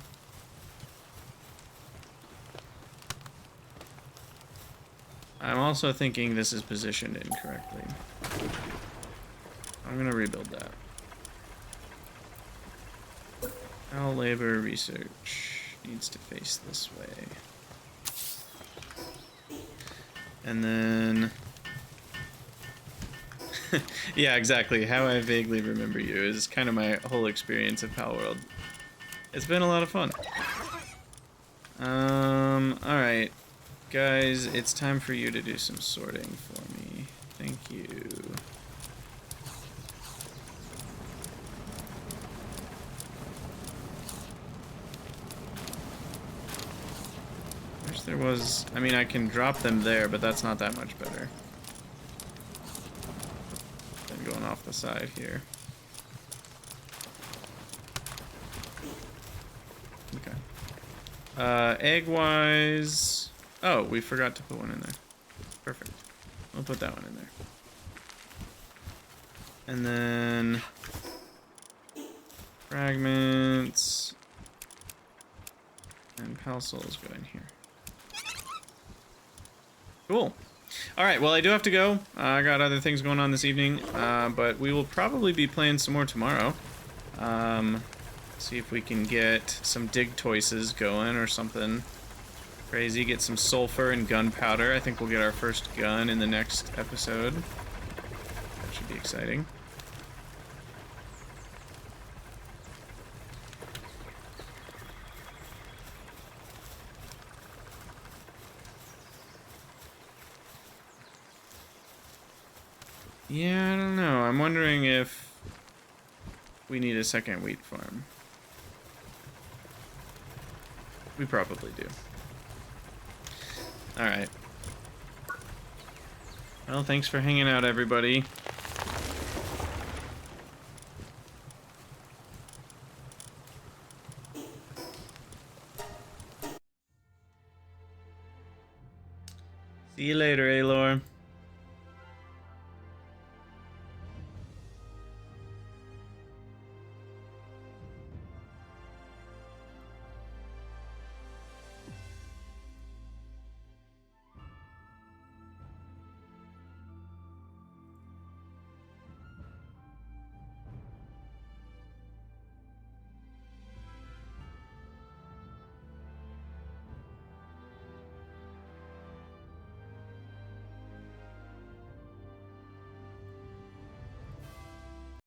I'm also thinking this is positioned incorrectly. I'm gonna rebuild that. How labor research needs to face this way. And then... yeah, exactly. How I vaguely remember you is kind of my whole experience of Palworld. It's been a lot of fun. Alright. Guys, it's time for you to do some sorting for me. Thank you. Wish there was... I mean, I can drop them there, but that's not that much better than going off the side here. Okay. Egg-wise... Oh, we forgot to put one in there. Perfect. We'll put that one in there. And then... fragments... and Palsols go in here. Cool. Alright, well, I do have to go. I got other things going on this evening, but we will probably be playing some more tomorrow. See if we can get some dig toises going or something crazy. Get some sulfur and gunpowder. I think we'll get our first gun in the next episode. That should be exciting. Yeah, I don't know. I'm wondering if we need a second wheat farm. We probably do. Alright. Well, thanks for hanging out, everybody. See you later,